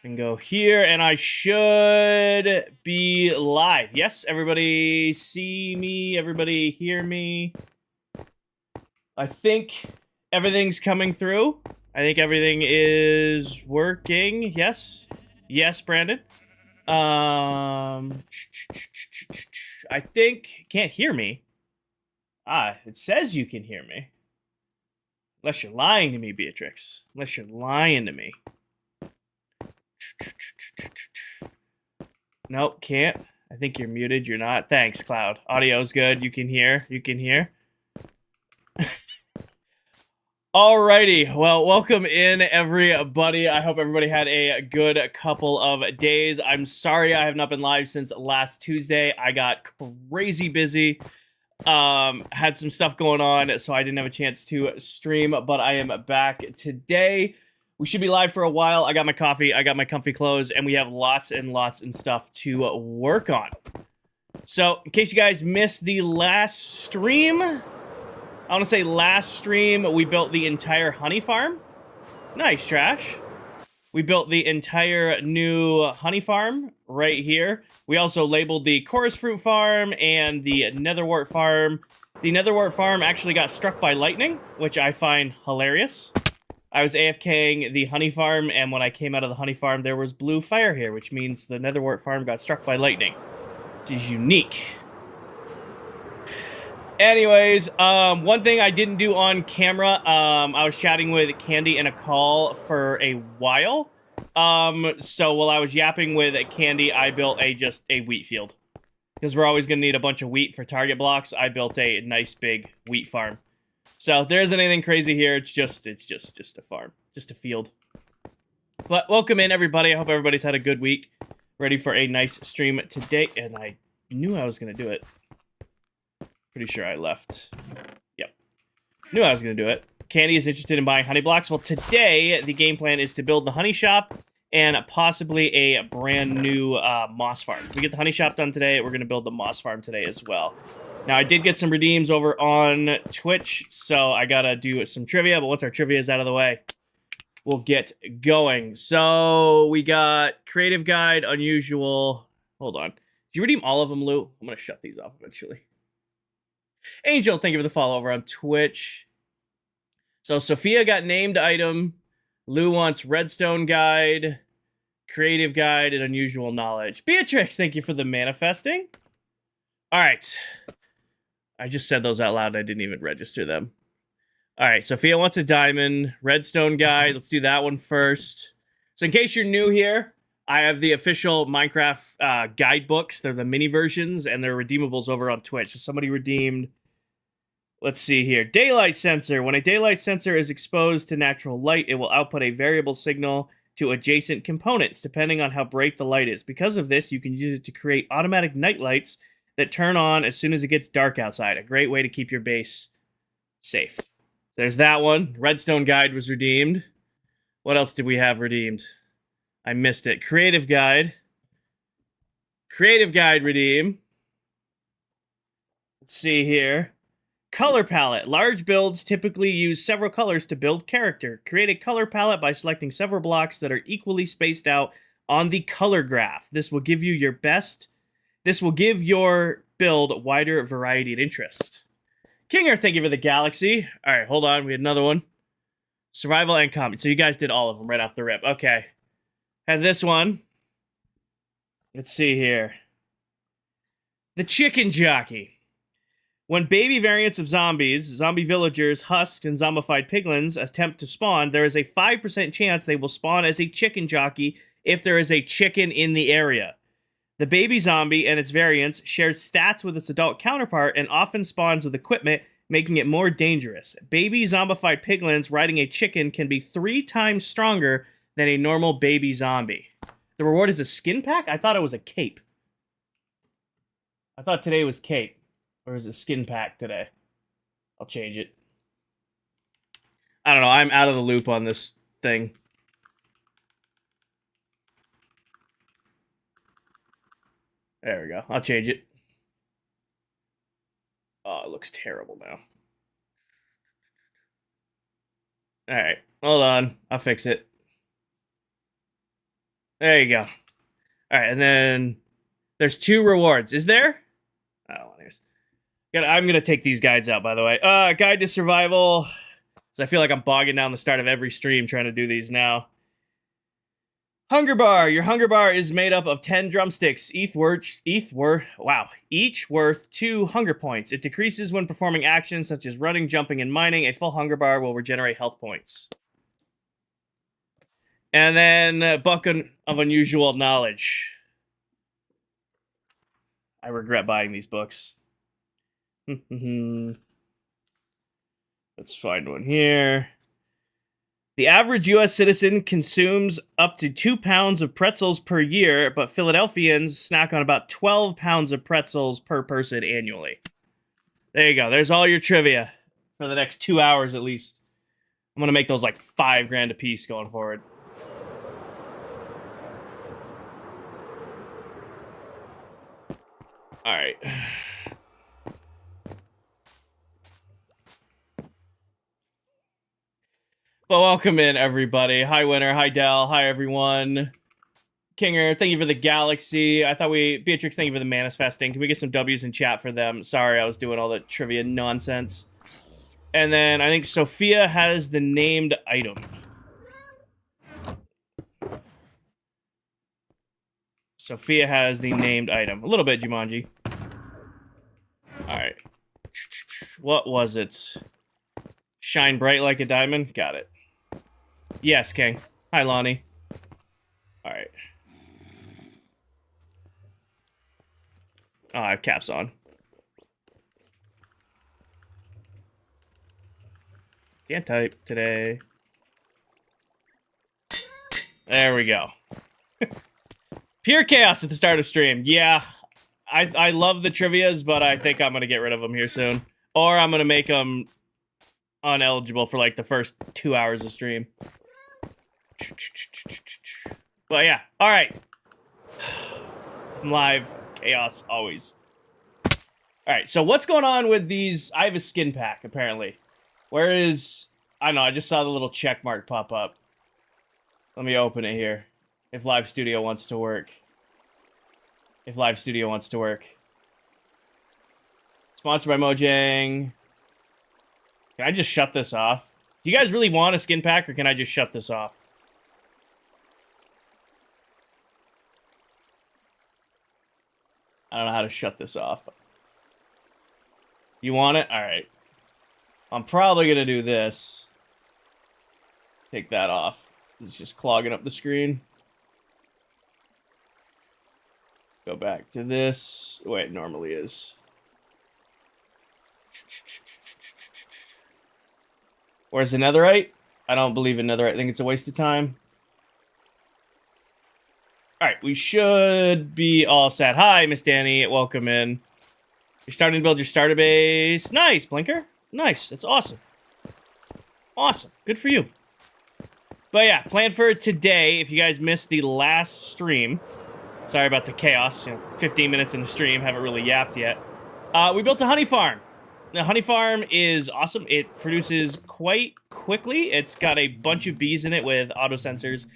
And go here, and I should be live. Yes, everybody see me, everybody hear me. I think everything's coming through. I think everything is working. Yes. Yes, Brandon. I think can't hear me. It says you can hear me. Unless you're lying to me, Beatrix. Unless you're lying to me. Nope, can't. I think you're muted. You're not. Thanks, Cloud. Audio's good. You can hear. You can hear. Alrighty. Well, welcome in, everybody. I hope everybody had a good couple of days. I'm sorry I have not been live since last Tuesday. I got crazy busy. Had some stuff going on, so I didn't have a chance to stream, but I am back today. We should be live for a while. I got my coffee, I got my comfy clothes, and we have lots and lots and stuff to work on. So, in case you guys missed the last stream, I want to say last stream, we built the entire honey farm. Nice, Trash. We built the entire new honey farm right here. We also labeled the chorus fruit farm and the netherwort farm. The netherwort farm actually got struck by lightning, which I find hilarious. I was AFKing the honey farm, and when I came out of the honey farm, there was blue fire here, which means the netherwort farm got struck by lightning, which is unique. Anyways, one thing I didn't do on camera, I was chatting with Candy in a call for a while. So while I was yapping with Candy, I built just a wheat field. Because we're always going to need a bunch of wheat for target blocks, I built a nice big wheat farm. So if there isn't anything crazy here, it's just a farm. Just a field. But welcome in, everybody. I hope everybody's had a good week. Ready for a nice stream today. And I knew I was going to do it. Pretty sure I left. Yep. Knew I was going to do it. Candy is interested in buying honey blocks. Well, today, the game plan is to build the honey shop and possibly a brand new moss farm. If we get the honey shop done today, we're going to build the moss farm today as well. Now, I did get some redeems over on Twitch, so I got to do some trivia. But once our trivia is out of the way, we'll get going. So we got Creative Guide, Unusual. Hold on. Did you redeem all of them, Lou? I'm going to shut these off eventually. Angel, thank you for the follow over on Twitch. So Sophia got named item. Lou wants Redstone Guide, Creative Guide, and Unusual Knowledge. Beatrix, thank you for the manifesting. All right. I just said those out loud. I didn't even register them. All right. Sophia wants a diamond. Redstone Guide. Let's do that one first. So in case you're new here, I have the official Minecraft guidebooks. They're the mini versions, and they're redeemables over on Twitch. So somebody redeemed... Let's see here. Daylight sensor. When a daylight sensor is exposed to natural light, it will output a variable signal to adjacent components, depending on how bright the light is. Because of this, you can use it to create automatic night lights that turn on as soon as it gets dark outside. A great way to keep your base safe. There's that one. Redstone Guide was redeemed. What else did we have redeemed? I missed it. Creative Guide. Creative Guide redeem. Let's see here. Color palette. Large builds typically use several colors to build character. Create a color palette by selecting several blocks that are equally spaced out on the color graph. This will give you your best. This will give your build wider variety and interest. Kinger, thank you for the galaxy. All right, hold on. We had another one. Survival and combat. So you guys did all of them right off the rip. Okay. Had this one. Let's see here. The chicken jockey. When baby variants of zombies, zombie villagers, husks, and zombified piglins attempt to spawn, there is a 5% chance they will spawn as a chicken jockey if there is a chicken in the area. The baby zombie and its variants shares stats with its adult counterpart and often spawns with equipment, making it more dangerous. Baby zombified piglins riding a chicken can be 3 times stronger than a normal baby zombie. The reward is a skin pack? I thought it was a cape. I thought today was cape. Or is it skin pack today? I'll change it. I don't know. I'm out of the loop on this thing. There we go. I'll change it. Oh, it looks terrible now. Alright. Hold on. I'll fix it. There you go. All right, and then there's 2 rewards. Is there? Oh, there's. I'm gonna take these guides out, by the way. Guide to survival. So I feel like I'm bogging down the start of every stream trying to do these now. Hunger bar. Your hunger bar is made up of 10 drumsticks, each worth 2 hunger points. It decreases when performing actions such as running, jumping, and mining. A full hunger bar will regenerate health points. And then Book of Unusual Knowledge. I regret buying these books. Let's find one here. The average U.S. citizen consumes up to 2 pounds of pretzels per year, but Philadelphians snack on about 12 pounds of pretzels per person annually. There you go. There's all your trivia for the next 2 hours at least. I'm going to make those like $5,000 a piece going forward. All right. But welcome in, everybody. Hi, Winner. Hi, Dell. Hi, everyone. Kinger, thank you for the galaxy. Beatrix, thank you for the manifesting. Can we get some W's in chat for them? Sorry, I was doing all the trivia nonsense. And then I think Sophia has the named item. Sophia has the named item. A little bit, Jumanji. All right. What was it? Shine bright like a diamond? Got it. Yes, King. Hi, Lonnie. All right. Oh, I have caps on. Can't type today. There we go. Pure chaos at the start of stream. Yeah, I love the trivias, but I think I'm going to get rid of them here soon. Or I'm going to make them uneligible for like the first 2 hours of stream. But yeah, all right. Live chaos always. All right, so what's going on with these? I have a skin pack apparently. Where is? I don't know. I just saw the little check mark pop up. Let me open it here. If Live Studio wants to work. If Live Studio wants to work. Sponsored by Mojang. Can I just shut this off? Do you guys really want a skin pack, or can I just shut this off? I don't know how to shut this off. You want it? All right. I'm probably going to do this. Take that off. It's just clogging up the screen. Go back to this. The way it normally is. Where's the netherite? I don't believe in netherite. I think it's a waste of time. Alright, we should be all set. Hi, Miss Danny. Welcome in. You're starting to build your starter base. Nice, Blinker. Nice. That's awesome. Awesome. Good for you. But yeah, plan for today. If you guys missed the last stream, sorry about the chaos. 15 minutes in the stream. Haven't really yapped yet. We built a honey farm. The honey farm is awesome. It produces quite quickly. It's got a bunch of bees in it with auto sensors.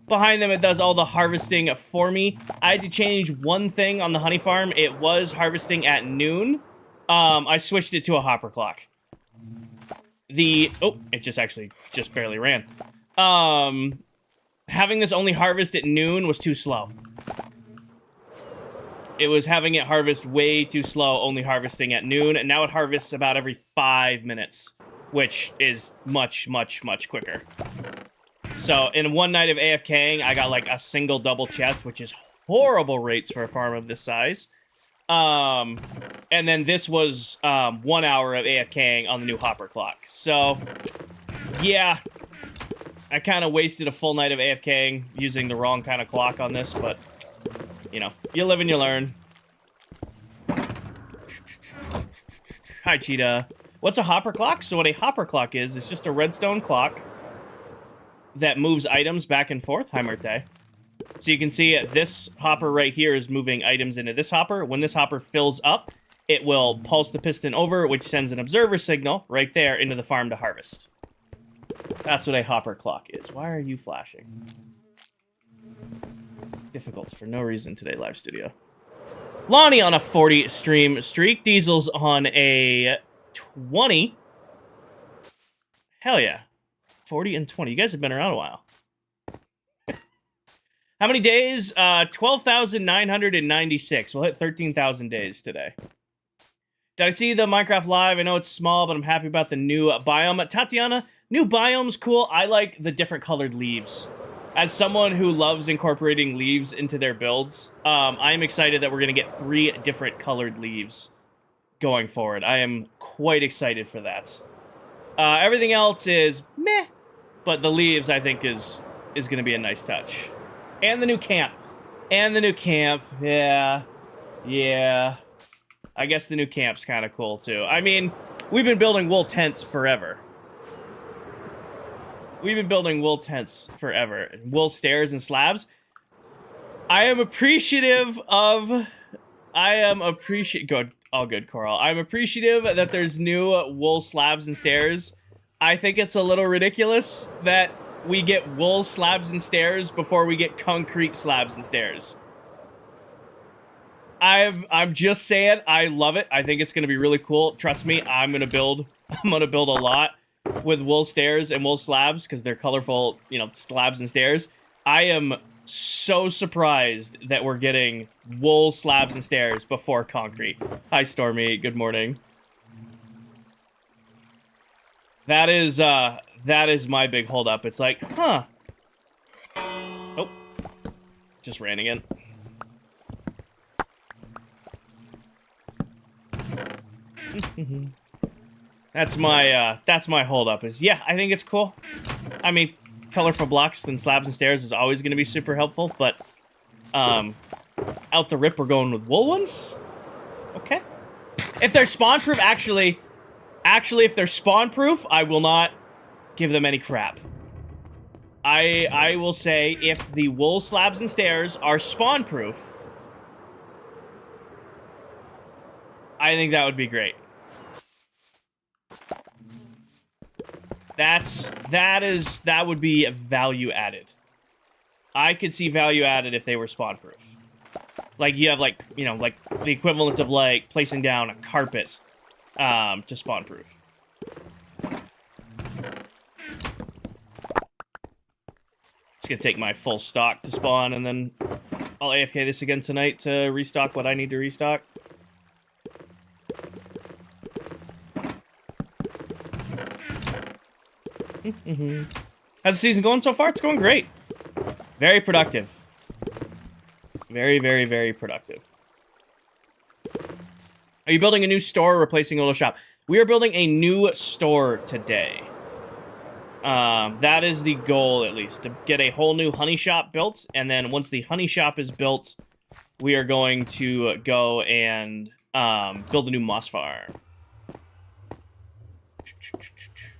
Behind them, it does all the harvesting for me. I had to change one thing on the honey farm. It was harvesting at noon. I switched it to a hopper clock. It just barely ran. Having this only harvest at noon was too slow. It was having it harvest way too slow, only harvesting at noon, and now it harvests about every 5 minutes, which is much, much, much quicker. So, in one night of AFKing, I got like a single double chest, which is horrible rates for a farm of this size. And then this was 1 hour of AFKing on the new hopper clock. So, yeah, I kind of wasted a full night of AFKing using the wrong kind of clock on this, but, you know, you live and you learn. Hi, Cheetah. What's a hopper clock? So what a hopper clock is just a redstone clock that moves items back and forth. Hi, Merte. So you can see this hopper right here is moving items into this hopper. When this hopper fills up, it will pulse the piston over, which sends an observer signal right there into the farm to harvest. That's what a hopper clock is. Why are you flashing? difficult for no reason today, live studio. Lonnie on a 40 stream streak. Diesel's on a 20. Hell yeah. 40 and 20. You guys have been around a while. How many days? 12,996. We'll hit 13,000 days today. Did I see the Minecraft Live? I know it's small, but I'm happy about the new biome. Tatiana, new biome's cool. I like the different colored leaves. As someone who loves incorporating leaves into their builds, I am excited that we're going to get 3 different colored leaves going forward. I am quite excited for that. Everything else is meh, but the leaves, I think, is going to be a nice touch. And the new camp. Yeah. I guess the new camp's kind of cool, too. I mean, we've been building wool tents forever. Wool stairs and slabs. I am appreciative of... Good. All good, Coral. I'm appreciative that there's new wool slabs and stairs. I think it's a little ridiculous that we get wool slabs and stairs before we get concrete slabs and stairs. I'm just saying, I love it. I think it's gonna be really cool. Trust me, I'm gonna build a lot with wool stairs and wool slabs because they're colorful, you know, slabs and stairs. I am so surprised that we're getting wool slabs and stairs before concrete. Hi, Stormy. Good morning. That is my big holdup. It's like, huh. Oh, just ran again. That's my holdup. Is yeah, I think it's cool. I mean, colorful blocks and slabs and stairs is always going to be super helpful, but out the rip, we're going with wool ones. Okay. If they're spawn proof, actually, if they're spawn proof, I will not give them any crap. I will say if the wool slabs and stairs are spawn proof, I think that would be great. That would be a value added. I could see value added if they were spawn proof. Like you have like, you know, like the equivalent of like placing down a carpet to spawn proof. Just gonna take my full stock to spawn and then I'll AFK this again tonight to restock what I need to restock. How's the season going so far? It's going great. Very productive. Very, very, very productive. Are you building a new store or replacing a little shop? We are building a new store today. That is the goal, at least, to get a whole new honey shop built. And then once the honey shop is built, we are going to go and build a new moss farm.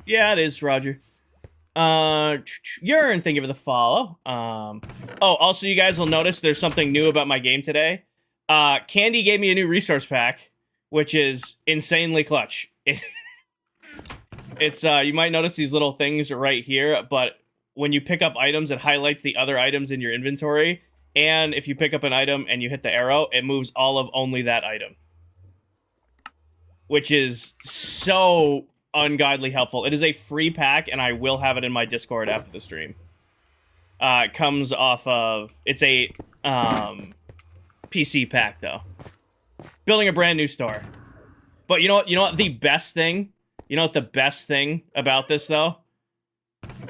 Yeah, it is, Roger. Urine, thank you for the follow. Oh, also, you guys will notice there's something new about my game today. Candy gave me a new resource pack, which is insanely clutch. It's, you might notice these little things right here, but when you pick up items, it highlights the other items in your inventory, and if you pick up an item and you hit the arrow, it moves all of only that item. Which is so ungodly helpful. It is a free pack, and I will have it in my Discord after the stream. It comes off of... It's a PC pack, though. Building a brand new store. But you know what the best thing... You know what the best thing about this, though?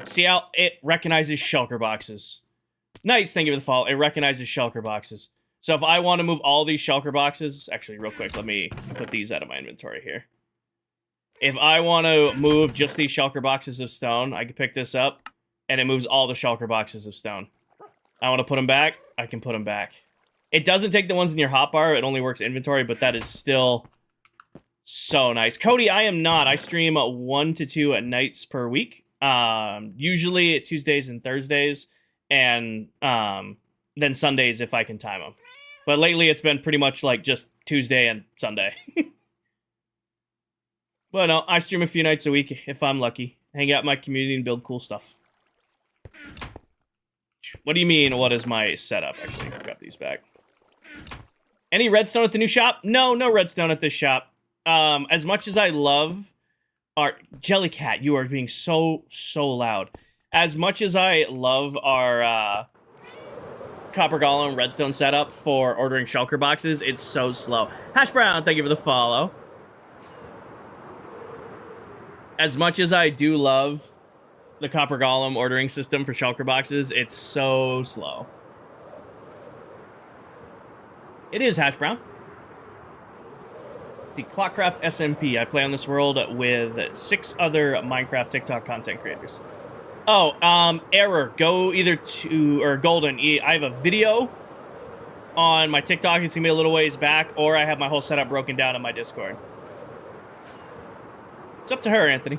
See how it recognizes shulker boxes. Knights, thank you for the follow. It recognizes shulker boxes. So if I want to move all these shulker boxes... Actually, real quick, let me put these out of my inventory here. If I want to move just these shulker boxes of stone, I can pick this up, and it moves all the shulker boxes of stone. I want to put them back, I can put them back. It doesn't take the ones in your hotbar, it only works inventory, but that is still so nice. Cody, I am not. I stream 1 to 2 nights per week. Usually Tuesdays and Thursdays, and then Sundays if I can time them. But lately it's been pretty much like just Tuesday and Sunday. But no, I stream a few nights a week if I'm lucky. Hang out in my community and build cool stuff. What do you mean, what is my setup? Actually, grab these back. Any redstone at the new shop? No, no redstone at this shop. As much as I love our... Jellycat, you are being so loud. As much as I love our, Copper Golem redstone setup for ordering shulker boxes, it's so slow. Hash Brown, thank you for the follow. As much as I do love the Copper Golem ordering system for shulker boxes, it's so slow. It is, Hash Brown. It's the ClockCraft SMP. I play on this world with 6 other Minecraft TikTok content creators. Oh, error. Go either to, or Golden. I have a video on my TikTok. It's gonna be a little ways back, or I have my whole setup broken down on my Discord. It's up to her, Anthony.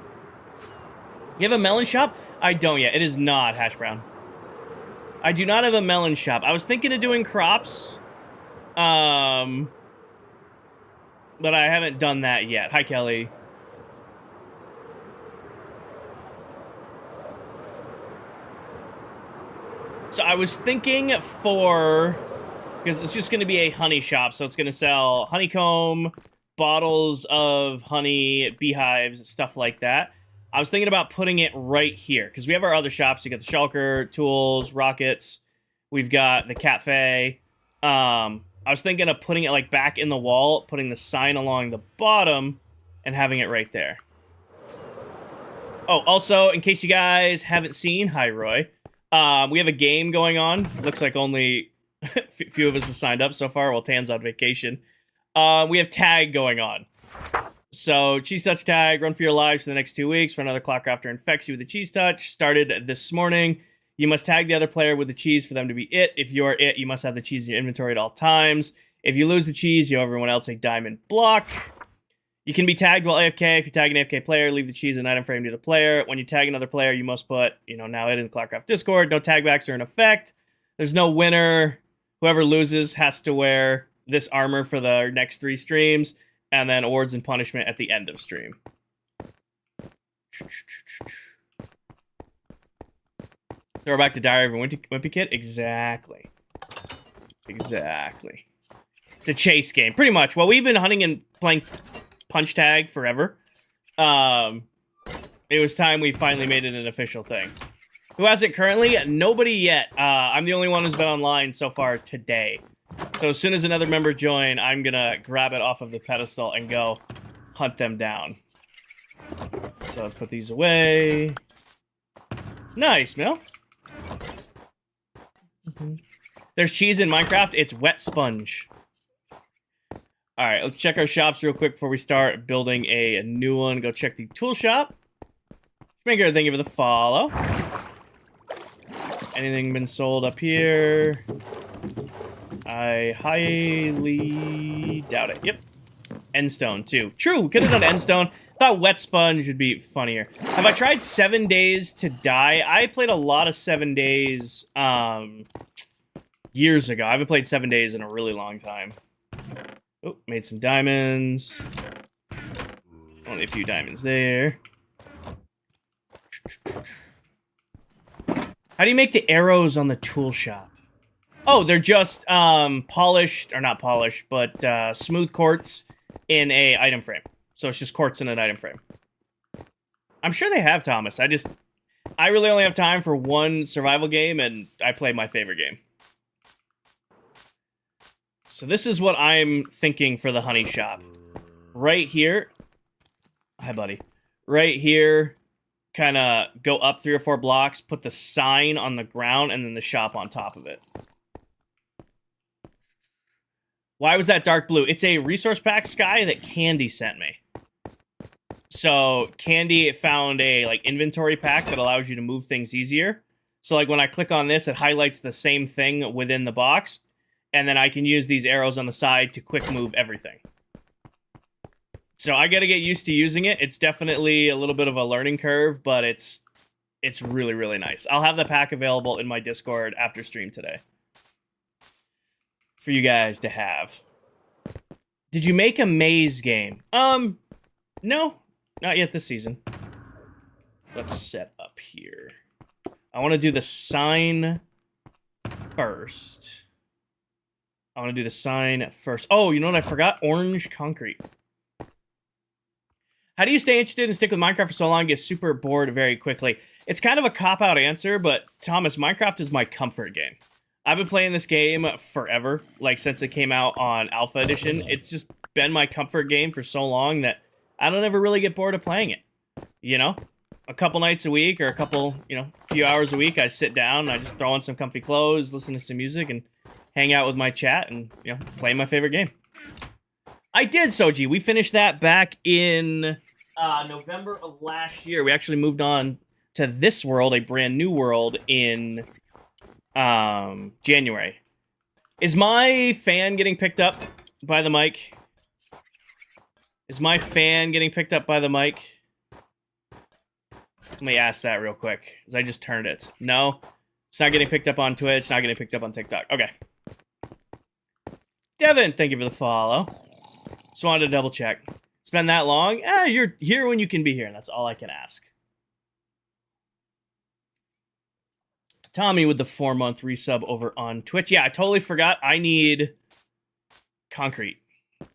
You have a melon shop? I don't yet. It is not, Hash Brown. I do not have a melon shop. I was thinking of doing crops. But I haven't done that yet. Hi, Kelly. So I was thinking for... Because it's just going to be a honey shop, so it's going to sell honeycomb, bottles of honey, beehives, stuff like that. I was thinking about putting it right here, because we have our other shops. You got the shulker, tools, rockets. We've got the cafe. I was thinking of putting it like back in the wall, putting the sign along the bottom, and having it right there. Oh, also, in case you guys haven't seen, hi Roy, we have a game going on. Looks like only a few of us have signed up so far while Tan's on vacation. We have tag going on. So, Cheese Touch tag, run for your lives for the next 2 weeks for another Clockcrafter infects you with the Cheese Touch. Started this morning. You must tag the other player with the cheese for them to be it. If you are it, you must have the cheese in your inventory at all times. If you lose the cheese, you owe everyone else a diamond block. You can be tagged while AFK. If you tag an AFK player, leave the cheese in an item frame to the player. When you tag another player, you must put, now it in the ClockCraft Discord. No tagbacks are in effect. There's no winner. Whoever loses has to wear this armor for the next 3 streams, and then awards and punishment at the end of stream. Throw back to Diary of a Wimpy Kid? Exactly. Exactly. It's a chase game, pretty much. Well, we've been hunting and playing punch tag forever. It was time we finally made it an official thing. Who has it currently? Nobody yet. I'm the only one who's been online so far today. So as soon as another member join, I'm gonna grab it off of the pedestal and go hunt them down. So let's put these away. Nice, Mill. There's cheese in Minecraft. It's wet sponge. All right, let's check our shops real quick before we start building a new one. Go check the tool shop. Springer, thank you for the follow. Anything been sold up here? I highly doubt it. Yep. Endstone, too. True, we could have done Endstone. Thought wet sponge would be funnier. Have I tried 7 Days to Die? I played a lot of 7 Days years ago. I haven't played 7 Days in a really long time. Oh, made some diamonds. Only a few diamonds there. How do you make the arrows on the tool shop? Oh, they're just polished, or not polished, but smooth quartz in a item frame. So it's just quartz in an item frame. I'm sure they have, Thomas. I really only have time for one survival game, and I play my favorite game. So this is what I'm thinking for the honey shop. Right here. Hi, buddy. Right here. Kind of go up 3 or 4 blocks, put the sign on the ground, and then the shop on top of it. Why was that dark blue? It's a resource pack, Sky, that Candy sent me. So Candy found a inventory pack that allows you to move things easier. So when I click on this, it highlights the same thing within the box, and then I can use these arrows on the side to quick move everything. So I got to get used to using it. It's definitely a little bit of a learning curve, but it's really, really nice. I'll have the pack available in my Discord after stream today for you guys to have. Did you make a maze game? No, not yet this season. Let's set up here. I want to do the sign first. I want to do the sign first. Oh, you know what I forgot? Orange concrete. How do you stay interested and stick with Minecraft for so long and get super bored very quickly? It's kind of a cop-out answer, but Thomas, Minecraft is my comfort game. I've been playing this game forever, like since it came out on Alpha Edition. It's just been my comfort game for so long that I don't ever really get bored of playing it. You know? A couple nights a week or a couple, few hours a week, I sit down and I just throw on some comfy clothes, listen to some music, and hang out with my chat and, play my favorite game. I did, Soji. We finished that back in November of last year. We actually moved on to this world, a brand new world, in January. Is my fan getting picked up by the mic? Is my fan getting picked up by the mic? Let me ask that real quick, because I just turned it. No? It's not getting picked up on Twitch, it's not getting picked up on TikTok. Okay. Devin, thank you for the follow. Just wanted to double check. It's been that long? You're here when you can be here, and that's all I can ask. Tommy with the 4-month resub over on Twitch. Yeah, I totally forgot. I need concrete.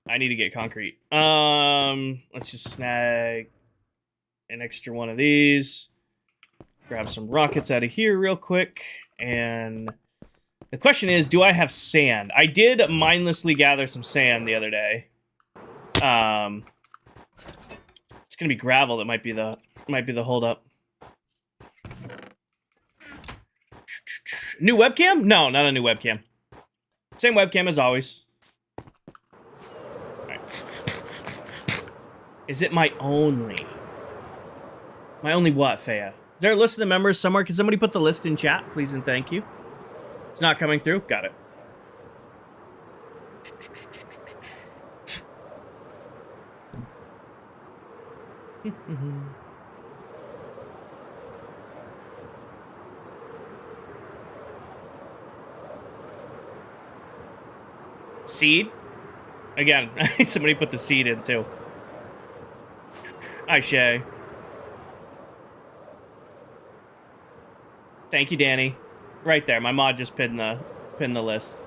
I need to get concrete. Let's just snag an extra one of these. Grab some rockets out of here real quick. And the question is, do I have sand? I did mindlessly gather some sand the other day. It's gonna be gravel that might be the holdup. New webcam? No, not a new webcam. Same webcam as always. Right. Is it my only? My only what, Faya? Is there a list of the members somewhere? Can somebody put the list in chat, please and thank you? It's not coming through? Got it. Seed? Again, somebody put the seed in too. Hi, Shay. Thank you, Danny. Right there, my mod just pinned the list.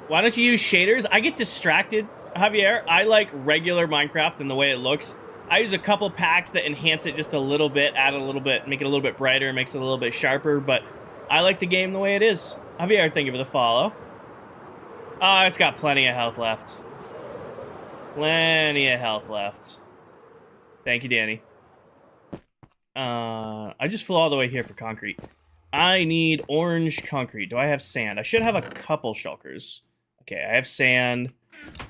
Why don't you use shaders? I get distracted, Javier. I like regular Minecraft and the way it looks. I use a couple packs that enhance it just a little bit, add a little bit, make it a little bit brighter, makes it a little bit sharper, but I like the game the way it is. Javier, thank you for the follow. It's got plenty of health left. Plenty of health left. Thank you, Danny. I just flew all the way here for concrete. I need orange concrete. Do I have sand? I should have a couple shulkers. Okay, I have sand.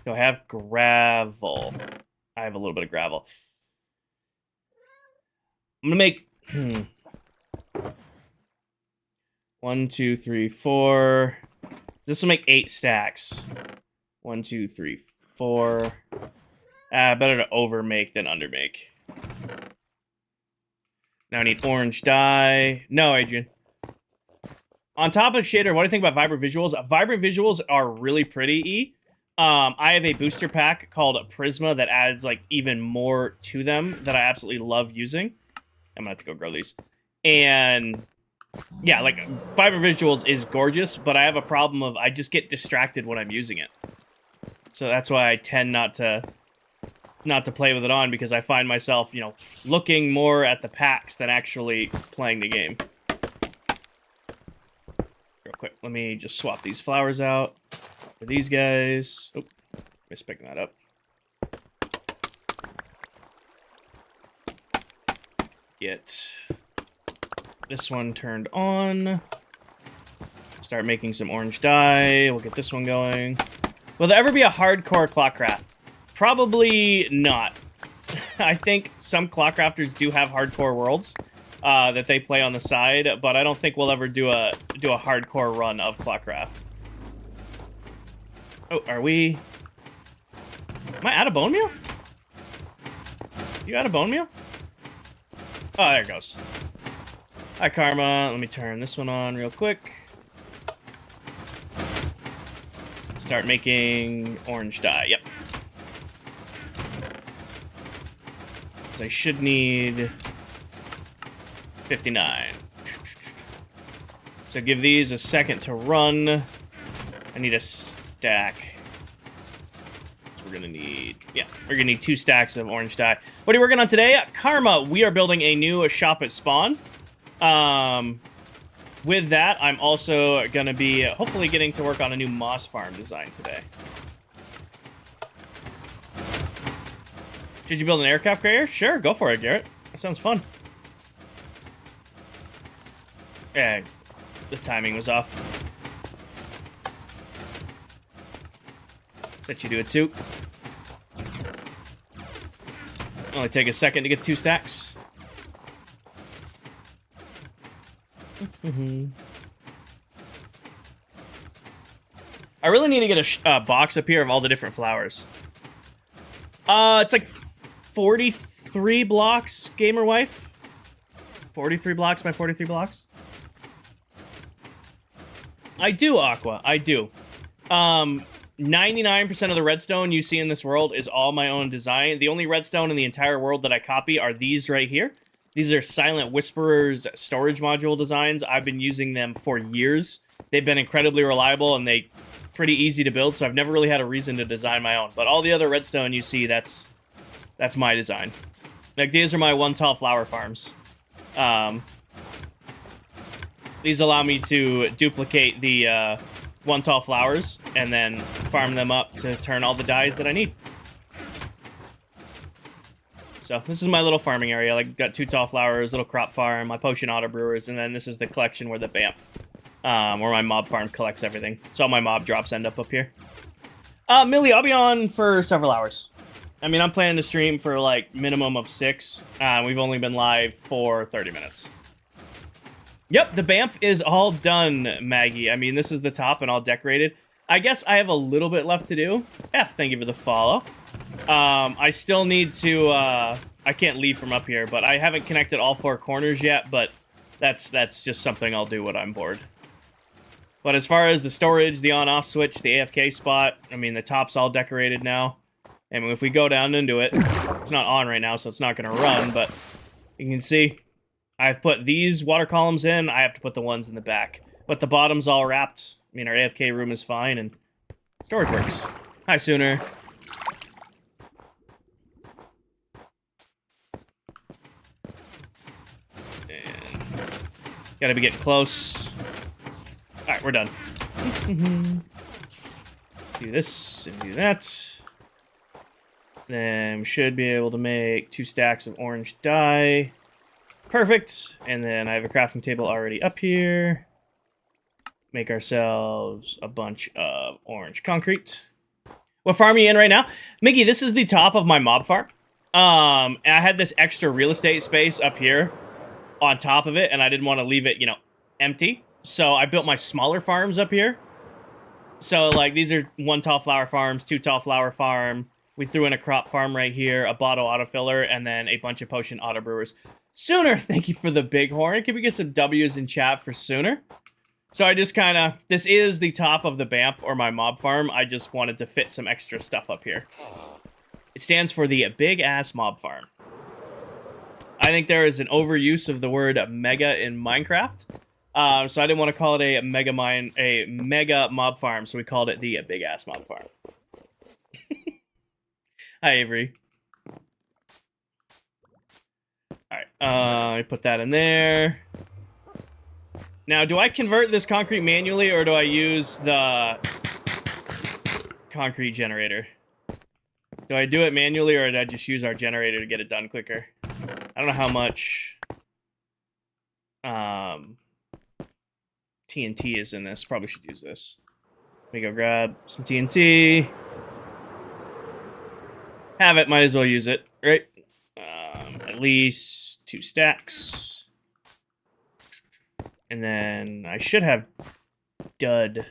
Do I have gravel? I have a little bit of gravel. I'm gonna make... 1, 2, 3, 4... This will make 8 stacks. 1, 2, 3, 4. Better to overmake than undermake. Now I need orange dye. No, Adrian. On top of shader, what do you think about vibrant visuals? Vibrant visuals are really pretty, E. I have a booster pack called Prisma that adds like even more to them that I absolutely love using. I'm gonna have to go grow these. And yeah, like vibrant visuals is gorgeous, but I have a problem of I just get distracted when I'm using it. So that's why I tend not to play with it on, because I find myself, looking more at the packs than actually playing the game. Real quick, let me just swap these flowers out for these guys. Oh, just picking that up. Get this one turned on. Start making some orange dye. We'll get this one going. Will there ever be a hardcore ClockCraft? Probably not. I think some ClockCrafters do have hardcore worlds that they play on the side, but I don't think we'll ever do a hardcore run of ClockCraft. Oh, are we... Am I out of bone meal? You out of bone meal? Oh, there it goes. Hi, Karma. Let me turn this one on real quick. Start making orange dye. Yep. So I should need 59. So give these a second to run. I need a stack. So we're gonna need, we're gonna need 2 stacks of orange dye. What are we working on today? Karma. We are building a new shop at spawn. With that, I'm also gonna be hopefully getting to work on a new moss farm design today. Should you build an aircraft carrier? Sure, go for it, Garrett. That sounds fun. Yeah, the timing was off. Let you do it too. Only take a second to get 2 stacks. I really need to get a box up here of all the different flowers. It's like 43 blocks, gamer wife. 43 blocks by 43 blocks. I do, Aqua. I do. 99% of the redstone you see in this world is all my own design. The only redstone in the entire world that I copy are these right here. These are Silent Whisperer's storage module designs. I've been using them for years. They've been incredibly reliable and they pretty easy to build, so I've never really had a reason to design my own. But all the other redstone you see, that's my design. Like, these are my one tall flower farms. These allow me to duplicate the one tall flowers and then farm them up to turn all the dyes that I need. So this is my little farming area. Like, got 2 tall flowers, little crop farm, my potion auto brewers, and then this is the collection where the Bamf, where my mob farm collects everything. So all my mob drops end up here. Millie, I'll be on for several hours. I mean, I'm planning to stream for like minimum of 6. We've only been live for 30 minutes. Yep, the Bamf is all done, Maggie. I mean, this is the top and all decorated. I guess I have a little bit left to do. Yeah, thank you for the follow. I still need to, I can't leave from up here, but I haven't connected all 4 corners yet, but that's just something I'll do when I'm bored. But as far as the storage, the on-off switch, the AFK spot, I mean, the top's all decorated now. And if we go down into it, it's not on right now, so it's not going to run, but you can see I've put these water columns in. I have to put the ones in the back. But the bottom's all wrapped. I mean, our AFK room is fine, and storage works. Hi, Sooner. And gotta be getting close. Alright, we're done. Do this and do that. Then we should be able to make 2 stacks of orange dye. Perfect. And then I have a crafting table already up here. Make ourselves a bunch of orange concrete. What farm are you in right now? Mickey, this is the top of my mob farm. And I had this extra real estate space up here on top of it, and I didn't want to leave it, you know, empty. So I built my smaller farms up here. So, like, these are 1 tall flower farms, 2 tall flower farm. We threw in a crop farm right here, a bottle autofiller, and then a bunch of potion auto brewers. Sooner, thank you for the big horn. Can we get some W's in chat for Sooner? So I just kind of, this is the top of the Bamf or my mob farm. I just wanted to fit some extra stuff up here. It stands for the Big Ass Mob Farm. I think there is an overuse of the word mega in Minecraft. So I didn't want to call it a mega mob farm, so we called it the Big Ass Mob Farm. Hi, Avery. Alright, I put that in there. Now, do I convert this concrete manually, or do I use the concrete generator? Do I do it manually, or do I just use our generator to get it done quicker? I don't know how much TNT is in this. Probably should use this. Let me go grab some TNT. Have it, might as well use it, right? At least 2 stacks. And then I should have dud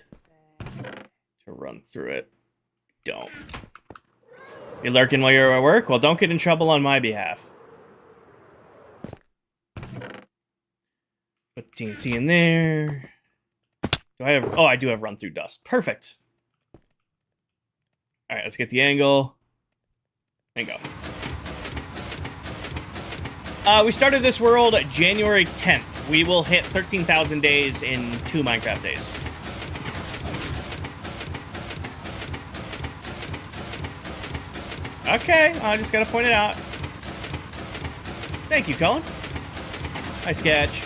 to run through it. Don't. You lurking while you're at work? Well, don't get in trouble on my behalf. Put TNT in there. Do I have... Oh, I do have run through dust. Perfect. All right, let's get the angle. And go. We started this world January 10th. We will hit 13,000 days in 2 Minecraft days. Okay, I just gotta point it out. Thank you, Colin. Nice catch.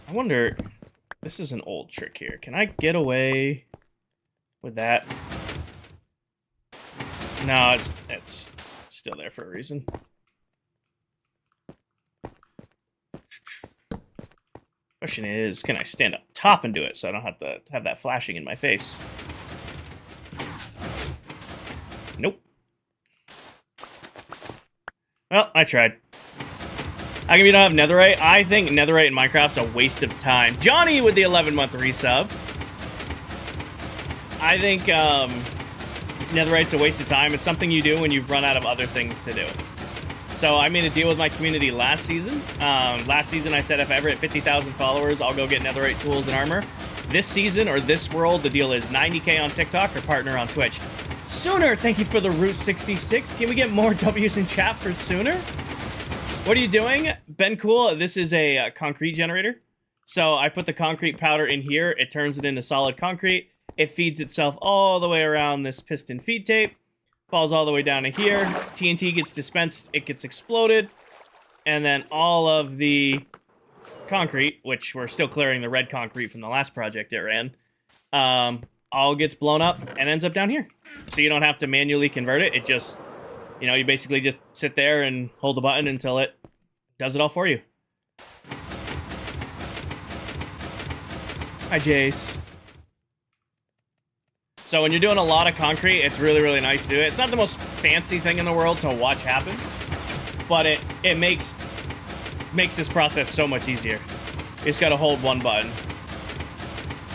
I wonder, this is an old trick here. Can I get away with that? No, it's still there for a reason. Question is, can I stand up top and do it so I don't have to have that flashing in my face? Nope. Well, I tried. How come you don't have netherite? I think netherite in Minecraft's a waste of time. Johnny with the 11-month resub. I think netherite's a waste of time. It's something you do when you've run out of other things to do. So I made a deal with my community last season. Last season I said if I ever hit 50,000 followers, I'll go get netherite tools and armor. This season, or this world, the deal is 90K on TikTok or partner on Twitch. Sooner, thank you for the Route 66. Can we get more W's in chat for Sooner? What are you doing? Ben Cool, this is a concrete generator. So I put the concrete powder in here. It turns it into solid concrete. It feeds itself all the way around this piston feed tape. Falls all the way down to here. TNT gets dispensed. It gets exploded. And then all of the concrete, which we're still clearing the red concrete from the last project it ran, all gets blown up and ends up down here. So you don't have to manually convert it. It just, you know, you basically just sit there and hold the button until it does it all for you. Hi, Jace. So when you're doing a lot of concrete, it's really, really nice to do it. It's not the most fancy thing in the world to watch happen, but it makes this process so much easier. You just gotta hold one button.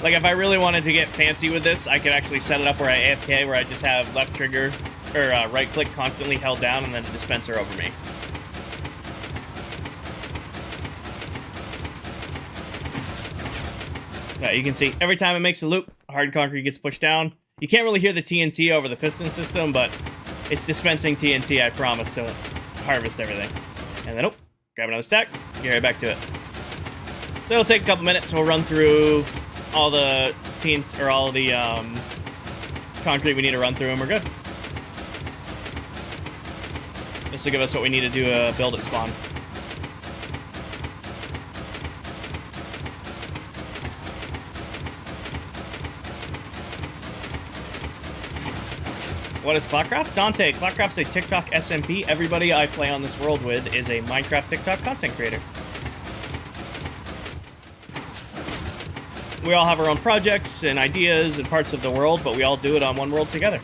Like if I really wanted to get fancy with this, I could actually set it up where I AFK, where I just have left trigger or right click constantly held down and then the dispenser over me. You can see every time it makes a loop, hard concrete gets pushed down. You can't really hear the TNT over the piston system, but it's dispensing TNT, I promise, to harvest everything. And then, oh, grab another stack, get right back to it. So it'll take a couple minutes, we'll run through all the TNT, or all the concrete we need to run through, and we're good. This will give us what we need to do build at spawn. What is ClockCraft? Dante, ClockCraft's a TikTok SMP. Everybody I play on this world with is a Minecraft TikTok content creator. We all have our own projects and ideas and parts of the world, but we all do it on one world together.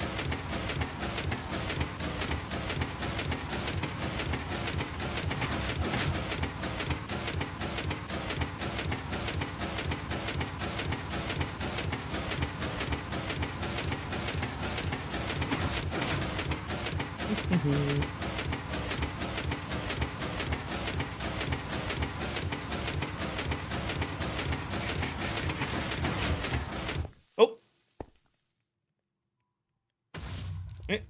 Oh.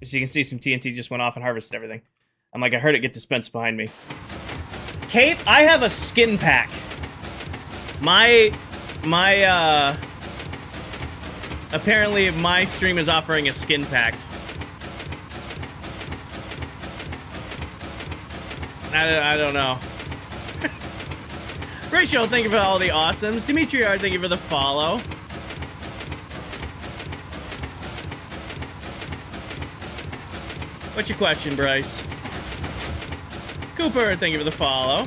So you can see some TNT just went off and harvested everything. I'm like, I heard it get dispensed behind me. Cape, I have a skin pack. Apparently my stream is offering a skin pack. I don't know. Rachel, thank you for all the awesomes. Dimitri, thank you for the follow. What's your question, Bryce? Cooper, thank you for the follow.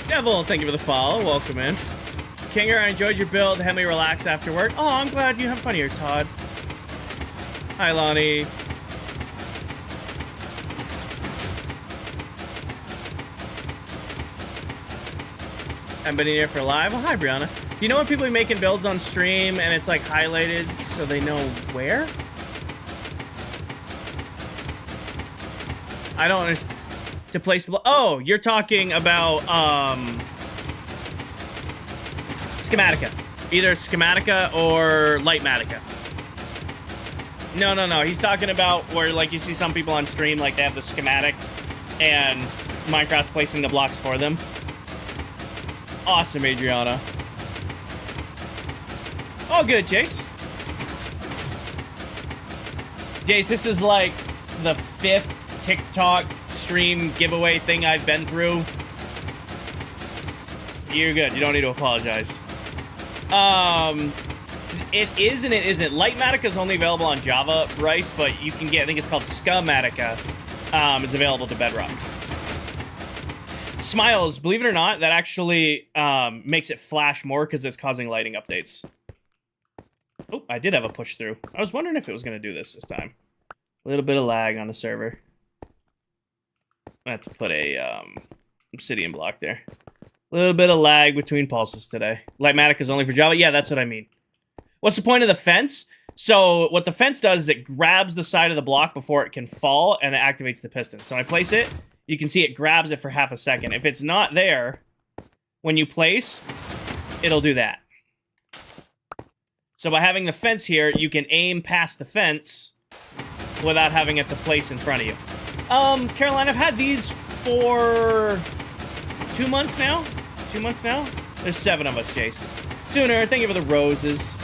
Devil, thank you for the follow. Welcome in. Kinger, I enjoyed your build. Help me relax after work. Oh, I'm glad you have fun here, Todd. Hi, Lonnie. I've been in here for live. Oh, hi, Brianna. Do you know when people are making builds on stream and it's like highlighted so they know where? I don't understand. To place the... Oh, you're talking about, Schematica. Either Schematica or Lightmatica. No. He's talking about where, like, you see some people on stream, like, they have the schematic and Minecraft's placing the blocks for them. Awesome, Adriana. Oh, good, Jace. Jace, this is, like, the 5th TikTok stream giveaway thing I've been through. You're good. You don't need to apologize. It is and it isn't. Lightmatica is only available on Java, Bryce, but you can get, I think it's called Schematica, is available to Bedrock. Smiles, believe it or not, that actually makes it flash more because it's causing lighting updates. Oh, I did have a push through. I was wondering if it was going to do this time. A little bit of lag on the server. I have to put a obsidian block there. A little bit of lag between pulses today. Lightmatica is only for Java? Yeah, that's what I mean. What's the point of the fence? So what the fence does is it grabs the side of the block before it can fall, and it activates the piston. So when I place it, you can see it grabs it for half a second. If it's not there, when you place, it'll do that. So by having the fence here, you can aim past the fence without having it to place in front of you. Caroline, I've had these for 2 months now. 2 months now? There's 7 of us, Jace. Sooner, thank you for the roses.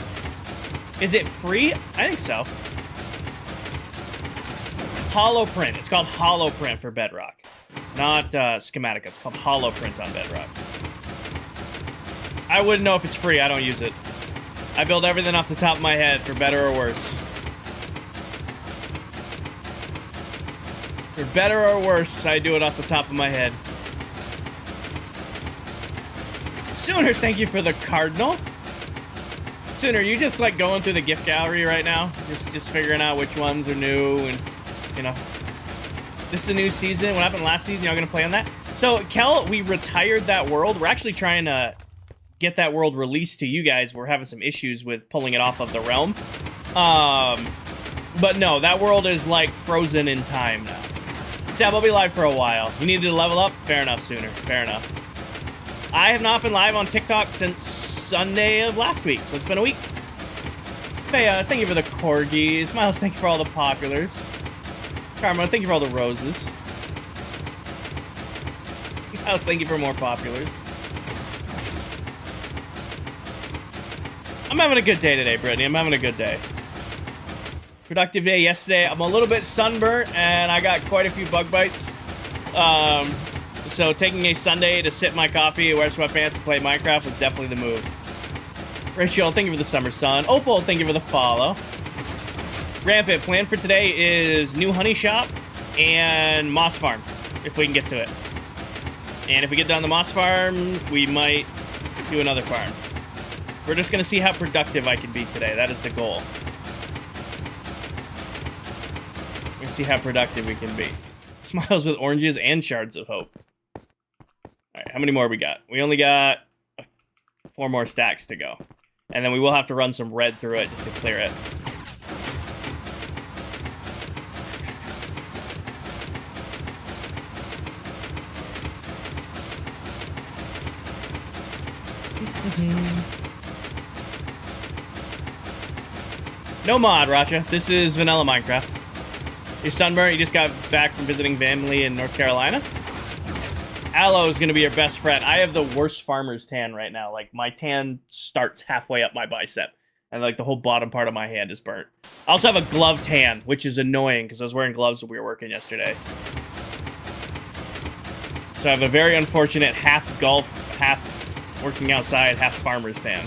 Is it free? I think so. Holoprint. It's called Holoprint for Bedrock. Not Schematica. It's called Holoprint on Bedrock. I wouldn't know if it's free. I don't use it. I build everything off the top of my head, for better or worse. For better or worse, I do it off the top of my head. Sooner, thank you for the Cardinal. Sooner, you just like going through the gift gallery right now? Just figuring out which ones are new and, you know. This is a new season. What happened last season? Y'all gonna play on that? So, Kel, we retired that world. We're actually trying to get that world released to you guys. We're having some issues with pulling it off of the realm. But no, that world is like frozen in time now. Sab, I'll be live for a while. You needed to level up? Fair enough, Sooner. Fair enough. I have not been live on TikTok since Sunday of last week, so it's been a week. Hey, thank you for the corgis. Miles, thank you for all the populars. Karma, thank you for all the roses. Miles, thank you for more populars. I'm having a good day today, Brittany. I'm having a good day. Productive day yesterday. I'm a little bit sunburnt, and I got quite a few bug bites. So taking a Sunday to sip my coffee, wear sweatpants, and play Minecraft was definitely the move. Rachel, thank you for the summer sun. Opal, thank you for the follow. Rampant, plan for today is new honey shop and moss farm, if we can get to it. And if we get down the moss farm, we might do another farm. We're just going to see how productive I can be today. That is the goal. We're going to see how productive we can be. Smiles with oranges and shards of hope. Alright, how many more we got? We only got 4 more stacks to go. And then we will have to run some red through it just to clear it. No mod, Racha. This is vanilla Minecraft. Your sunburn, you just got back from visiting family in North Carolina? Aloe is going to be your best friend. I have the worst farmer's tan right now. Like, my tan starts halfway up my bicep. And, like, the whole bottom part of my hand is burnt. I also have a glove tan, which is annoying because I was wearing gloves when we were working yesterday. So I have a very unfortunate half golf, half working outside, half farmer's tan.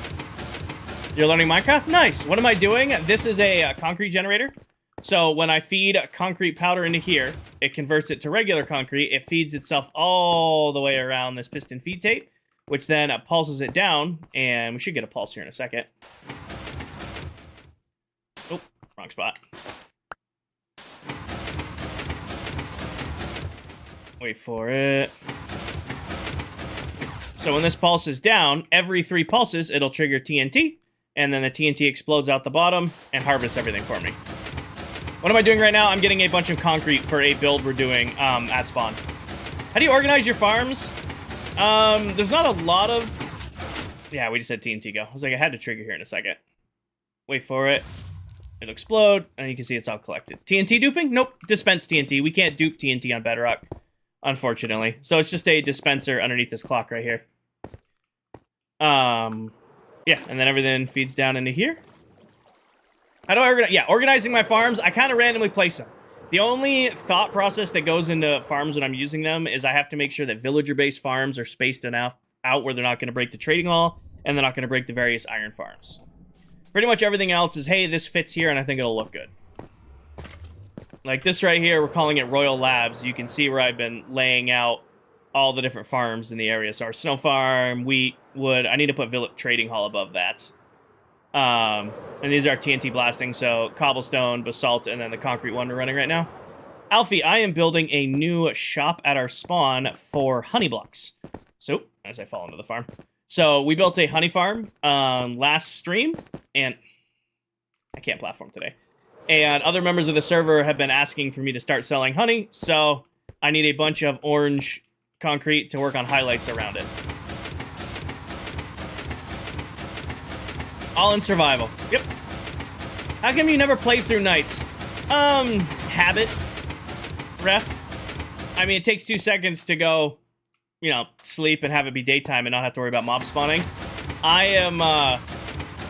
You're learning Minecraft? Nice. What am I doing? This is a concrete generator. So when I feed concrete powder into here, it converts it to regular concrete. It feeds itself all the way around this piston feed tape, which then pulses it down, and we should get a pulse here in a second. Oh, wrong spot. Wait for it. So when this pulse is down, every 3 pulses, it'll trigger TNT, and then the TNT explodes out the bottom and harvests everything for me. What am I doing right now? I'm getting a bunch of concrete for a build we're doing at spawn. How do you organize your farms? There's not a lot of Yeah, we just had TNT go. I was like, I had to trigger here in a second. Wait for it. It'll explode, and you can see it's all collected. TNT duping? Nope. Dispense TNT. We can't dupe TNT on Bedrock, unfortunately. So it's just a dispenser underneath this clock right here. Yeah, and then everything feeds down into here. How do I organize? Yeah, organizing my farms. I kind of randomly place them. The only thought process that goes into farms when I'm using them is I have to make sure that villager-based farms are spaced enough out where they're not going to break the trading hall, and they're not going to break the various iron farms. Pretty much everything else is, hey, this fits here, and I think it'll look good. Like this right here, we're calling it Royal Labs. You can see where I've been laying out all the different farms in the area. So our snow farm, wheat, wood. I need to put village trading hall above that. And these are TNT blasting, so cobblestone, basalt, and then the concrete one we're running right now. Alfie, I am building a new shop at our spawn for honey blocks. So, as I fall into the farm. So, we built a honey farm last stream, and I can't platform today. And other members of the server have been asking for me to start selling honey, so I need a bunch of orange concrete to work on highlights around it. All in survival. Yep. How come you never play through nights? Habit. Ref. I mean, it takes 2 seconds to go, you know, sleep and have it be daytime and not have to worry about mob spawning. I am,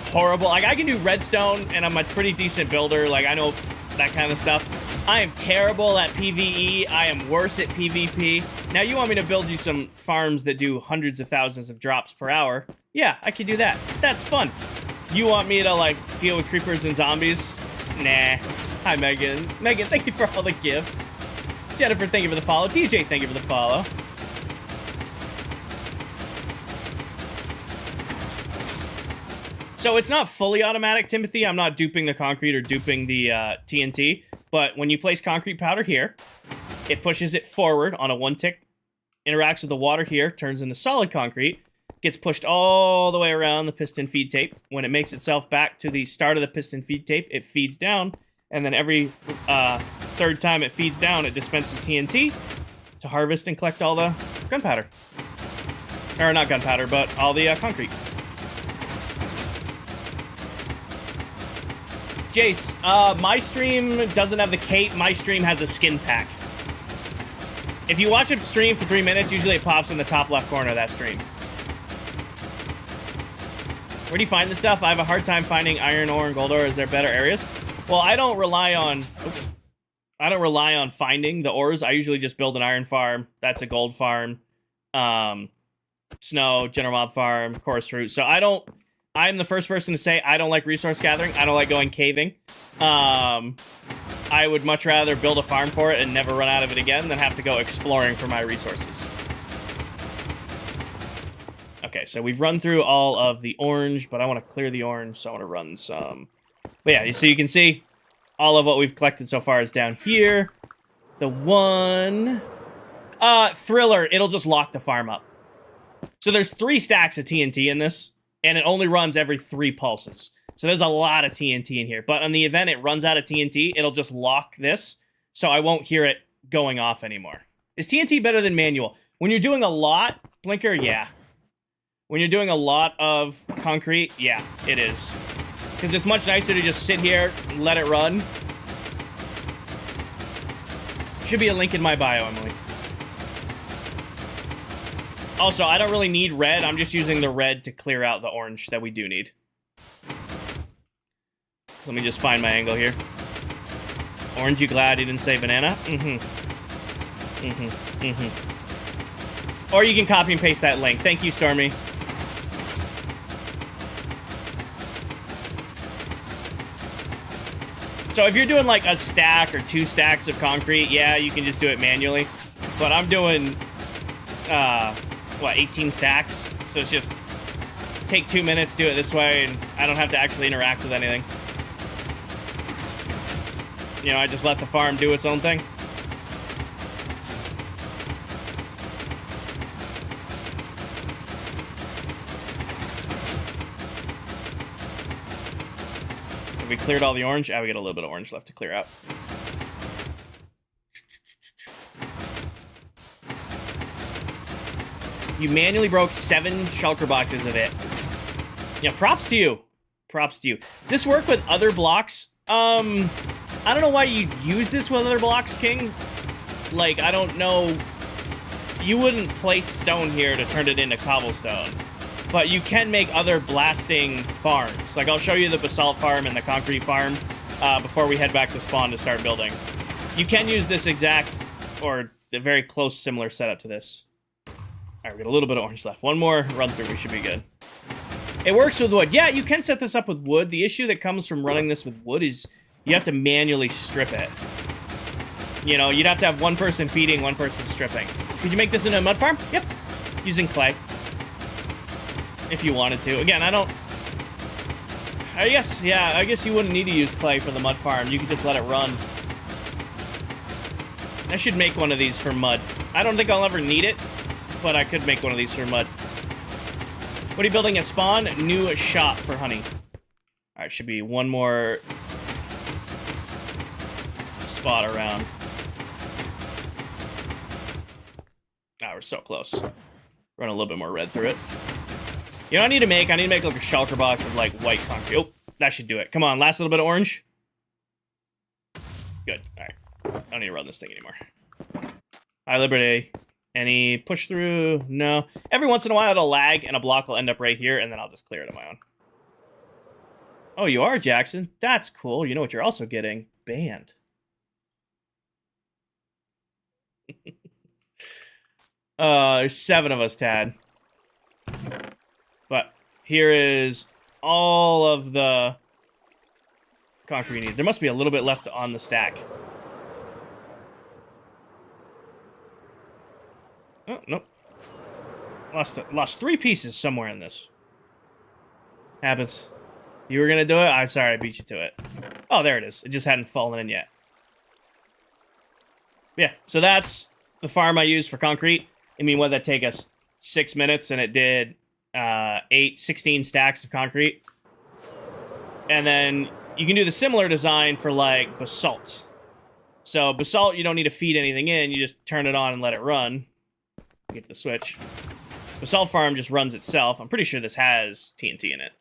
horrible. Like, I can do redstone, and I'm a pretty decent builder. Like, I know that kind of stuff. I am terrible at PvE. I am worse at PvP. Now, you want me to build you some farms that do hundreds of thousands of drops per hour? Yeah, I can do that. That's fun. You want me to, like, deal with creepers and zombies? Nah. Hi, Megan. Megan, thank you for all the gifts. Jennifer, thank you for the follow. DJ, thank you for the follow. So it's not fully automatic, Timothy. I'm not duping the concrete or duping the TNT. But when you place concrete powder here, it pushes it forward on a 1-tick, interacts with the water here, turns into solid concrete, gets pushed all the way around the piston feed tape. When it makes itself back to the start of the piston feed tape, it feeds down, and then every third time it feeds down, it dispenses TNT to harvest and collect all the gunpowder. Or not gunpowder, but all the concrete. Jace, my stream doesn't have the cape. My stream has a skin pack. If you watch a stream for 3 minutes, usually it pops in the top left corner of that stream. Where do you find this stuff? I have a hard time finding iron ore and gold ore. Is there better areas? Well, I don't rely on finding the ores. I usually just build an iron farm. That's a gold farm. Snow, general mob farm, chorus fruit. So I'm the first person to say I don't like resource gathering. I don't like going caving. I would much rather build a farm for it and never run out of it again than have to go exploring for my resources. Okay, so we've run through all of the orange, but I want to clear the orange, so I want to run some. But yeah, so you can see all of what we've collected so far is down here. The one... Thriller, it'll just lock the farm up. So there's 3 stacks of TNT in this, and it only runs every 3 pulses. So there's a lot of TNT in here. But on the event it runs out of TNT, it'll just lock this, so I won't hear it going off anymore. Is TNT better than manual? When you're doing a lot, Blinker, yeah. When you're doing a lot of concrete, yeah, it is. Because it's much nicer to just sit here and let it run. Should be a link in my bio, Emily. Also, I don't really need red. I'm just using the red to clear out the orange that we do need. Let me just find my angle here. Orange, you glad you didn't say banana? Or you can copy and paste that link. Thank you, Stormy. So if you're doing like a stack or 2 stacks of concrete, yeah, you can just do it manually. But I'm doing, 18 stacks? So it's just take 2 minutes, do it this way, and I don't have to actually interact with anything. You know, I just let the farm do its own thing. We cleared all the orange. We got a little bit of orange left to clear out. You manually broke 7 shulker boxes of it. Yeah, props to you. Props to you. Does this work with other blocks? I don't know why you'd use this with other blocks, King. Like, I don't know. You wouldn't place stone here to turn it into cobblestone. But you can make other blasting farms. Like, I'll show you the basalt farm and the concrete farm before we head back to spawn to start building. You can use this exact, or a very close, similar setup to this. Alright, we got a little bit of orange left. One more run through, we should be good. It works with wood. Yeah, you can set this up with wood. The issue that comes from running this with wood is you have to manually strip it. You know, you'd have to have one person feeding, one person stripping. Could you make this into a mud farm? Yep. Using clay. If you wanted to. Again, I guess you wouldn't need to use clay for the mud farm. You could just let it run. I should make one of these for mud. I don't think I'll ever need it, but I could make one of these for mud. What are you building at spawn? New shop for honey. Alright, should be one more spot around. Ah, we're so close. Run a little bit more red through it. You know what I need to make? I need to make like a shelter box of like white concrete. Oh, that should do it. Come on, last little bit of orange. Good. Alright. I don't need to run this thing anymore. Hi, Liberty. Any push through? No. Every once in a while it'll lag and a block will end up right here and then I'll just clear it on my own. Oh, you are, Jackson? That's cool. You know what you're also getting? Banned. There's 7 of us, Tad. But here is all of the concrete you need. There must be a little bit left on the stack. Oh, nope. Lost 3 pieces somewhere in this. Happens. You were gonna do it? I'm sorry I beat you to it. Oh, there it is. It just hadn't fallen in yet. Yeah, so that's the farm I used for concrete. I mean, what'd that take us? 6 minutes, and it did 16 stacks of concrete. And then you can do the similar design for, like, basalt. So basalt, you don't need to feed anything in. You just turn it on and let it run. Get the switch. Basalt farm just runs itself. I'm pretty sure this has TNT in it.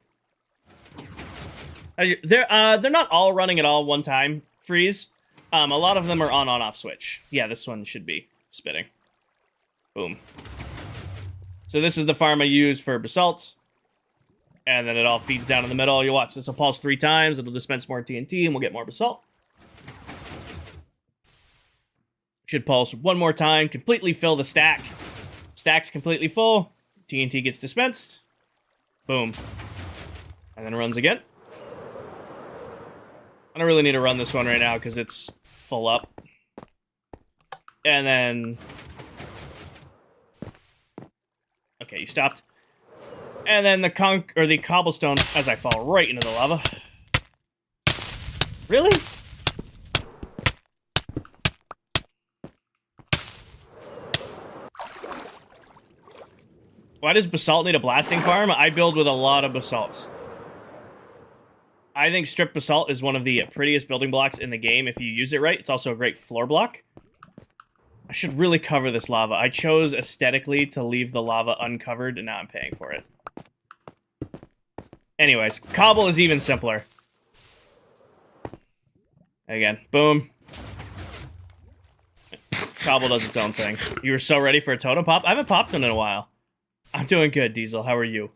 They're not all running at all one time. Freeze. A lot of them are on-off switch. Yeah, this one should be spinning. Boom. So this is the farm I use for basalt. And then it all feeds down in the middle. You'll watch. This will pulse 3 times. It'll dispense more TNT, and we'll get more basalt. Should pulse 1 more time. Completely fill the stack. Stack's completely full. TNT gets dispensed. Boom. And then it runs again. I don't really need to run this one right now because it's full up. And then... Okay, you stopped. And then the cobblestone as I fall right into the lava. Really? Why does basalt need a blasting farm? I build with a lot of basalts. I think stripped basalt is one of the prettiest building blocks in the game if you use it right. It's also a great floor block. I should really cover this lava. I chose aesthetically to leave the lava uncovered, and now I'm paying for it. Anyways, cobble is even simpler. Again, boom. Cobble does its own thing. You were so ready for a totem pop? I haven't popped one in a while. I'm doing good, Diesel. How are you?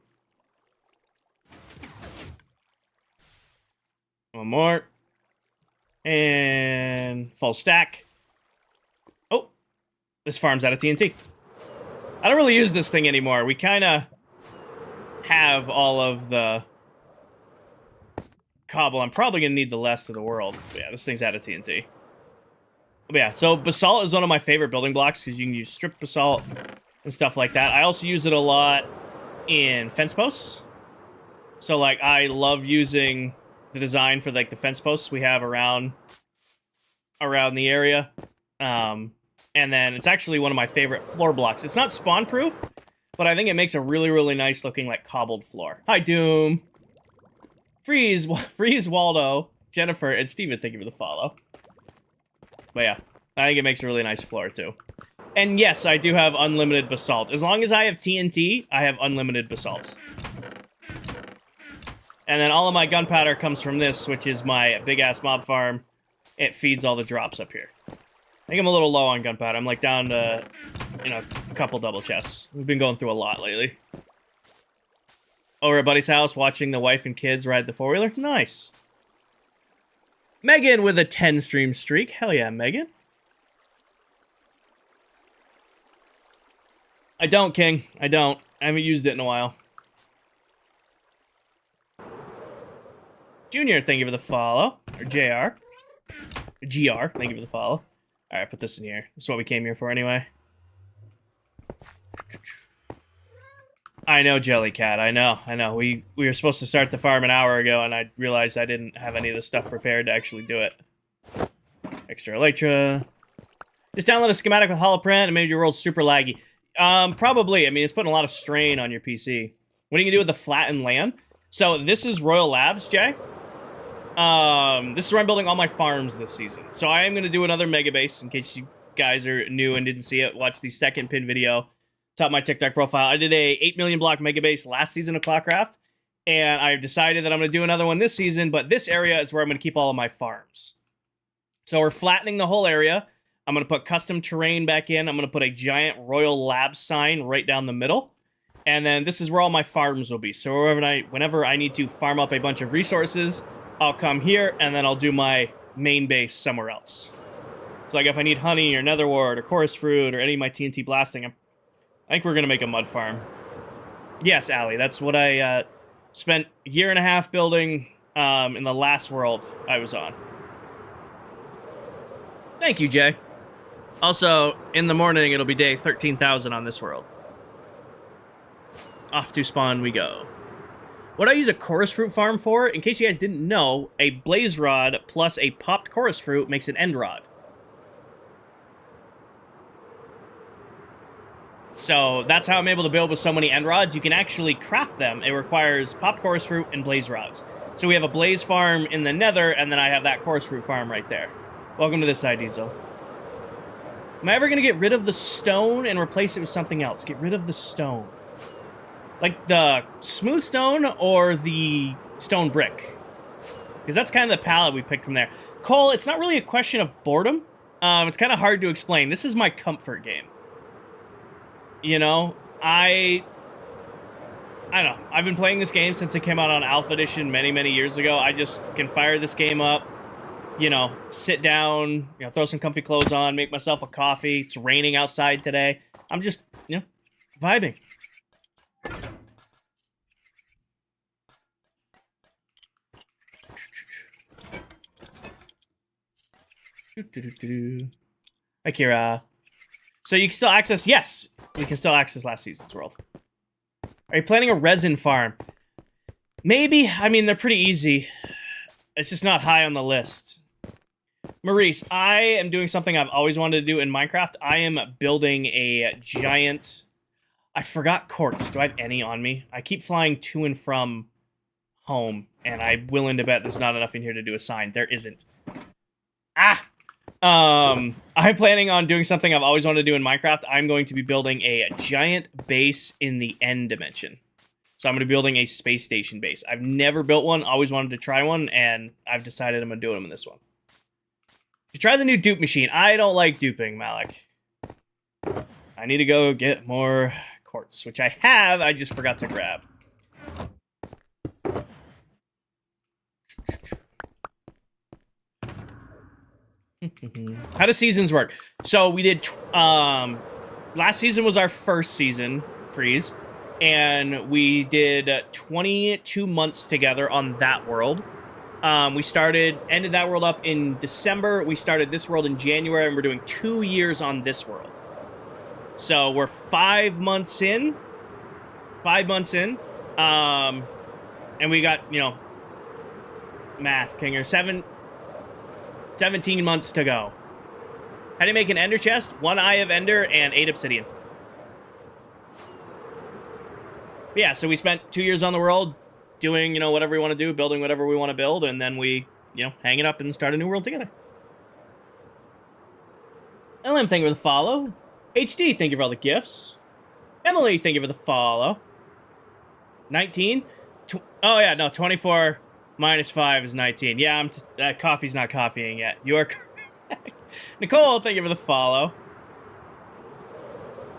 One more. And full stack. Oh, this farm's out of TNT. I don't really use this thing anymore. We kind of have all of the cobble. I'm probably going to need the rest of the world. But yeah, this thing's out of TNT. But yeah, so basalt is one of my favorite building blocks because you can use stripped basalt and stuff like that. I also use it a lot in fence posts. So, like, I love using the design for, like, the fence posts we have around the area. And then it's actually one of my favorite floor blocks. It's not spawn-proof, but I think it makes a really, really nice looking, like, cobbled floor. Hi, Doom. Freeze, Waldo, Jennifer, and Steven, thank you for the follow. But yeah, I think it makes a really nice floor, too. And yes, I do have unlimited basalt. As long as I have TNT, I have unlimited basalt. And then all of my gunpowder comes from this, which is my big-ass mob farm. It feeds all the drops up here. I think I'm a little low on gunpowder. I'm like down to, you know, a couple double chests. We've been going through a lot lately. Over at Buddy's house, watching the wife and kids ride the four-wheeler. Nice. Megan with a 10-stream streak. Hell yeah, Megan. I don't, King. I don't. I haven't used it in a while. Junior, thank you for the follow. Or JR. GR, thank you for the follow. Alright, put this in here. This is what we came here for anyway. I know, Jellycat. I know. We were supposed to start the farm an hour ago, and I realized I didn't have any of the stuff prepared to actually do it. Extra Elytra. Just download a schematic with holoprint and maybe your world's super laggy. Probably. I mean, it's putting a lot of strain on your PC. What are you gonna do with the flattened land? So this is Royal Labs, Jay. This is where I'm building all my farms this season. So I am gonna do another mega base in case you guys are new and didn't see it. Watch the second pin video. Top of my TikTok profile. I did a 8 million block mega base last season of ClockCraft, and I've decided that I'm gonna do another one this season. But this area is where I'm gonna keep all of my farms. So we're flattening the whole area. I'm going to put custom terrain back in. I'm going to put a giant Royal Labs sign right down the middle. And then this is where all my farms will be. So whenever I need to farm up a bunch of resources, I'll come here, and then I'll do my main base somewhere else. So like if I need honey or nether wart or chorus fruit or any of my TNT blasting, I think we're going to make a mud farm. Yes, Allie, that's what I spent a year and a half building in the last world I was on. Thank you, Jay. Also, in the morning, it'll be day 13,000 on this world. Off to spawn we go. What I use a chorus fruit farm for, in case you guys didn't know, a blaze rod plus a popped chorus fruit makes an end rod. So that's how I'm able to build with so many end rods. You can actually craft them. It requires popped chorus fruit and blaze rods. So we have a blaze farm in the nether, and then I have that chorus fruit farm right there. Welcome to this side, Diesel. Am I ever going to get rid of the stone and replace it with something else? Get rid of the stone. Like the smooth stone or the stone brick? Because that's kind of the palette we picked from there. Cole, it's not really a question of boredom. It's kind of hard to explain. This is my comfort game. You know, I don't know. I've been playing this game since it came out on Alpha Edition many, many years ago. I just can fire this game up. You know, sit down, you know, throw some comfy clothes on, make myself a coffee. It's raining outside today. I'm just, you know, vibing. Hi, Kira. So you can still access, yes, we can still access last season's world. Are you planning a resin farm? Maybe. I mean, they're pretty easy. It's just not high on the list. Maurice, I am doing something I've always wanted to do in Minecraft. I am building a giant... I forgot quartz. Do I have any on me? I keep flying to and from home, and I'm willing to bet there's not enough in here to do a sign. There isn't. Ah! I'm planning on doing something I've always wanted to do in Minecraft. I'm going to be building a giant base in the end dimension. So I'm going to be building a space station base. I've never built one, always wanted to try one, and I've decided I'm going to do them in this one. You try the new dupe machine. I don't like duping, Malik. I need to go get more quartz, which I have, I just forgot to grab. How do seasons work? So we did, last season was our first season, Freeze, and we did 22 months together on that world. We ended that world up in December. We started this world in January, and we're doing 2 years on this world. So we're 5 months in. 5 months in. And we got, you know, math, Kinger, 17 months to go. How do you make an ender chest? 1 eye of ender and 8 obsidian. Yeah, so we spent 2 years on the world doing, you know, whatever we want to do, building whatever we want to build, and then we, you know, hang it up and start a new world together. LM, thank you for the follow. HD, thank you for all the gifts. Emily, thank you for the follow. 19. Oh, yeah, no, 24 minus 5 is 19. Yeah, coffee's not coffeeing yet. You're correct. Nicole, thank you for the follow.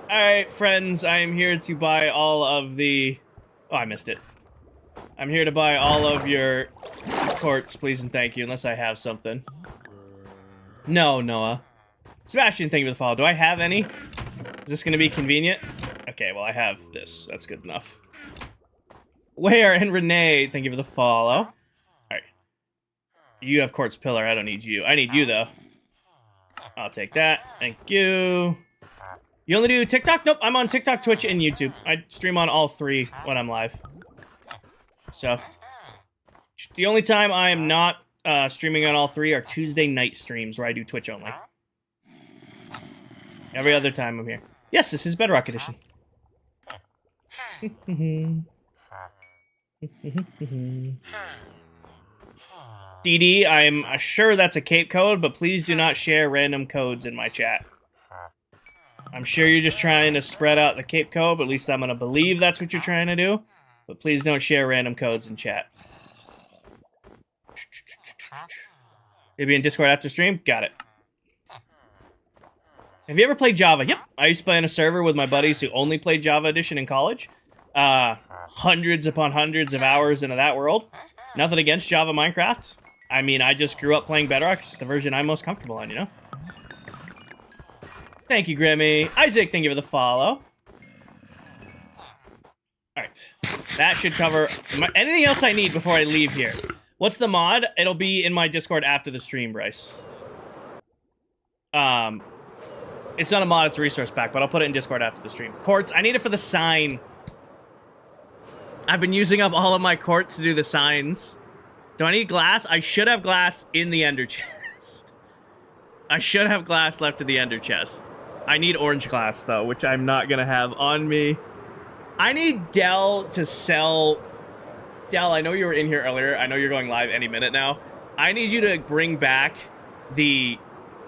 All right, friends, I am here to buy all of the... Oh, I missed it. I'm here to buy all of your quartz, please and thank you, unless I have something. No, Noah. Sebastian, thank you for the follow. Do I have any? Is this going to be convenient? Okay, well, I have this. That's good enough. Where? And Renee, thank you for the follow. All right. You have quartz pillar. I don't need you. I need you, though. I'll take that. Thank you. You only do TikTok? Nope, I'm on TikTok, Twitch, and YouTube. I stream on all three when I'm live. So, the only time I am not streaming on all three are Tuesday night streams where I do Twitch only. Every other time I'm here. Yes, this is Bedrock Edition. DD, I'm sure that's a cape code, but please do not share random codes in my chat. I'm sure you're just trying to spread out the cape code, but at least I'm going to believe that's what you're trying to do. But please don't share random codes in chat. You'll be in Discord after stream? Got it. Have you ever played Java? Yep. I used to play on a server with my buddies who only played Java Edition in college. Hundreds upon hundreds of hours into that world. Nothing against Java Minecraft. I mean, I just grew up playing Bedrock. It's the version I'm most comfortable on, you know? Thank you, Grimmy. Isaac, thank you for the follow. Alright. That should cover anything else I need before I leave here. What's the mod? It'll be in my Discord after the stream, Bryce. It's not a mod, it's a resource pack, but I'll put it in Discord after the stream. Quartz, I need it for the sign. I've been using up all of my quartz to do the signs. Do I need glass? I should have glass in the ender chest. I should have glass left in the ender chest. I need orange glass, though, which I'm not going to have on me. I need Dell to sell... Dell, I know you were in here earlier. I know you're going live any minute now. I need you to bring back the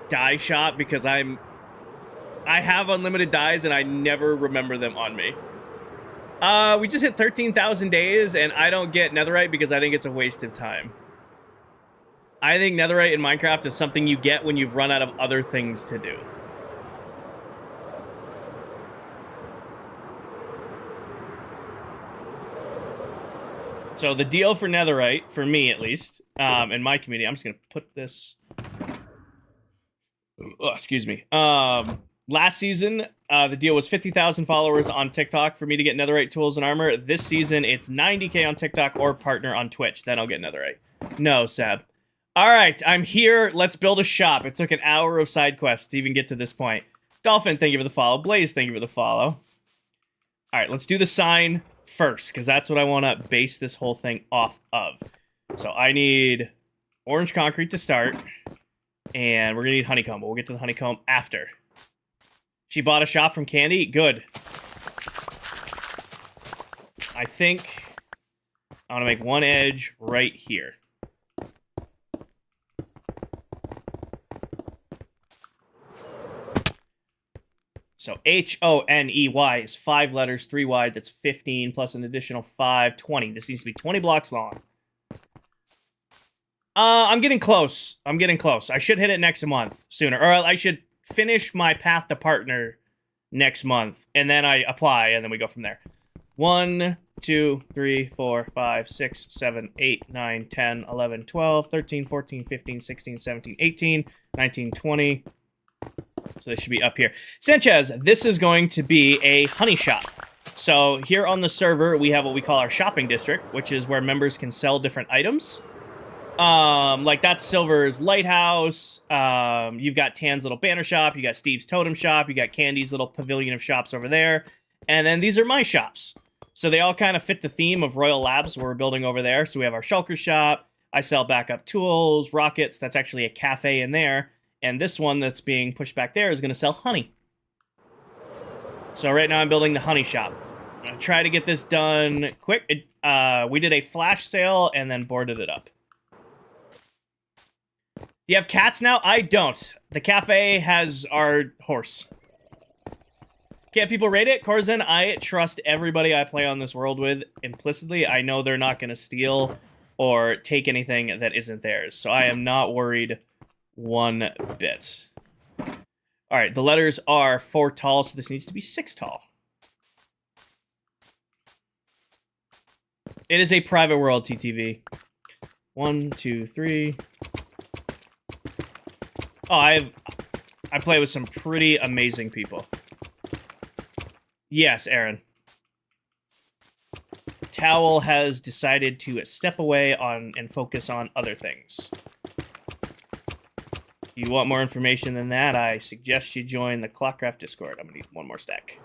dye shop because I have unlimited dyes and I never remember them on me. We just hit 13,000 days and I don't get netherite because I think it's a waste of time. I think netherite in Minecraft is something you get when you've run out of other things to do. So the deal for netherite, for me at least, in my community, I'm just going to put this... Oh, excuse me. Last season, the deal was 50,000 followers on TikTok for me to get netherite tools and armor. This season, it's 90k on TikTok or partner on Twitch. Then I'll get netherite. No, Seb. All right, I'm here. Let's build a shop. It took an hour of side quests to even get to this point. Dolphin, thank you for the follow. Blaze, thank you for the follow. All right, let's do the sign first, because that's what I want to base this whole thing off of. So I need orange concrete to start, and we're going to need honeycomb, but we'll get to the honeycomb after. She bought a shop from Candy? Good. I think I want to make one edge right here. So H-O-N-E-Y is 5 letters, 3 wide. That's 15 plus an additional 5, 20. This needs to be 20 blocks long. I'm getting close. I'm getting close. I should hit it next month sooner. Or I should finish my path to partner next month. And then I apply, and then we go from there. 1, 2, 3, 4, 5, 6, 7, 8, 9, 10, 11, 12, 13, 14, 15, 16, 17, 18, 19, 20... So this should be up here. Sanchez, this is going to be a honey shop. So here on the server, we have what we call our shopping district, which is where members can sell different items. Like that's Silver's Lighthouse. You've got Tan's little banner shop. You got Steve's totem shop. You got Candy's little pavilion of shops over there. And then these are my shops. So they all kind of fit the theme of Royal Labs we're building over there. So we have our shulker shop. I sell backup tools, rockets. That's actually a cafe in there. And this one that's being pushed back there is going to sell honey. So right now I'm building the honey shop. I'm going to try to get this done quick. We did a flash sale and then boarded it up. Do you have cats now? I don't. The cafe has our horse. Can't people rate it? Corzin, I trust everybody I play on this world with implicitly. I know they're not going to steal or take anything that isn't theirs. So I am not worried one bit. All right, the letters are 4 tall, so this needs to be 6 tall. It is a private world, TTV. 1, 2, 3. Oh, I play with some pretty amazing people. Yes, Aaron. Towel has decided to step away and focus on other things. You want more information than that, I suggest you join the ClockCraft Discord. I'm gonna need 1 more stack.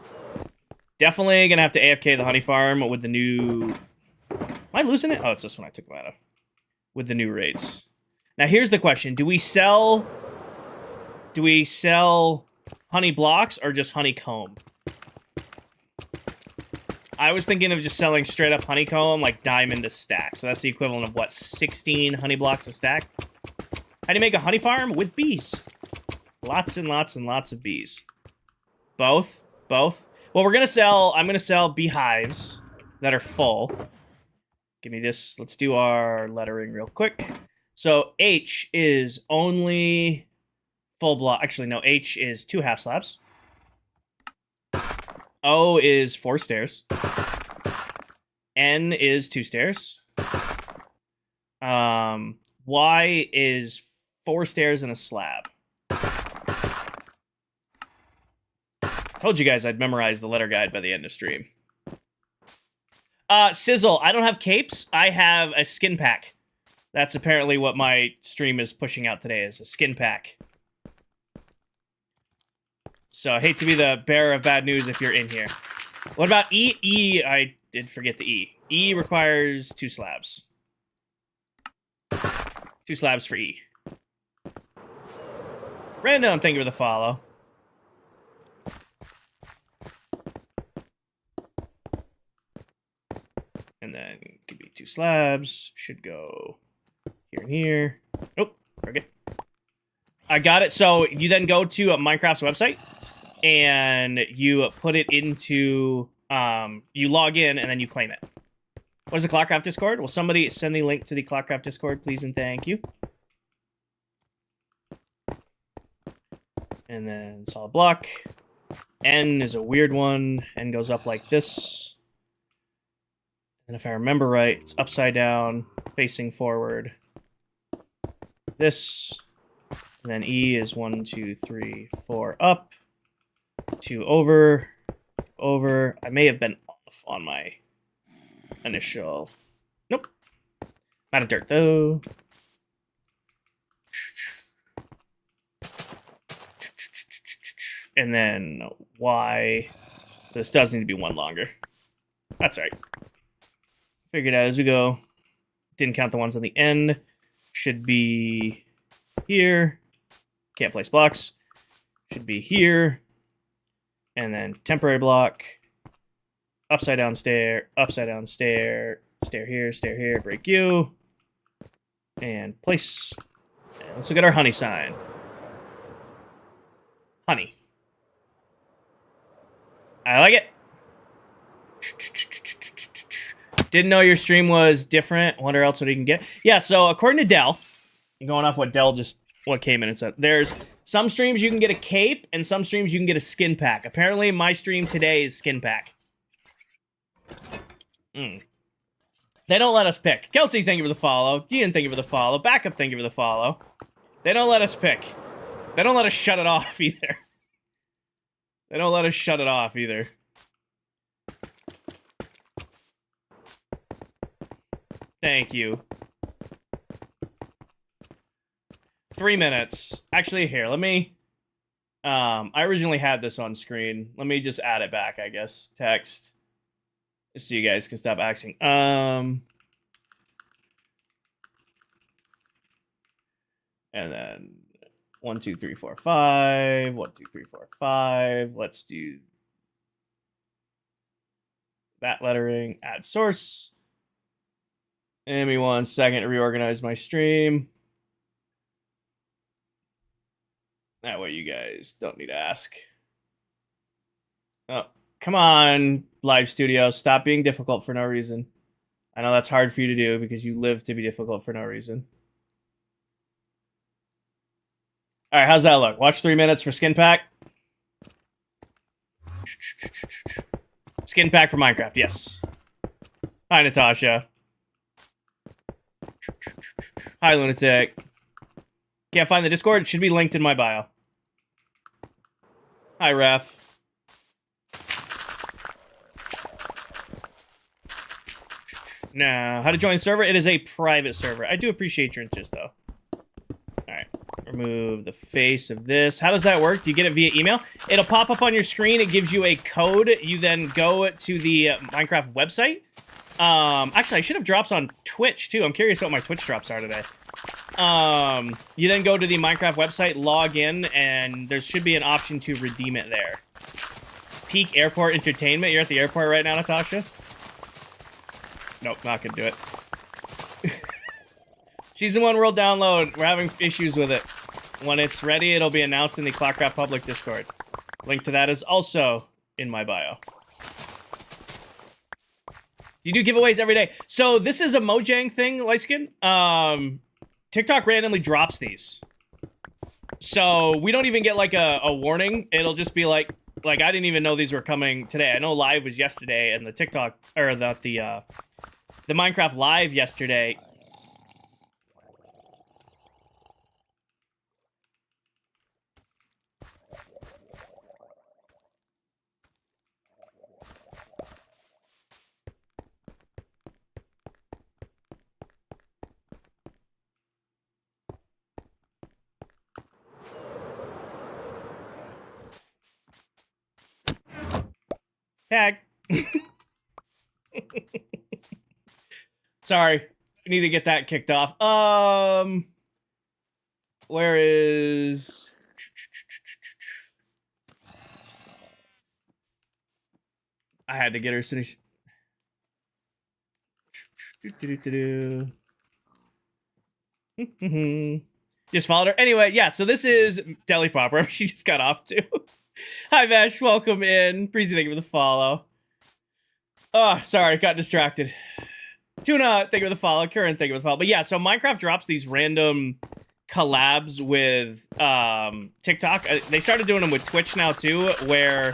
Definitely gonna have to AFK the honey farm with the new... Am I losing it? Oh, it's this one I took them out of. With the new rates. Now here's the question. Do we sell honey blocks or just honeycomb? I was thinking of just selling straight up honeycomb, like diamond a stack. So that's the equivalent of, what, 16 honey blocks a stack? How do you make a honey farm? With bees. Lots and lots and lots of bees. Both? Both? Well, I'm going to sell beehives that are full. Give me this. Let's do our lettering real quick. So H is only full block. Actually, no, H is 2 half slabs. O is 4 stairs. N is 2 stairs. Y is 4 stairs and a slab. Told you guys I'd memorize the letter guide by the end of stream. Sizzle, I don't have capes. I have a skin pack. That's apparently what my stream is pushing out today, is a skin pack. So I hate to be the bearer of bad news if you're in here. What about E? E, I did forget the E. E requires 2 slabs. 2 slabs for E. Random, thank you for the follow. And then could be 2 slabs. Should go here and here. Nope. Okay. I got it. So you then go to Minecraft's website and you put it into, you log in and then you claim it. What is the ClockCraft Discord? Will somebody send the link to the ClockCraft Discord, please and thank you. And then solid block. N is a weird one. N goes up like this. And if I remember right, it's upside down, facing forward. This. And then E is 1, 2, 3, 4 up. 2 over. Over. I may have been off on my initial. Nope. Out of dirt, though. And then Y. This does need to be 1 longer. That's right. Figured out as we go. Didn't count the ones on the end. Should be here. Can't place blocks. Should be here. And then temporary block. Upside down stair. Upside down stair. Stair here. Break you. And place. And let's look at our honey sign. Honey. I like it. Didn't know your stream was different. Wonder else what you can get. Yeah, so according to Dell, going off what Dell what came in and said, there's some streams you can get a cape and some streams you can get a skin pack. Apparently, my stream today is skin pack. They don't let us pick. Kelsey, thank you for the follow. Gian, thank you for the follow. Backup, thank you for the follow. They don't let us pick. They don't let us shut it off either. They don't let us shut it off either. Thank you. 3 minutes. Actually, here, let me... I originally had this on screen. Let me just add it back, I guess. Text. Just so you guys can stop asking. And then 1, 2, 3, 4, 5. 1, 2, 3, 4, 5. Let's do that lettering. Add source. Give me 1 second to reorganize my stream. That way you guys don't need to ask. Oh, come on, Live Studio. Stop being difficult for no reason. I know that's hard for you to do because you live to be difficult for no reason. All right, how's that look? Watch 3 minutes for skin pack. Skin pack for Minecraft, yes. Hi, Natasha. Hi, Lunatic. Can't find the Discord? It should be linked in my bio. Hi, Ref. Now, how to join the server? It is a private server. I do appreciate your interest, though. Alright. Remove the face of this. How does that work? Do you get it via email? It'll pop up on your screen. It gives you a code. You then go to the Minecraft website. Actually, I should have drops on Twitch, too. I'm curious what my Twitch drops are today. You then go to the Minecraft website, log in, and there should be an option to redeem it there. Peak Airport Entertainment. You're at the airport right now, Natasha? Nope, not gonna do it. Season 1 world download. We're having issues with it. When it's ready, it'll be announced in the ClockCraft public Discord. Link to that is also in my bio. You do giveaways every day. So this is a Mojang thing, Lightskin. TikTok randomly drops these. So we don't even get like a warning. It'll just be like I didn't even know these were coming today. I know live was yesterday, and the TikTok or the Minecraft live yesterday. Tag. Sorry. We need to get that kicked off. Where is... I had to get her as soon as... Just followed her. Anyway, yeah, so this is Deli Popper. She just got off too. Hi, Vash. Welcome in. Breezy, thank you for the follow. Oh, sorry. Got distracted. Tuna, thank you for the follow. Curran, thank you for the follow. But yeah, so Minecraft drops these random collabs with TikTok. They started doing them with Twitch now too, where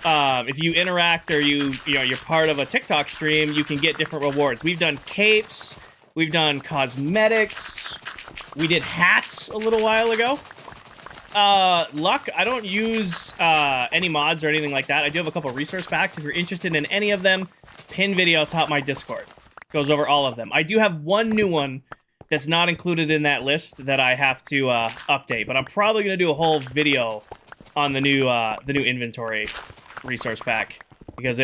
if you interact or you're part of a TikTok stream, you can get different rewards. We've done capes. We've done cosmetics. We did hats a little while ago. Luck, I don't use any mods or anything like that. I do have a couple resource packs. If you're interested in any of them, pin video top my Discord. Goes over all of them. I do have one new one that's not included in that list that I have to update, but I'm probably gonna do a whole video on the new inventory resource pack because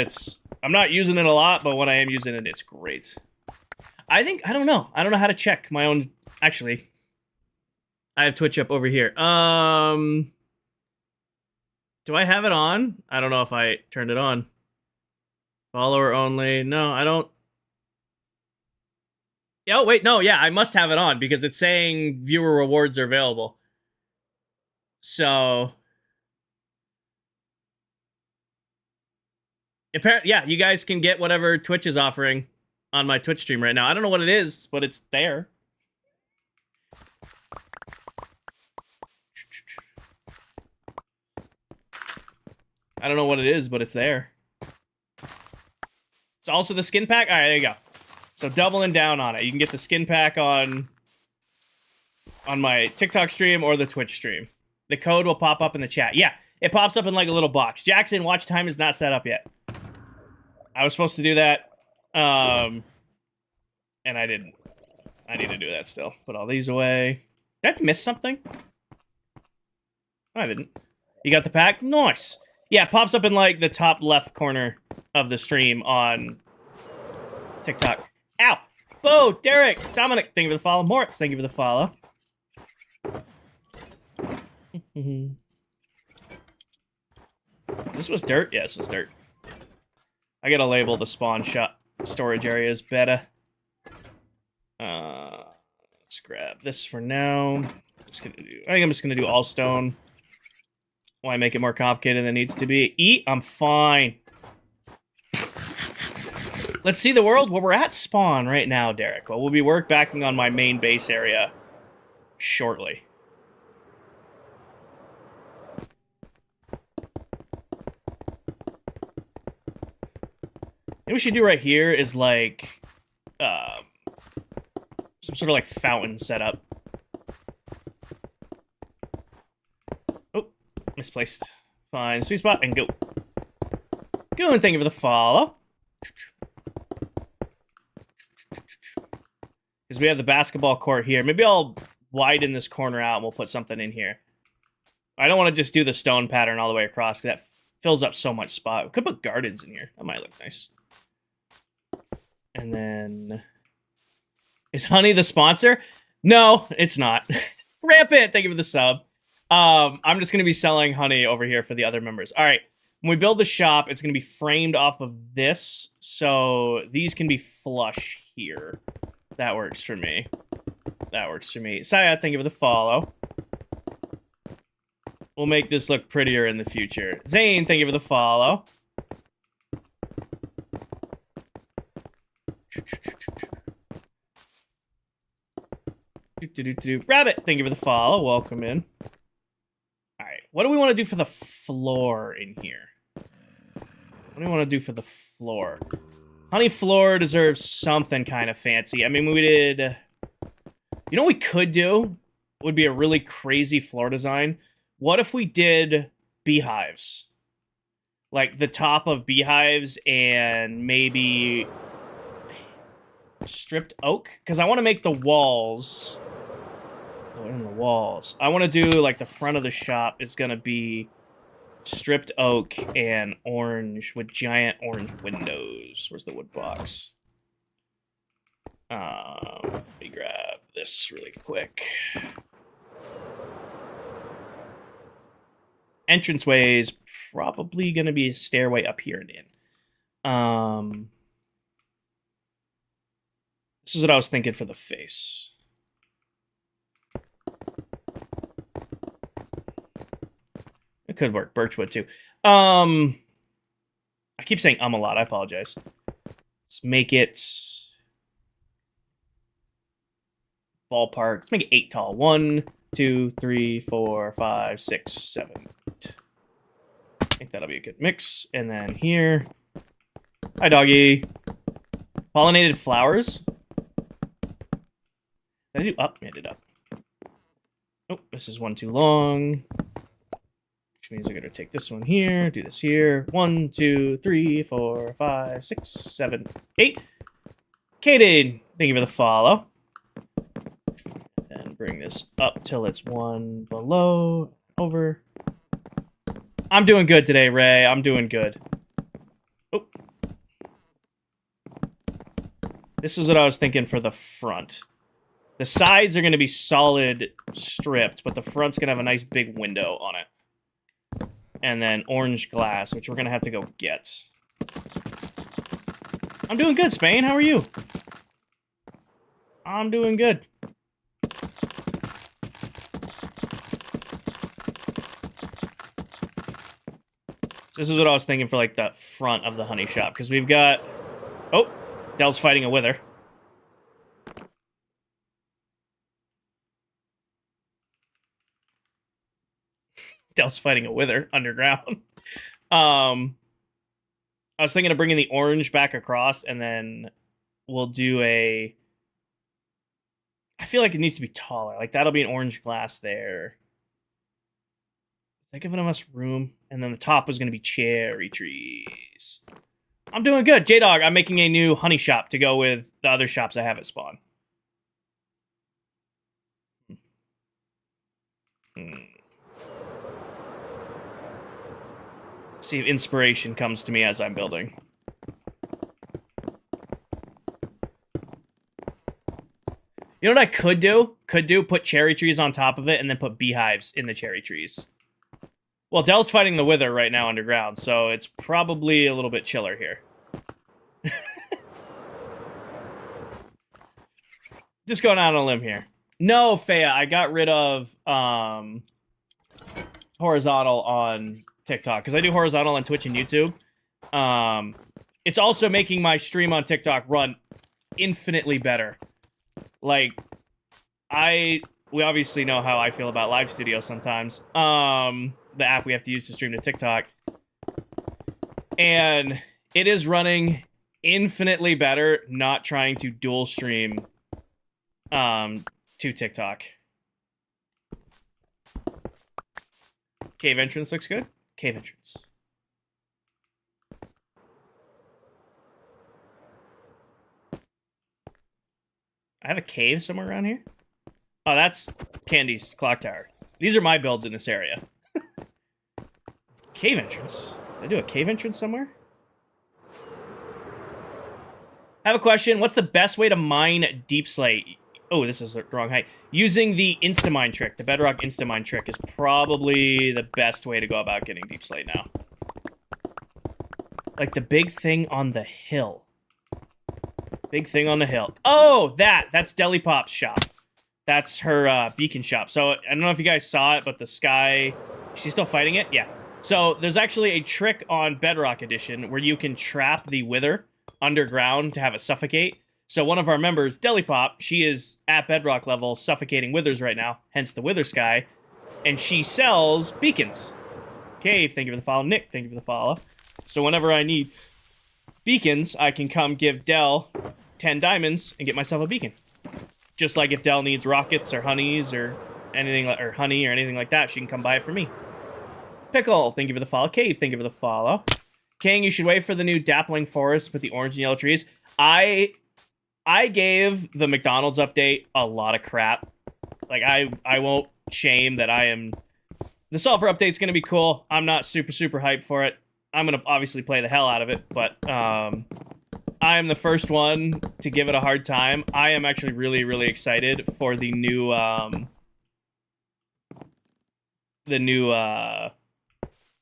I'm not using it a lot, but when I am using it, it's great. I don't know how to check my own. Actually, I have Twitch up over here. Do I have it on? I don't know if I turned it on. Follower only. No, I don't. Oh, wait, no, yeah, I must have it on because it's saying viewer rewards are available. So, apparently, yeah, you guys can get whatever Twitch is offering on my Twitch stream right now. I don't know what it is, but it's there. I don't know what it is, but it's there. It's also the skin pack. All right, there you go. So doubling down on it. You can get the skin pack on my TikTok stream or the Twitch stream. The code will pop up in the chat. Yeah, it pops up in like a little box. Jackson, watch time is not set up yet. I was supposed to do that, and I didn't. I need to do that still. Put all these away. Did I miss something? No, I didn't. You got the pack? Nice. Yeah, it pops up in like the top left corner of the stream on TikTok. Ow! Bo, Derek, Dominic, thank you for the follow. Moritz, thank you for the follow. This was dirt? Yeah, this was dirt. I gotta label the spawn shot storage areas better. Let's grab this for now. I think I'm just gonna do all stone. Why make it more complicated than it needs to be? Eat? I'm fine. Let's see the world. Well, we're at spawn right now, Derek. Well, we'll be backing on my main base area shortly. What we should do right here is like some sort of like fountain setup. Oh, misplaced. Fine, sweet spot, and go. Good, thank you for the follow. Because we have the basketball court here. Maybe I'll widen this corner out and we'll put something in here. I don't want to just do the stone pattern all the way across because that fills up so much spot. We could put gardens in here. That might look nice. And then... Is Honey the sponsor? No, it's not. Rampant, thank you for the sub. I'm just going to be selling Honey over here for the other members. All right. When we build the shop, it's going to be framed off of this. So these can be flush here. That works for me. That works for me. Saya, thank you for the follow. We'll make this look prettier in the future. Zane, thank you for the follow. Rabbit, thank you for the follow. Welcome in. All right, what do we want to do for the floor in here? What do we want to do for the floor? Honey floor deserves something kind of fancy. I mean, we did... You know what we could do? Would be a really crazy floor design. What if we did beehives? Like the top of beehives and maybe stripped oak? Because I want to make the walls... Oh, in the walls. I want to do, like, the front of the shop is going to be stripped oak and orange with giant orange windows. Where's the wood box? Let me grab this really quick. Entranceway is probably going to be a stairway up here and in. This is what I was thinking for the face. It could work. Birchwood, too. I keep saying a lot. I apologize. Let's make it... Ballpark. Let's make it 8 tall. 1, 2, 3, 4, 5, 6, 7, 8. I think that'll be a good mix. And then here... Hi, doggy. Pollinated flowers. Did I do up? I did up. Oh, this is one too long. Which means we're going to take this one here, do this here. 1, 2, 3, 4, 5, 6, 7, 8. Kaden, thank you for the follow. And bring this up till it's one below, over. I'm doing good today, Ray. I'm doing good. Oh. This is what I was thinking for the front. The sides are going to be solid stripped, but the front's going to have a nice big window on it. And then orange glass, which we're going to have to go get. I'm doing good, Spain. How are you? I'm doing good. So this is what I was thinking for, like, the front of the honey shop. Because we've got... Oh, Dell's fighting a wither. Dell's fighting a wither underground. I was thinking of bringing the orange back across, and then we'll do a... I feel like it needs to be taller. Like, that'll be an orange glass there. Is that giving us room? And then the top is going to be cherry trees. I'm doing good. J-Dog, I'm making a new honey shop to go with the other shops I have at spawn. See if inspiration comes to me as I'm building. You know what I could do? Put cherry trees on top of it and then put beehives in the cherry trees. Well, Dell's fighting the wither right now underground, so it's probably a little bit chiller here. Just going out on a limb here. No, Fea, I got rid of horizontal on TikTok because I do horizontal on Twitch and YouTube. It's also making my stream on TikTok run infinitely better. Like, we obviously know how I feel about Live Studio sometimes. The app we have to use to stream to TikTok. And it is running infinitely better not trying to dual stream to TikTok. Cave entrance looks good. Cave entrance. I have a cave somewhere around here. Oh, that's Candy's clock tower. These are my builds in this area. Cave entrance. Did I do a cave entrance somewhere? I have a question. What's the best way to mine deep slate? Oh, this is the wrong height. Using the Instamine trick, the Bedrock Instamine trick is probably the best way to go about getting deep slate now. Like the big thing on the hill. Big thing on the hill. Oh, that's Deli Pop's shop. That's her beacon shop. So I don't know if you guys saw it, but the sky... She's still fighting it? Yeah. So there's actually a trick on Bedrock Edition where you can trap the Wither underground to have it suffocate. So one of our members, Deli Pop, she is at Bedrock level suffocating Withers right now, hence the Wither Sky, and she sells beacons. Cave, thank you for the follow. Nick, thank you for the follow. So whenever I need beacons, I can come give Del 10 diamonds and get myself a beacon. Just like if Del needs rockets or honeys or anything, or honey or anything like that, she can come buy it for me. Pickle, thank you for the follow. Cave, thank you for the follow. King, you should wait for the new Dappling Forest with the orange and yellow trees. I gave the McDonald's update a lot of crap. Like, I won't shame that I am... The sulfur update's going to be cool. I'm not super hyped for it. I'm going to obviously play the hell out of it, but I am the first one to give it a hard time. I am actually really excited for the new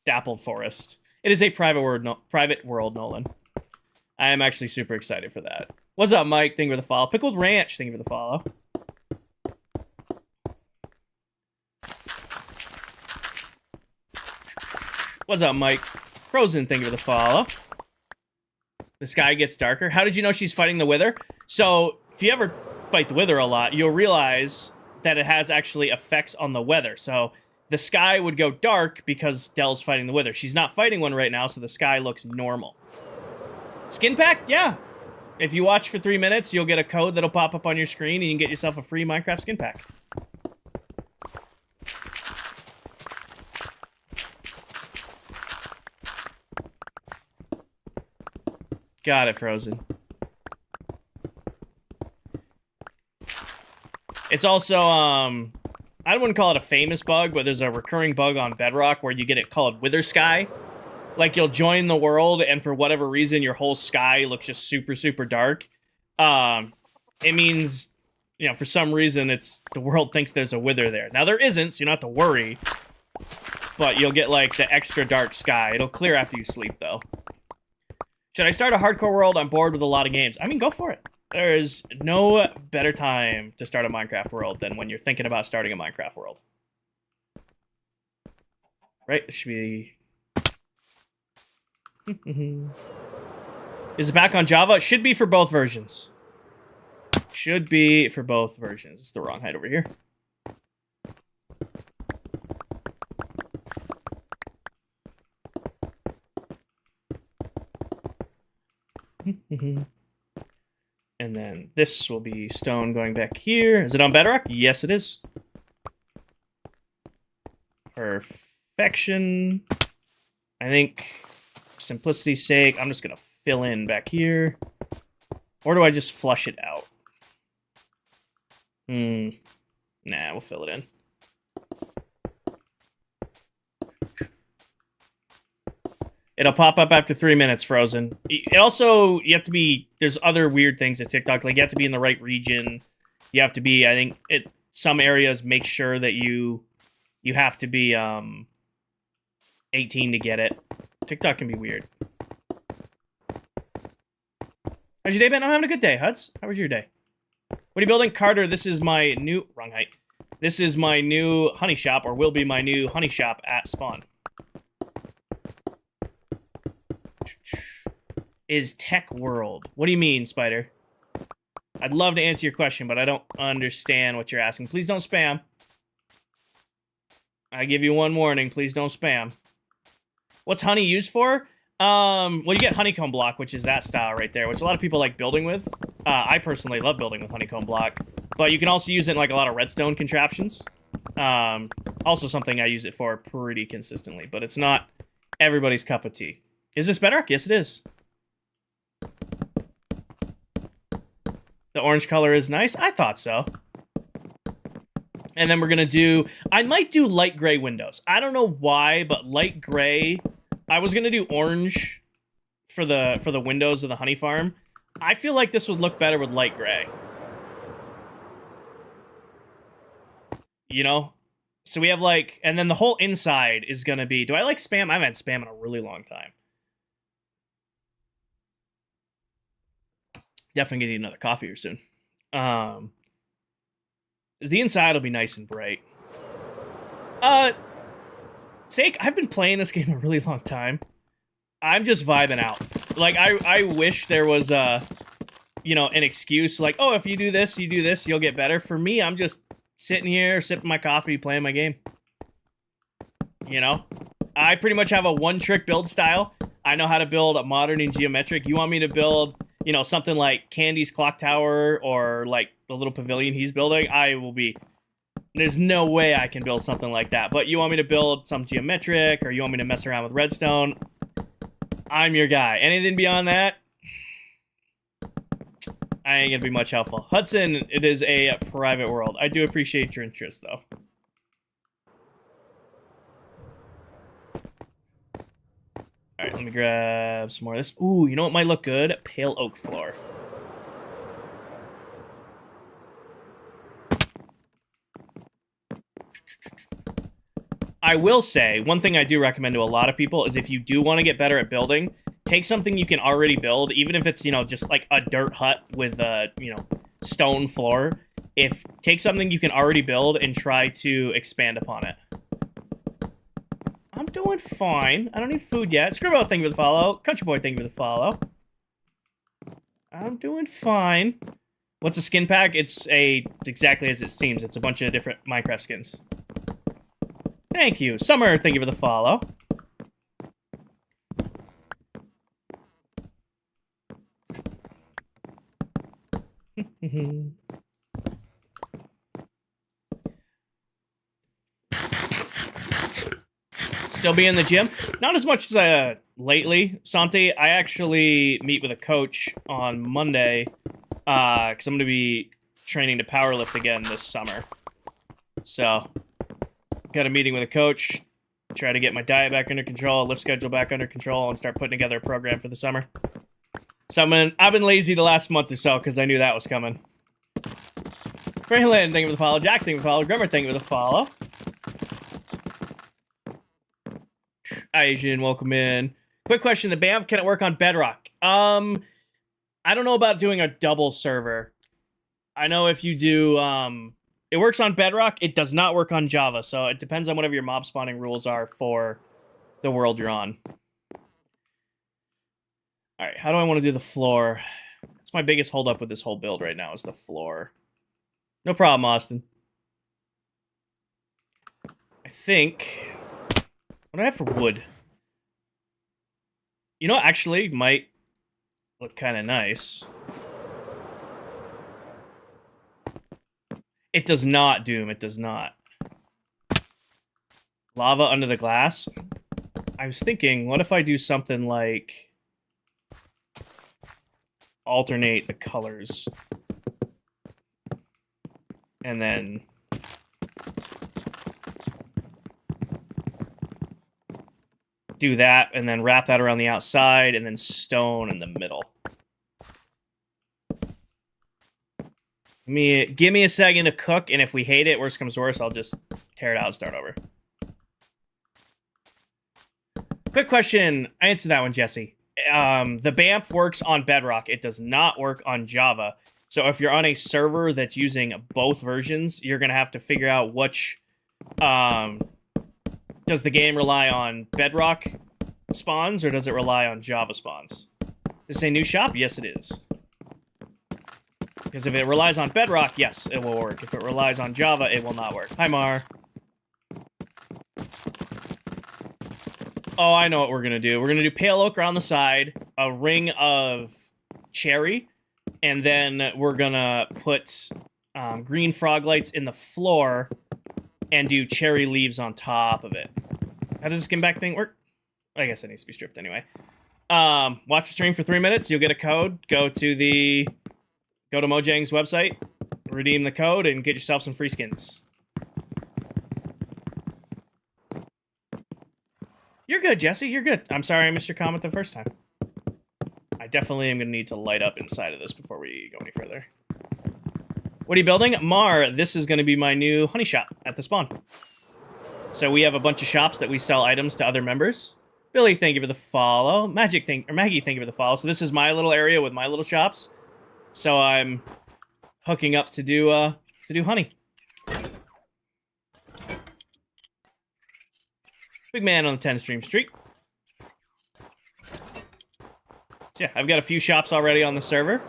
Dappled Forest. It is a private world, Nolan. I am actually super excited for that. What's up, Mike? Thank you for the follow. Pickled Ranch, thank you for the follow. What's up, Mike? Frozen, thank you for the follow. The sky gets darker. How did you know she's fighting the Wither? So, if you ever fight the Wither a lot, you'll realize that it has actually effects on the weather. So, the sky would go dark because Del's fighting the Wither. She's not fighting one right now, so the sky looks normal. Skin pack? Yeah. If you watch for 3 minutes, you'll get a code that'll pop up on your screen, and you can get yourself a free Minecraft skin pack. Got it, Frozen. It's also, I wouldn't call it a famous bug, but there's a recurring bug on Bedrock where you get it called Wither Sky. Like, you'll join the world, and for whatever reason, your whole sky looks just super dark. It means, you know, for some reason, the world thinks there's a Wither there. Now, there isn't, so you don't have to worry. But you'll get, like, the extra dark sky. It'll clear after you sleep, though. Should I start a hardcore world? I'm bored with a lot of games. I mean, go for it. There is no better time to start a Minecraft world than when you're thinking about starting a Minecraft world. Right? It should be... Is it back on Java? It should be for both versions. Should be for both versions. It's the wrong height over here. And then this will be stone going back here. Is it on Bedrock? Yes, it is. Perfection. I think, for simplicity's sake, I'm just going to fill in back here. Or do I just flush it out? Nah, we'll fill it in. It'll pop up after 3 minutes, Frozen. It also, you have to be... There's other weird things at TikTok. Like, you have to be in the right region. You have to be, I think, some areas make sure that you have to be 18 to get it. TikTok can be weird. How's your day been? I'm having a good day, Huds. How was your day? What are you building? Carter, this is my new... Wrong height. This is my new honey shop, or will be my new honey shop at spawn. Is tech world. What do you mean, Spider? I'd love to answer your question, but I don't understand what you're asking. Please don't spam. I give you one warning. Please don't spam. What's honey used for? Well, you get honeycomb block, which is that style right there, which a lot of people like building with. I personally love building with honeycomb block, but you can also use it in like a lot of redstone contraptions. Also something I use it for pretty consistently, but it's not everybody's cup of tea. Is this bedrock? Yes, it is. The orange color is nice. I thought so. And then we're gonna do, I might do light gray windows. I don't know why, but light gray. I was gonna do orange for the windows of the honey farm. I feel like this would look better with light gray. You know? So we have like, and then the whole inside is gonna be, do I like spam? I haven't had spam in a really long time. Definitely gonna need another coffee here soon. The inside will be nice and bright. Sake, I've been playing this game a really long time. I'm just vibing out. Like, I wish there was you know, an excuse like, oh, if you do this, you'll get better. For me, I'm just sitting here, sipping my coffee, playing my game. You know? I pretty much have a one-trick build style. I know how to build a modern and geometric. You want me to build, you know, something like Candy's clock tower or like the little pavilion he's building, I will be... There's no way I can build something like that. But you want me to build some geometric or you want me to mess around with redstone, I'm your guy. Anything beyond that, I ain't gonna be much helpful. Hudson, it is a private world. I do appreciate your interest, though. Alright, let me grab some more of this. Ooh, you know what might look good? Pale oak floor. I will say, one thing I do recommend to a lot of people is if you do want to get better at building, take something you can already build, even if it's, you know, just like a dirt hut with a, you know, stone floor. Take something you can already build and try to expand upon it. I'm doing fine. I don't need food yet. Scribble, thank you for the follow. Country Boy, thank you for the follow. I'm doing fine. What's a skin pack? It's exactly as it seems. It's a bunch of different Minecraft skins. Thank you. Summer, thank you for the follow. Still be in the gym? Not as much as lately, Santi. I actually meet with a coach on Monday because I'm going to be training to powerlift again this summer. So, got a meeting with a coach, try to get my diet back under control, lift schedule back under control, and start putting together a program for the summer. So I've been lazy the last month or so because I knew that was coming. Braylon, thank you for the follow. Jax, thank you for the follow. Grimmer, thank you for the follow. Asian, welcome in. Quick question, the BAMF, can it work on Bedrock? I don't know about doing a double server. I know if you do, it works on Bedrock, it does not work on Java, so it depends on whatever your mob spawning rules are for the world you're on. Alright, how do I want to do the floor? That's my biggest holdup with this whole build right now, is the floor. No problem, Austin. I think... What do I have for wood? You know, actually, might look kind of nice. It does not, Doom. It does not. Lava under the glass? I was thinking, what if I do something like... alternate the colors. And then... do that, and then wrap that around the outside, and then stone in the middle. Give me a second to cook, and if we hate it, worst comes worst, I'll just tear it out and start over. Quick question. I answered that one, Jesse. The BAMF works on Bedrock. It does not work on Java. So if you're on a server that's using both versions, you're going to have to figure out which... does the game rely on Bedrock spawns, or does it rely on Java spawns? Is this a new shop? Yes, it is. Because if it relies on Bedrock, yes, it will work. If it relies on Java, it will not work. Hi, Mar. Oh, I know what we're going to do. We're going to do pale ochre on the side, a ring of cherry, and then we're going to put green frog lights in the floor and do cherry leaves on top of it. How does this skin back thing work? I guess it needs to be stripped anyway. Watch the stream for 3 minutes. You'll get a code. Go to Mojang's website, redeem the code, and get yourself some free skins. You're good, Jesse. You're good. I'm sorry I missed your comment the first time. I definitely am going to need to light up inside of this before we go any further. What are you building? Mar, this is going to be my new honey shop at the spawn. So we have a bunch of shops that we sell items to other members. Billy, thank you for the follow. Maggie, thank you for the follow. So this is my little area with my little shops. So I'm hooking up to do honey. Big man on the 10 stream streak. So yeah, I've got a few shops already on the server.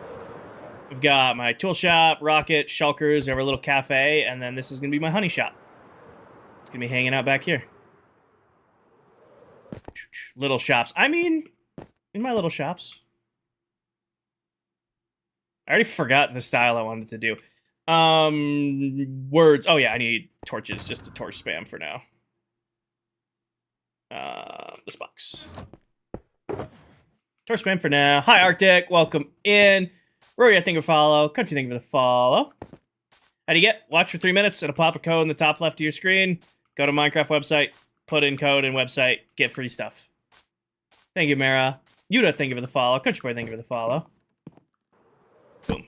We've got my tool shop, rocket, shulkers, we have a little cafe, and then this is going to be my honey shop. It's going to be hanging out back here. Little shops. I mean, in my little shops. I already forgot the style I wanted to do. Words. Oh, yeah, I need torches just to torch spam for now. This box. Torch spam for now. Hi, Arctic. Welcome in. Rory, I think you follow. Country, thank you for the follow. How do you get? Watch for 3 minutes. It'll pop a code in the top left of your screen. Go to Minecraft website. Put in code and website. Get free stuff. Thank you, Mara. Yuda, thank you for the follow. Country Boy, thank you for the follow. Boom.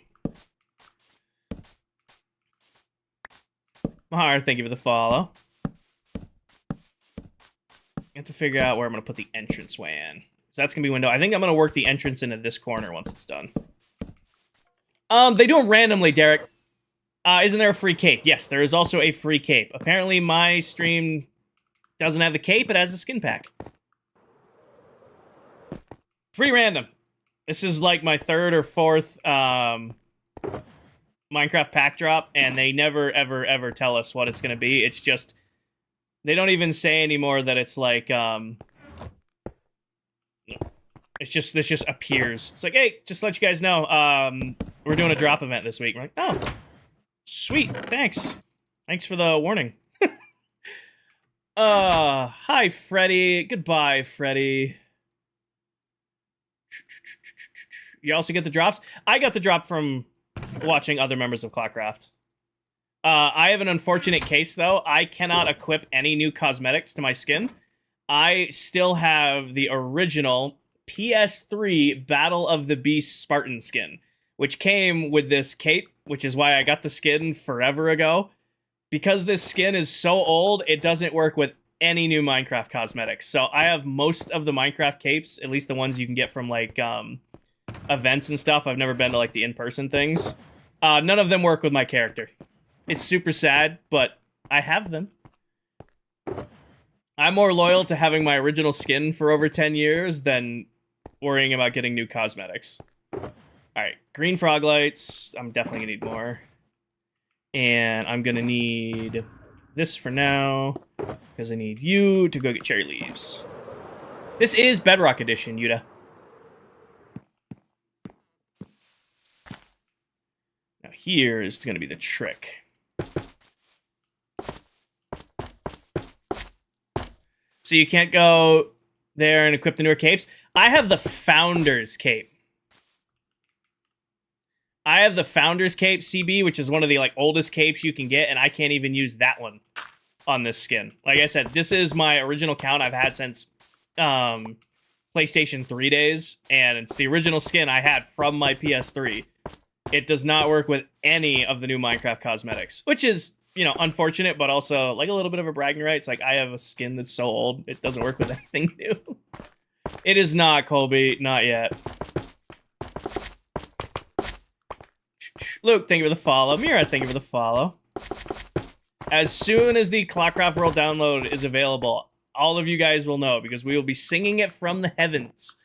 Mahar, thank you for the follow. I have to figure out where I'm going to put the entranceway in. So that's going to be window. I think I'm going to work the entrance into this corner once it's done. They do them randomly, Derek. Isn't there a free cape? Yes, there is also a free cape. Apparently, my stream doesn't have the cape. It has the skin pack. Pretty random. This is like my third or fourth Minecraft pack drop, and they never, ever, ever tell us what it's going to be. It's just... They don't even say anymore that it's like, This just appears. It's like, hey, just to let you guys know, we're doing a drop event this week. We're like, oh, sweet, thanks. Thanks for the warning. Hi, Freddy. Goodbye, Freddy. You also get the drops? I got the drop from watching other members of ClockCraft. I have an unfortunate case, though. I cannot equip any new cosmetics to my skin. I still have the original PS3 Battle of the Beast Spartan skin, which came with this cape, which is why I got the skin forever ago. Because this skin is so old, it doesn't work with any new Minecraft cosmetics. So I have most of the Minecraft capes, at least the ones you can get from, like, events and stuff. I've never been to, like, the in-person things. None of them work with my character. It's super sad, but I have them. I'm more loyal to having my original skin for over 10 years than worrying about getting new cosmetics. Alright, green frog lights. I'm definitely gonna need more. And I'm gonna need this for now, because I need you to go get cherry leaves. This is Bedrock Edition, Yuda. Now here's gonna be the trick. So you can't go there and equip the newer capes. I have the Founder's Cape. I have the Founder's Cape CB, which is one of the like oldest capes you can get, and I can't even use that one on this skin. Like I said, this is my original count I've had since PlayStation 3 days, and it's the original skin I had from my PS3. It does not work with any of the new Minecraft cosmetics, which is, you know, unfortunate, but also like a little bit of a bragging right. It's like I have a skin that's so old, it doesn't work with anything new. It is not, Colby, not yet. Luke, thank you for the follow. Mira, thank you for the follow. As soon as the ClockCraft World download is available, all of you guys will know because we will be singing it from the heavens.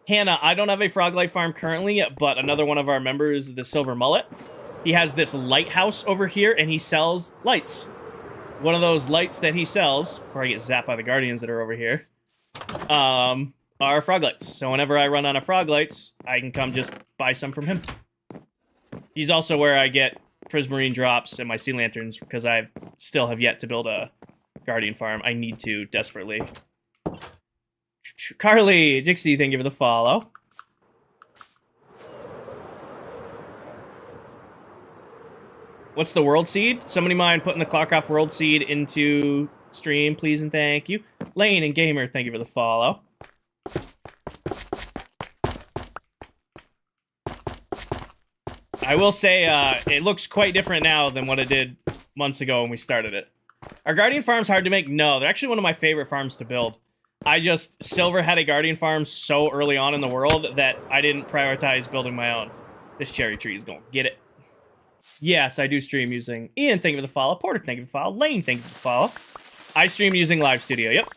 Hannah, I don't have a frog light farm currently, but another one of our members, the Silver Mullet, he has this lighthouse over here, and he sells lights. One of those lights that he sells, before I get zapped by the guardians that are over here, are frog lights. So whenever I run out of frog lights, I can come just buy some from him. He's also where I get Prismarine drops and my sea lanterns, because I still have yet to build a guardian farm. I need to desperately. Carly, Jixie, thank you for the follow. What's the world seed? Somebody mind putting the ClockCraft world seed into stream, please and thank you. Lane and Gamer, thank you for the follow. I will say, it looks quite different now than what it did months ago when we started it. Are Guardian farms hard to make? No, they're actually one of my favorite farms to build. Silver had a Guardian farm so early on in the world that I didn't prioritize building my own. This cherry tree is gonna get it. Yes, I do stream using... Ian, thank you for the follow. Porter, thank you for the follow. Lane, thank you for the follow. I stream using Live Studio, yep.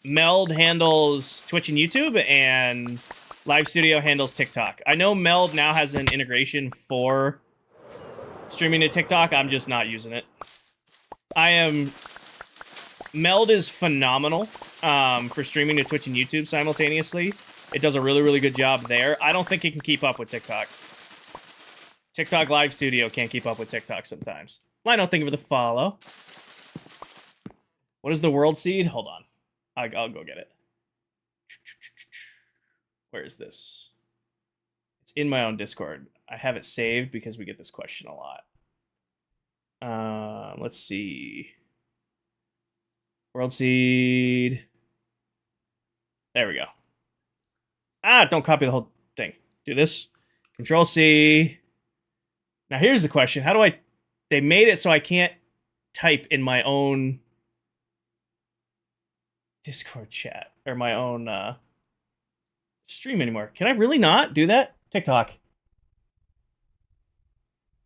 Meld handles Twitch and YouTube, and Live Studio handles TikTok. I know Meld now has an integration for streaming to TikTok. I'm just not using it. Meld is phenomenal for streaming to Twitch and YouTube simultaneously. It does a really, really good job there. I don't think it can keep up with TikTok. TikTok Live Studio can't keep up with TikTok sometimes. Lionel, thank you for the follow. What is the world seed? Hold on. I'll go get it. Where is this? It's in my own Discord. I have it saved because we get this question a lot. Let's see. World seed. There we go. Don't copy the whole thing. Do this. Control C. Now here's the question. How do I... They made it so I can't type in my own Discord chat. Or my own stream anymore. Can I really not do that? TikTok.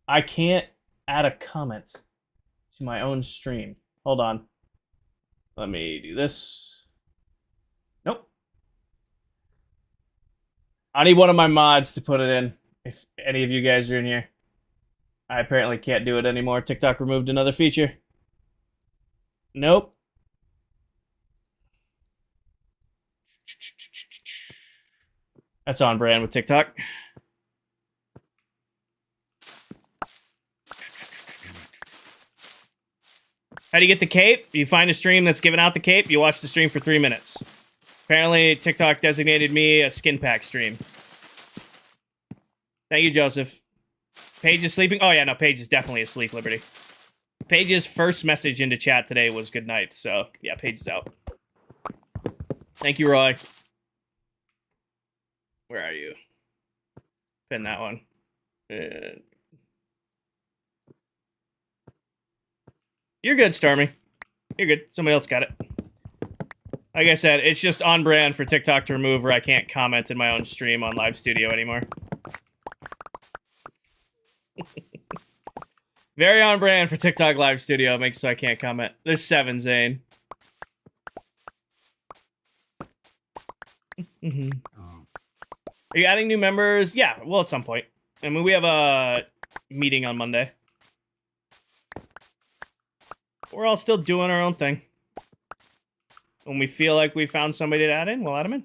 I can't add a comment to my own stream. Hold on. Let me do this. Nope. I need one of my mods to put it in. If any of you guys are in here. I apparently can't do it anymore. TikTok removed another feature. Nope. That's on brand with TikTok. How do you get the cape? You find a stream that's giving out the cape, you watch the stream for 3 minutes. Apparently, TikTok designated me a skin pack stream. Thank you, Joseph. Paige is sleeping? Oh, yeah, no, Paige is definitely asleep, Liberty. Paige's first message into chat today was good night, so, yeah, Paige is out. Thank you, Roy. Where are you? Pin that one. You're good, Stormy. You're good. Somebody else got it. Like I said, it's just on brand for TikTok to remove where I can't comment in my own stream on Live Studio anymore. Very on brand for TikTok Live Studio. Makes so I can't comment. There's 7, Zane. Are you adding new members? Yeah, well, at some point. I mean, we have a meeting on Monday. We're all still doing our own thing. When we feel like we found somebody to add in, we'll add them in.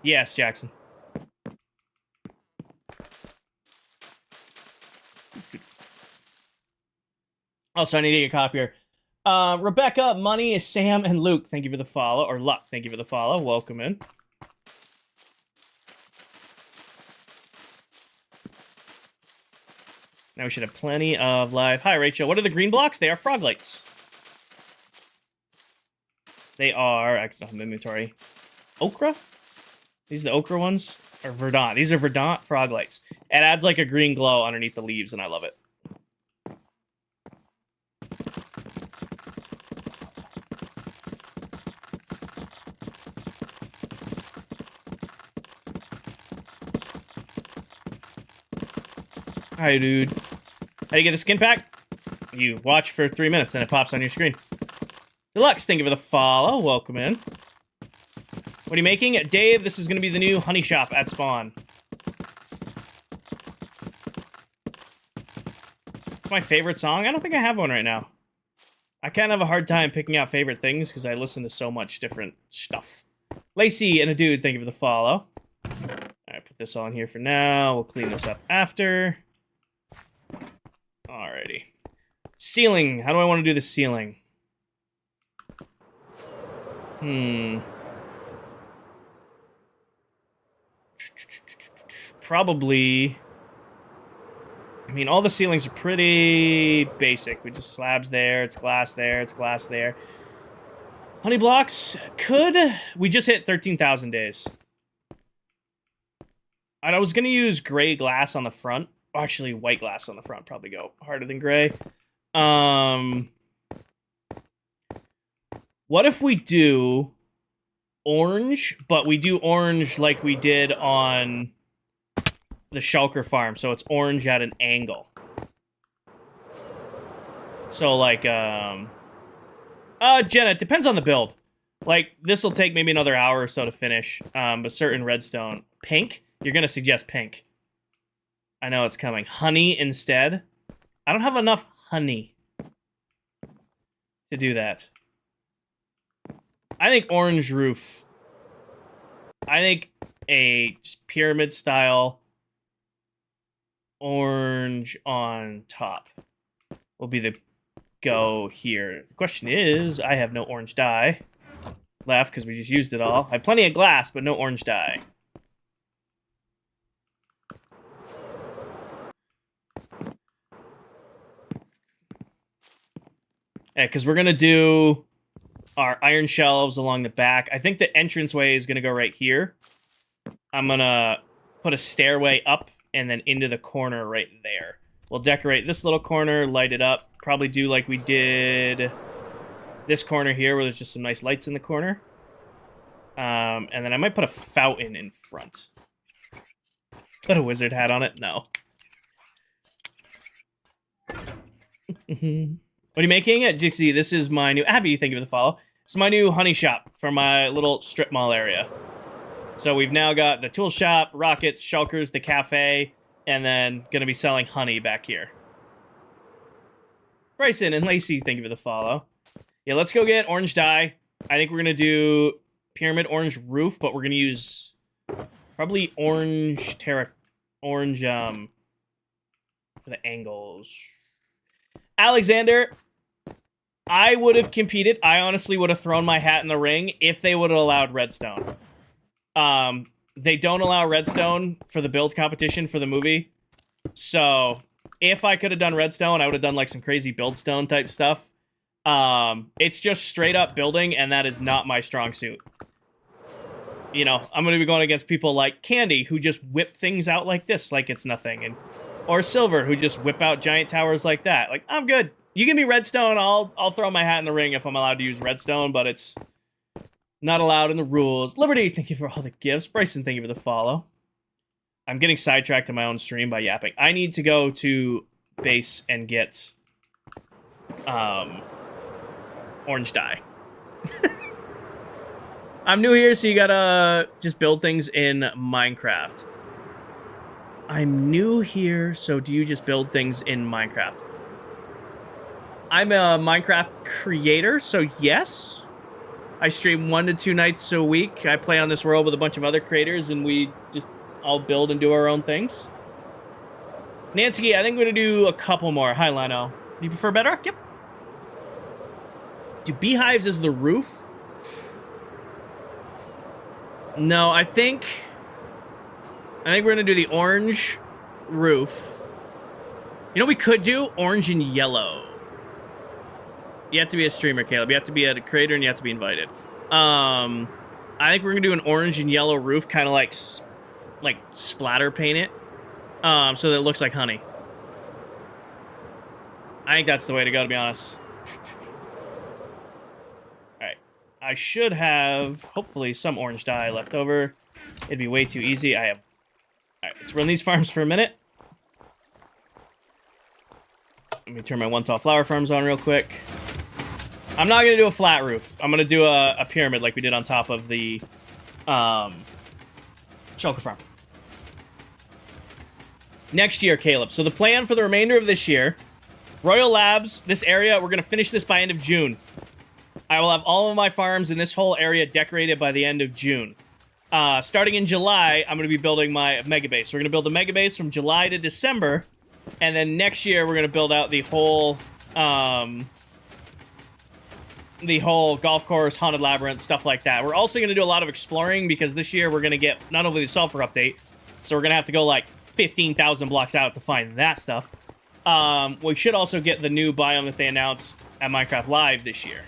Yes, Jackson. Also, I need to get a copier. Rebecca, Money, Sam, and Luke, thank you for the follow. Or Luck, thank you for the follow. Welcome in. Now we should have plenty of live. Hi, Rachel. What are the green blocks? They are frog lights. They are... I don't have inventory. Okra? These are the okra ones? Or verdant. These are verdant frog lights. It adds like a green glow underneath the leaves, and I love it. Hi, dude. How do you get the skin pack? You watch for 3 minutes, and it pops on your screen. Deluxe, thank you for the follow. Welcome in. What are you making? Dave, this is going to be the new honey shop at spawn. It's my favorite song? I don't think I have one right now. I kind of have a hard time picking out favorite things because I listen to so much different stuff. Lacey and a dude, thank you for the follow. Alright, put this on here for now. We'll clean this up after. Alrighty. Ceiling. How do I want to do the ceiling? Probably... I mean, all the ceilings are pretty basic. We just slabs there, it's glass there, it's glass there. Honey blocks could... We just hit 13,000 days. And I was going to use gray glass on the front. Oh, actually, white glass on the front. Probably go harder than gray. What if we do orange, but we do orange like we did on the shulker farm, so it's orange at an angle. So, like, Jenna, it depends on the build. Like, this will take maybe another hour or so to finish, but certain redstone. Pink? You're gonna suggest pink. I know it's coming. Honey instead. I don't have enough honey to do that. I think orange roof. I think a just pyramid style orange on top will be the go here. The question is, I have no orange dye left because we just used it all. I have plenty of glass, but no orange dye. Yeah, because we're going to do our iron shelves along the back. I think the entranceway is going to go right here. I'm going to put a stairway up and then into the corner right there. We'll decorate this little corner, light it up. Probably do like we did this corner here where there's just some nice lights in the corner. And then I might put a fountain in front. Put a wizard hat on it? No. What are you making? Jixie, this is my new... Abby, thank you for the follow. It's my new honey shop for my little strip mall area. So we've now got the tool shop, rockets, shulkers, the cafe, and then going to be selling honey back here. Bryson and Lacey, thank you for the follow. Yeah, let's go get orange dye. I think we're going to do pyramid orange roof, but we're going to use probably orange orange for the angles. Alexander, I would have competed. I honestly would have thrown my hat in the ring if they would have allowed redstone. They don't allow redstone for the build competition for the movie. So if I could have done redstone, I would have done like some crazy buildstone type stuff. It's just straight up building, and that is not my strong suit. You know, I'm going to be going against people like Candy, who just whip things out like this, like it's nothing. Or Silver, who just whip out giant towers like that. Like, I'm good. You give me redstone, I'll throw my hat in the ring if I'm allowed to use redstone, but it's not allowed in the rules. Liberty, thank you for all the gifts. Bryson, thank you for the follow. I'm getting sidetracked in my own stream by yapping. I need to go to base and get orange dye. I'm new here, so you gotta just build things in Minecraft. I'm new here, so do you just build things in Minecraft? I'm a Minecraft creator, so yes. I stream 1 to 2 nights a week. I play on this world with a bunch of other creators, and we just all build and do our own things. Nancy, I think we're gonna do a couple more. Hi, Lino. Do you prefer bedrock? Yep. Do beehives as the roof? No, I think we're gonna do the orange roof. You know what we could do? Orange and yellow. You have to be a streamer, Caleb. You have to be a creator and you have to be invited. I think we're gonna do an orange and yellow roof, kind of like splatter paint it, so that it looks like honey. I think that's the way to go, to be honest. Alright. I should have, hopefully, some orange dye left over. It'd be way too easy. I have... Alright, let's run these farms for a minute. me turn my one-tall flower farms on real quick. I'm not going to do a flat roof. I'm going to do a pyramid like we did on top of the shulker farm. Next year, Caleb. So the plan for the remainder of this year, Royal Labs, this area, we're going to finish this by end of June. I will have all of my farms in this whole area decorated by the end of June. Starting in July, I'm going to be building my mega base. We're going to build the mega base from July to December, and then next year we're going to build out the whole golf course, haunted labyrinth, stuff like that. We're also going to do a lot of exploring because this year we're going to get not only the sulfur update, so we're going to have to go like 15,000 blocks out to find that stuff. We should also get the new biome that they announced at Minecraft Live this year.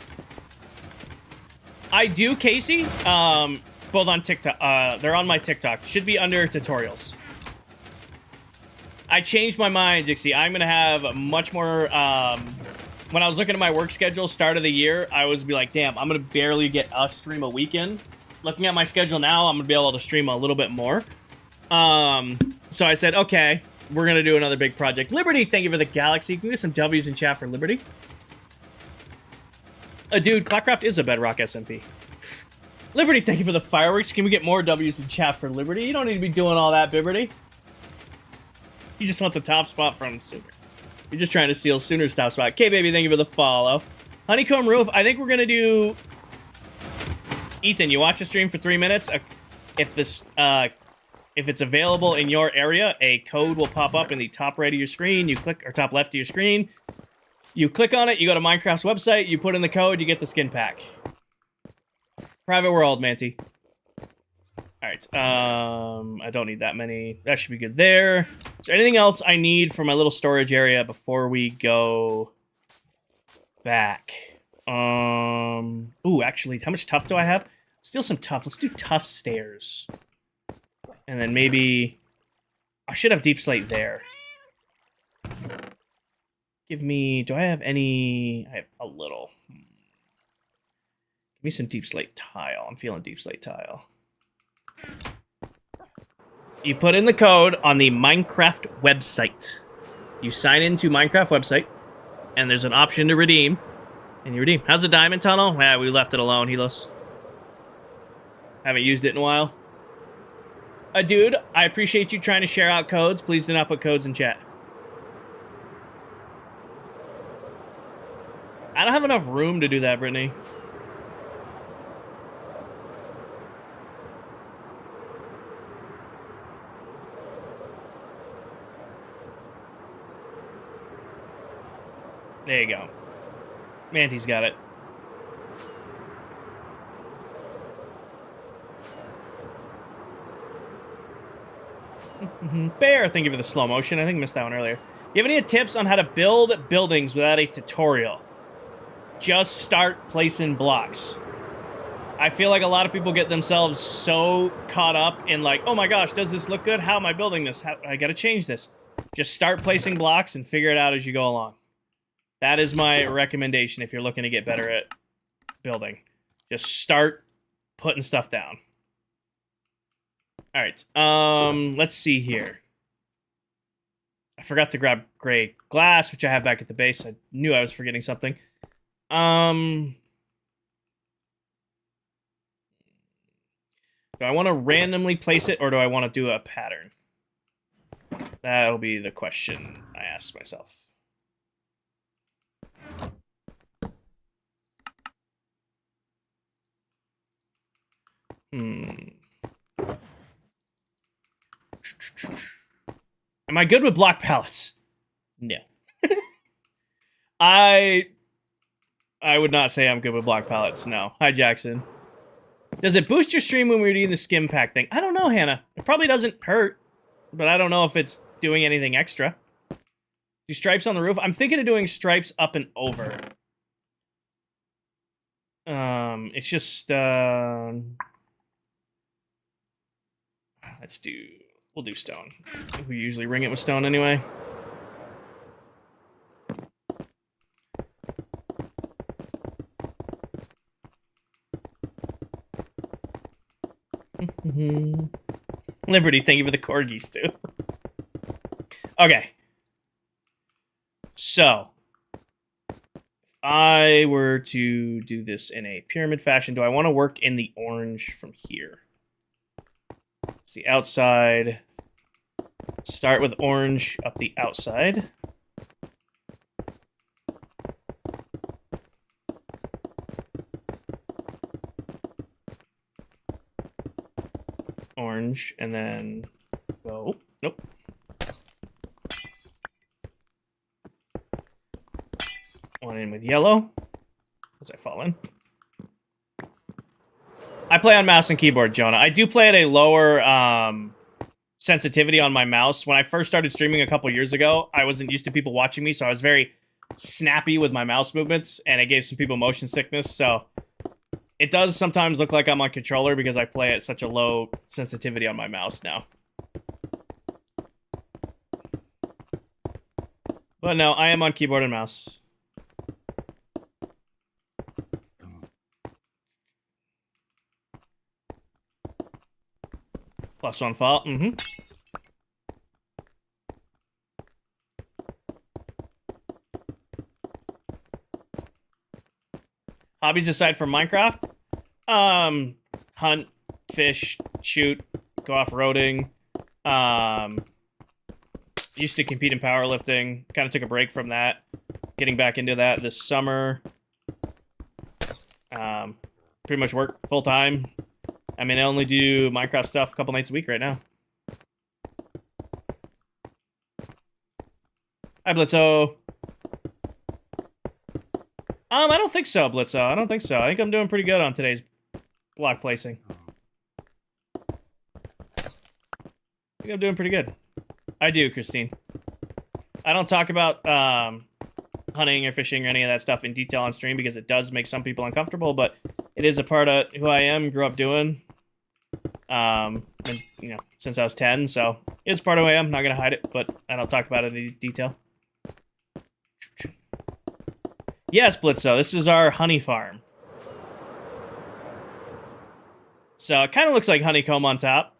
I do, Casey, both on TikTok. They're on my TikTok. Should be under tutorials. I changed my mind, Dixie. I'm going to have much more... when I was looking at my work schedule, start of the year, I was be like, damn, I'm going to barely get a stream a weekend. Looking at my schedule now, I'm going to be able to stream a little bit more. So I said, okay, we're going to do another big project. Liberty, thank you for the galaxy. Can we get some W's in chat for Liberty? Dude, ClockCraft is a Bedrock SMP. Liberty, thank you for the fireworks. Can we get more W's in chat for Liberty? You don't need to be doing all that, Liberty. You just want the top spot from Sooner. You're just trying to steal Sooner's top spot. K-Baby, thank you for the follow. Honeycomb Roof, I think we're going to do... Ethan, you watch the stream for 3 minutes. If it's available in your area, a code will pop up in the top right of your screen. You click, or top left of your screen. You click on it, you go to Minecraft's website, you put in the code, you get the skin pack. Private world, Manty. Alright, I don't need that many. That should be good there. Is there anything else I need for my little storage area before we go back? Ooh, actually, how much tough do I have? Still some tough. Let's do tough stairs. And then maybe... I should have deep slate there. Give me... Do I have any... I have a little. Give me some deep slate tile. I'm feeling deep slate tile. You put in the code on the Minecraft website. You sign into Minecraft website, and there's an option to redeem. And you redeem. How's the diamond tunnel? Yeah, we left it alone, Helos. Haven't used it in a while. Dude, I appreciate you trying to share out codes. Please do not put codes in chat. I don't have enough room to do that, Brittany. There you go. Manty's got it. Bear, thank you for the slow motion. I think I missed that one earlier. You have any tips on how to build buildings without a tutorial? Just start placing blocks. I feel like a lot of people get themselves so caught up in like, oh my gosh, does this look good? How am I building this? I gotta change this. Just start placing blocks and figure it out as you go along. That is my recommendation if you're looking to get better at building. Just start putting stuff down. All right, let's see here. I forgot to grab gray glass, which I have back at the base. I knew I was forgetting something. Do I want to randomly place it, or do I want to do a pattern? That'll be the question I ask myself. Am I good with block pallets? No. I would not say I'm good with block pallets, no. Hi, Jackson. Does it boost your stream when we're doing the skim pack thing? I don't know, Hannah. It probably doesn't hurt, but I don't know if it's doing anything extra. Do stripes on the roof? I'm thinking of doing stripes up and over. It's just, we'll do stone. We usually ring it with stone anyway. Liberty, thank you for the corgis too. Okay. So, I were to do this in a pyramid fashion, do I want to work in the orange from here? It's the outside. Start with orange up the outside. Orange, and then go. Nope. One in with yellow. As I fall in. I play on mouse and keyboard, Jonah. I do play at a lower sensitivity on my mouse. When I first started streaming a couple years ago, I wasn't used to people watching me, so I was very snappy with my mouse movements, and it gave some people motion sickness, so it does sometimes look like I'm on controller because I play at such a low sensitivity on my mouse now. But no, I am on keyboard and mouse. +1 fall. Hobbies aside from Minecraft? Hunt, fish, shoot, go off-roading. Used to compete in powerlifting. Kind of took a break from that. Getting back into that this summer. Pretty much work full-time. I mean, I only do Minecraft stuff a couple nights a week right now. Hi, Blitzo. I don't think so, Blitzo. I don't think so. I think I'm doing pretty good on today's block placing. I think I'm doing pretty good. I do, Christine. I don't talk about hunting or fishing or any of that stuff in detail on stream because it does make some people uncomfortable, but it is a part of who I am, grew up doing. And, you know, since I was 10, so it's part of who I am. I'm not gonna hide it, but I don't talk about it in detail. Yes, Blitzo, this is our honey farm. So it kind of looks like honeycomb on top.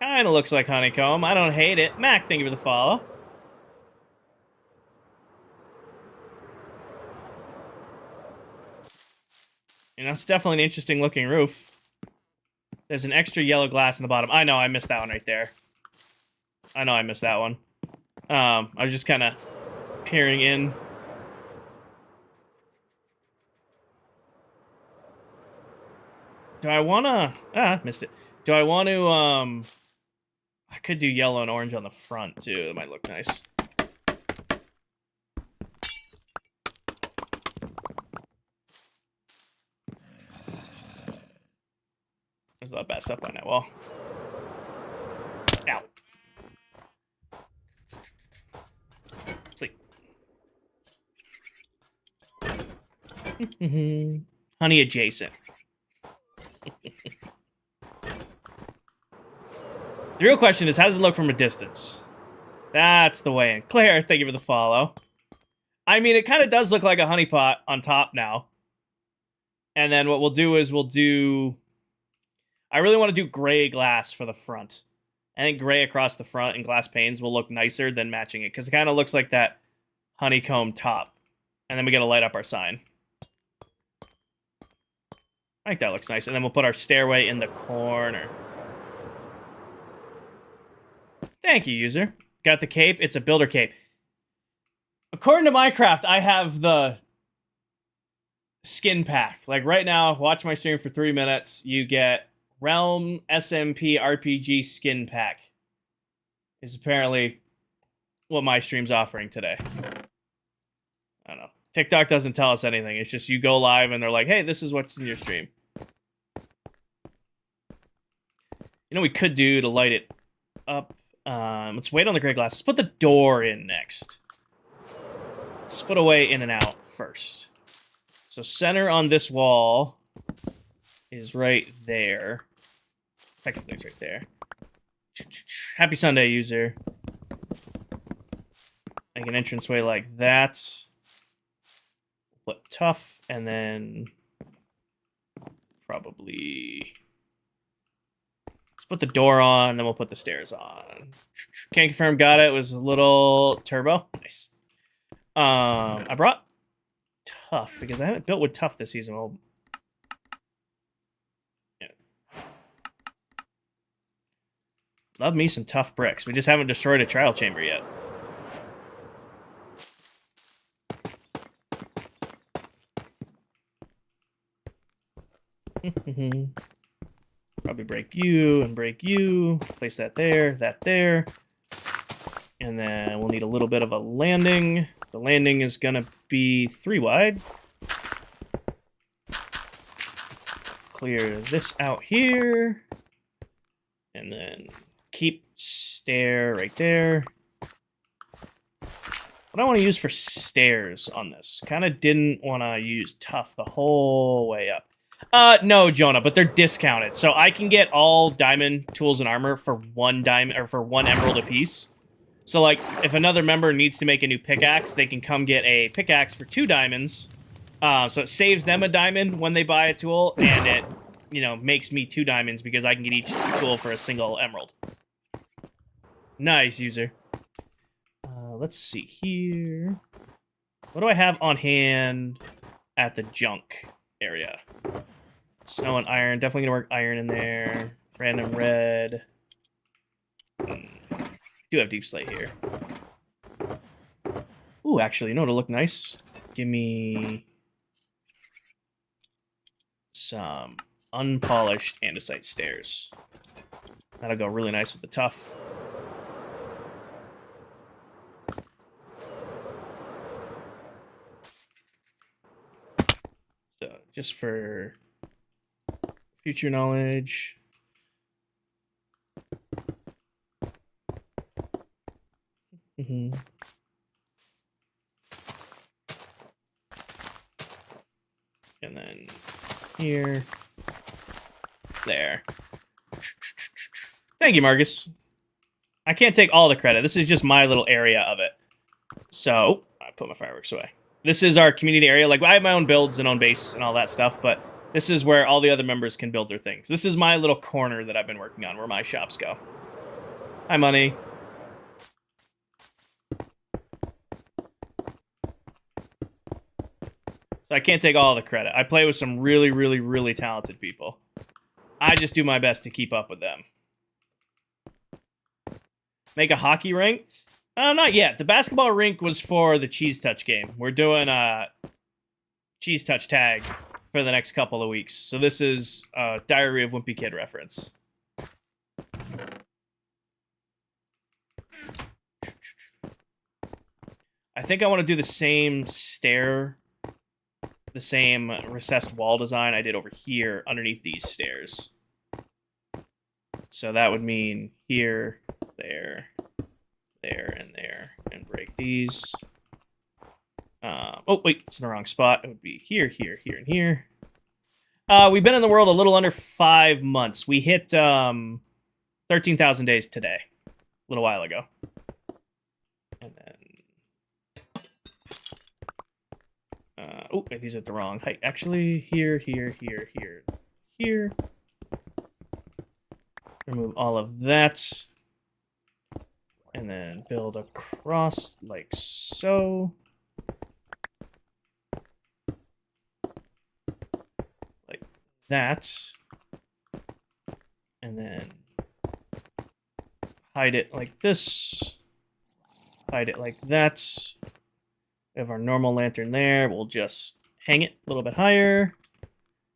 Kind of looks like honeycomb. I don't hate it. Mac, thank you for the follow. You know, it's definitely an interesting looking roof. There's an extra yellow glass in the bottom. I know, I missed that one right there. I know I missed that one. I was just kind of peering in. Do I want to... missed it. Do I want to, I could do yellow and orange on the front, too. That might look nice. There's a lot of bad stuff on that wall. Ow. Sleep. Honey adjacent. The real question is, how does it look from a distance? That's the way in. Claire, thank you for the follow. I mean, it kind of does look like a honeypot on top now. And then what we'll do is we'll do... I really want to do gray glass for the front. I think gray across the front and glass panes will look nicer than matching it, because it kind of looks like that honeycomb top. And then we gotta light up our sign. I think that looks nice. And then we'll put our stairway in the corner. Thank you, user. Got the cape. It's a builder cape. According to Minecraft, I have the skin pack. Like right now, watch my stream for 3 minutes. You get Realm SMP RPG skin pack. Is apparently what my stream's offering today. I don't know. TikTok doesn't tell us anything. It's just you go live and they're like, hey, this is what's in your stream. You know what we could do to light it up? Let's wait on the gray glass. Let's put the door in next. Let's put away in and out first. So center on this wall is right there. Technically it's right there. Happy Sunday, user. Make an entranceway like that. Put tough, and then probably let's put the door on, then we'll put the stairs on. Can't confirm, got it. It was a little turbo. Nice. I brought tough because I haven't built with tough this season. Well, yeah. Love me some tough bricks. We just haven't destroyed a trial chamber yet. Probably break you and break you. Place that there, and then we'll need a little bit of a landing. The landing is gonna be 3 wide. Clear this out here. And then keep stair right there. What I want to use for stairs on this? Kind of didn't want to use tough the whole way up. No, Jonah, but they're discounted. So I can get all diamond tools and armor for 1 diamond or for 1 emerald apiece. So, like, if another member needs to make a new pickaxe, they can come get a pickaxe for 2 diamonds. So it saves them a diamond when they buy a tool, and it, you know, makes me 2 diamonds because I can get each tool for a single emerald. Nice, user. Let's see here. What do I have on hand at the junk area? Snow and iron. Definitely gonna work iron in there. Random red. Do have deep slate here. Ooh, actually, you know what'll look nice? Give me some unpolished andesite stairs. That'll go really nice with the tough. So, just for future knowledge. And then here. There. Thank you, Marcus. I can't take all the credit. This is just my little area of it. So, I put my fireworks away. This is our community area. Like, I have my own builds and own base and all that stuff, but this is where all the other members can build their things. This is my little corner that I've been working on, where my shops go. Hi, Money. So I can't take all the credit. I play with some really, really, really talented people. I just do my best to keep up with them. Make a hockey rink? Not yet. The basketball rink was for the Cheese Touch game. We're doing a Cheese Touch tag for the next couple of weeks. So this is a Diary of Wimpy Kid reference. I think I want to do the same stair, the same recessed wall design I did over here underneath these stairs. So that would mean here, there, and there, and break these. Oh, wait, it's in the wrong spot. It would be here, here, here, and here. We've been in the world a little under 5 months. We hit 13,000 days today, a little while ago. And then... oh, these are the wrong height. Actually, here, here, here, here, here. Remove all of that. And then build across like so. Like that. And then hide it like this. Hide it like that. We have our normal lantern there. We'll just hang it a little bit higher.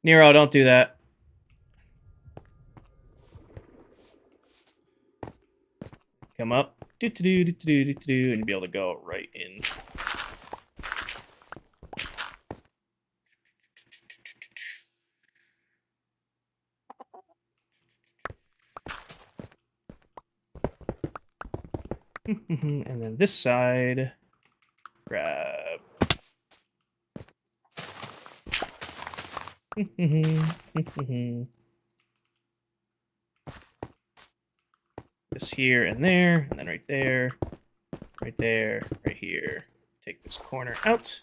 Nero, don't do that. Come up. And you'll be able to go right in. And then this side, grab. This here and there, and then right there, right here. Take this corner out.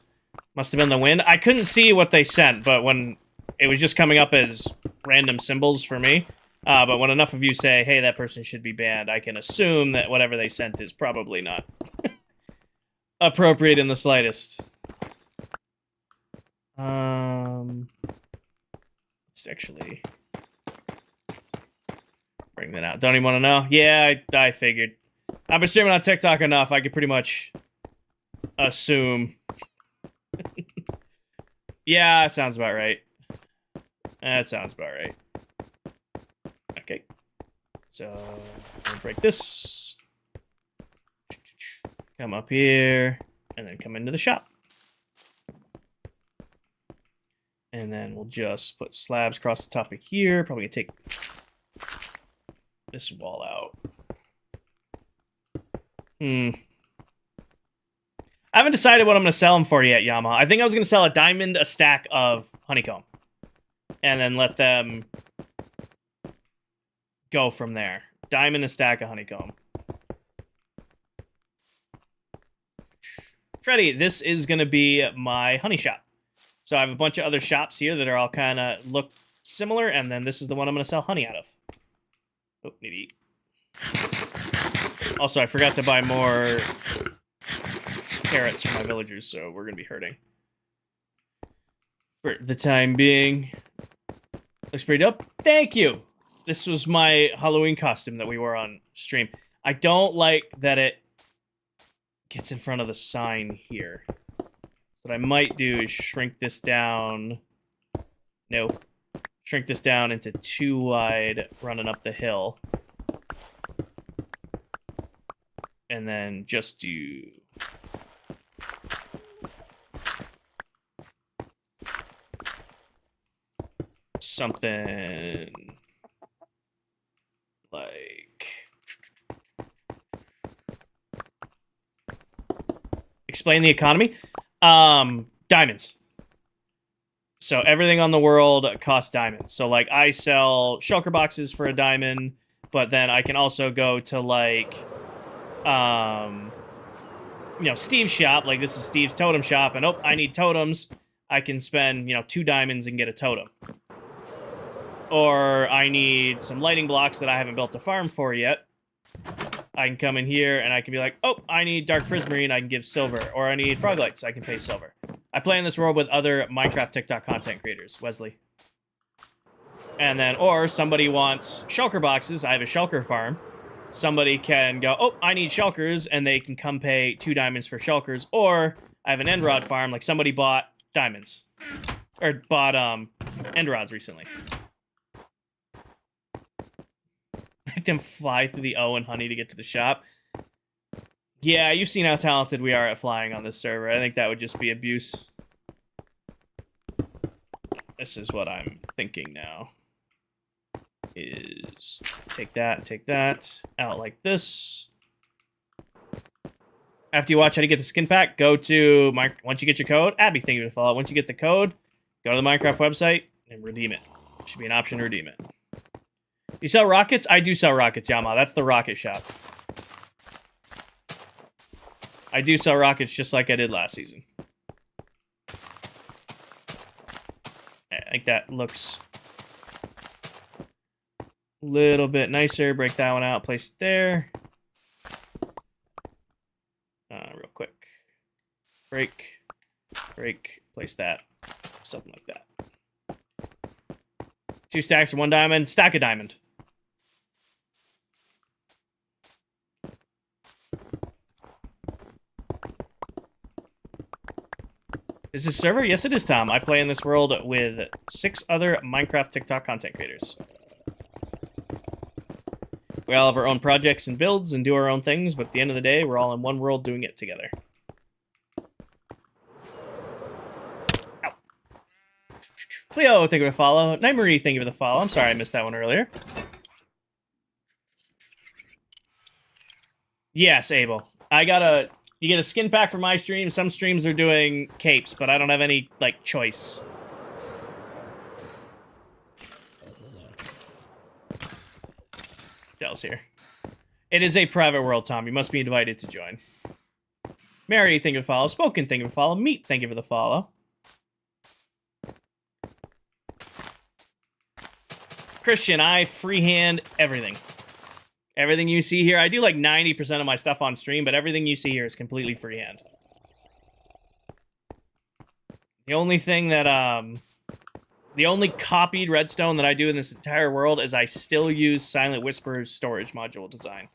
Must have been the wind. I couldn't see what they sent, but when it was just coming up as random symbols for me. But when enough of you say, hey, that person should be banned, I can assume that whatever they sent is probably not. appropriate in the slightest. Let's actually bring that out. Don't even want to know? Yeah, I figured. I've been streaming on TikTok enough, I could pretty much assume. Yeah, that sounds about right. That sounds about right. Okay. So, I'll break this. Come up here, and then come into the shop. And then we'll just put slabs across the top of here. Probably gonna take this wall out. I haven't decided what I'm going to sell them for yet, Yama. I think I was going to sell a diamond, a stack of honeycomb. And then let them go from there. Diamond, a stack of honeycomb. Freddy, this is going to be my honey shop. So I have a bunch of other shops here that are all kind of look similar, and then this is the one I'm going to sell honey out of. Oh, need to eat. Also, I forgot to buy more carrots for my villagers, so we're going to be hurting. For the time being. Looks pretty dope. Thank you! This was my Halloween costume that we wore on stream. I don't like that it gets in front of the sign here. What I might do is shrink this down. No. Shrink this down into 2 wide running up the hill. And then just do something like explain the economy. Diamonds. So everything on the world costs diamonds. So like I sell shulker boxes for a diamond, but then I can also go to like you know, Steve's shop, like this is Steve's totem shop, and oh, I need totems. I can spend, you know, 2 diamonds and get a totem. Or I need some lighting blocks that I haven't built a farm for yet. I can come in here and I can be like, oh, I need dark prismarine, I can give silver. Or I need frog lights, I can pay silver. I play in this world with other Minecraft TikTok content creators, Wesley. And then, or somebody wants shulker boxes, I have a shulker farm. Somebody can go, oh, I need shulkers, and they can come pay 2 diamonds for shulkers. Or I have an end rod farm, like somebody bought diamonds. Or bought end rods recently. Make them fly through the O and honey to get to the shop. Yeah, you've seen how talented we are at flying on this server. I think that would just be abuse. This is what I'm thinking now. Is take that out like this. After you watch how to get the skin pack, go to once you get your code, Abby, thank you for the follow. Once you get the code, go to the Minecraft website and redeem it. There should be an option to redeem it. You sell rockets? I do sell rockets, Yama. That's the rocket shop. I do sell rockets just like I did last season. I think that looks a little bit nicer. Break that one out, place it there. Real quick. Break, place that. Something like that. 2 stacks for 1 diamond. Stack a diamond. Is this server? Yes, it is, Tom. I play in this world with 6 other Minecraft TikTok content creators. We all have our own projects and builds and do our own things, but at the end of the day, we're all in one world doing it together. Ow. Cleo, thank you for the follow. Night Marie, thank you for the follow. I'm sorry I missed that one earlier. Yes, Abel. You get a skin pack for my stream. Some streams are doing capes, but I don't have any, like, choice. Dell's here. It is a private world, Tom. You must be invited to join. Mary, thank you for the follow. Spoken, thank you for the follow. Meat, thank you for the follow. Christian, I freehand everything. Everything you see here, I do like 90% of my stuff on stream, but everything you see here is completely freehand. The only thing that the only copied redstone that I do in this entire world is I still use Silent Whisper's storage module design.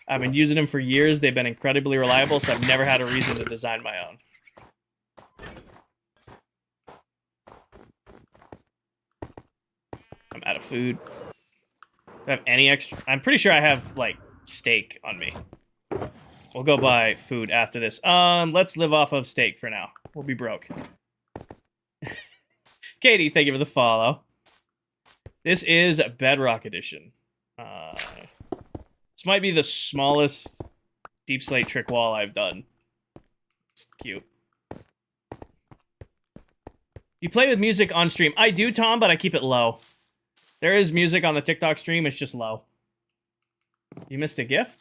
I've been using them for years. They've been incredibly reliable, so I've never had a reason to design my own. I'm out of food. Do I have any extra? I'm pretty sure I have, like, steak on me. We'll go buy food after this. Let's live off of steak for now. We'll be broke. Katie, thank you for the follow. This is Bedrock Edition. This might be the smallest Deep Slate trick wall I've done. It's cute. You play with music on stream. I do, Tom, but I keep it low. There is music on the TikTok stream. It's just low. You missed a gift?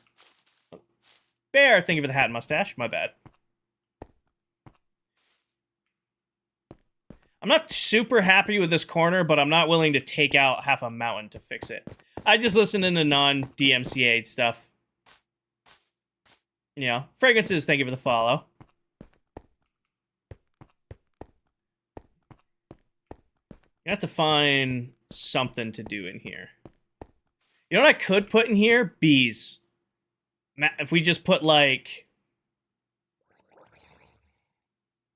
Bear, thank you for the hat and mustache. My bad. I'm not super happy with this corner, but I'm not willing to take out half a mountain to fix it. I just listen into non-DMCA stuff. You know, fragrances, thank you for the follow. You have to find something to do in here. You know what I could put in here? Bees. If we just put, like...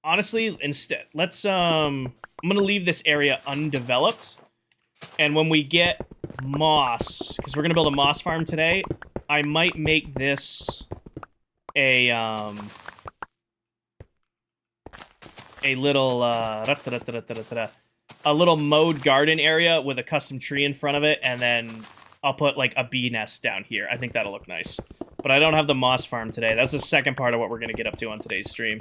Honestly, instead, let's, I'm gonna leave this area undeveloped. And when we get moss, because we're gonna build a moss farm today, I might make this a little, a little mowed garden area with a custom tree in front of it, and then I'll put, like, a bee nest down here. I think that'll look nice. But I don't have the moss farm today. That's the second part of what we're gonna get up to on today's stream.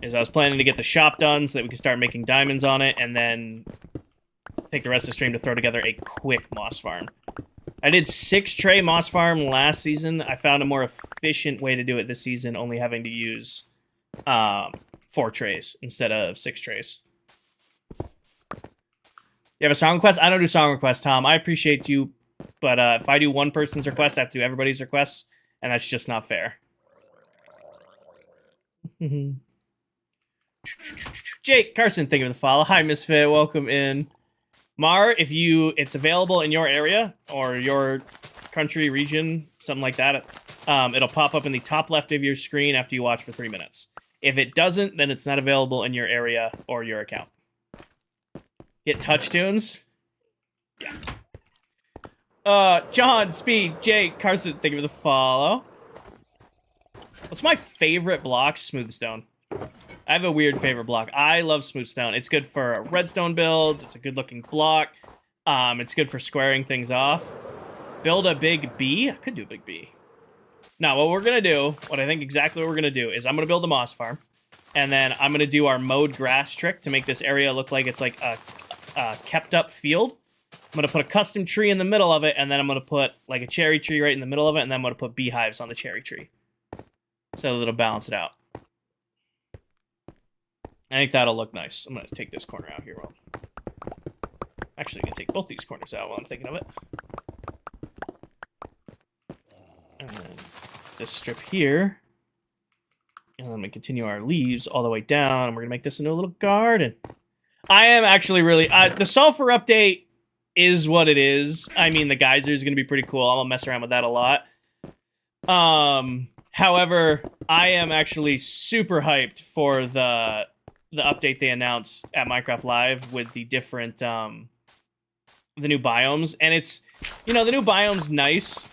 Is I was planning to get the shop done so that we can start making diamonds on it, and then take the rest of the stream to throw together a quick moss farm. I did 6-tray moss farm last season. I found a more efficient way to do it this season, only having to use 4 trays instead of 6 trays. You have a song request? I don't do song requests, Tom. I appreciate you, but if I do one person's request, I have to do everybody's requests, and that's just not fair. Jake Carson, thank you for the follow. Hi, Misfit, welcome in. Mar, if it's available in your area or your country, region, something like that, it'll pop up in the top left of your screen after you watch for 3 minutes. If it doesn't, then it's not available in your area or your account. Get touch tunes? Yeah. John, Speed, Jake, Carson, thank you for the follow. What's my favorite block? Smooth stone. I have a weird favorite block. I love smooth stone. It's good for redstone builds. It's a good looking block. It's good for squaring things off. Build a big B. I could do a big B. Now, what we're going to do, what I think exactly what we're going to do is I'm going to build a moss farm. And then I'm going to do our mowed grass trick to make this area look like it's like a kept up field. I'm going to put a custom tree in the middle of it. And then I'm going to put like a cherry tree right in the middle of it. And then I'm going to put beehives on the cherry tree. So it'll balance it out. I think that'll look nice. I'm going to take this corner out here. Well, actually, I'm going to take both these corners out while I'm thinking of it. And then this strip here. And then I'm going to continue our leaves all the way down. And we're going to make this into a little garden. I am actually really... the sulfur update is what it is. I mean, the geyser is going to be pretty cool. I'm going to mess around with that a lot. However, I am actually super hyped for the update they announced at Minecraft Live with the different, the new biomes. And it's, you know, the new biome's nice.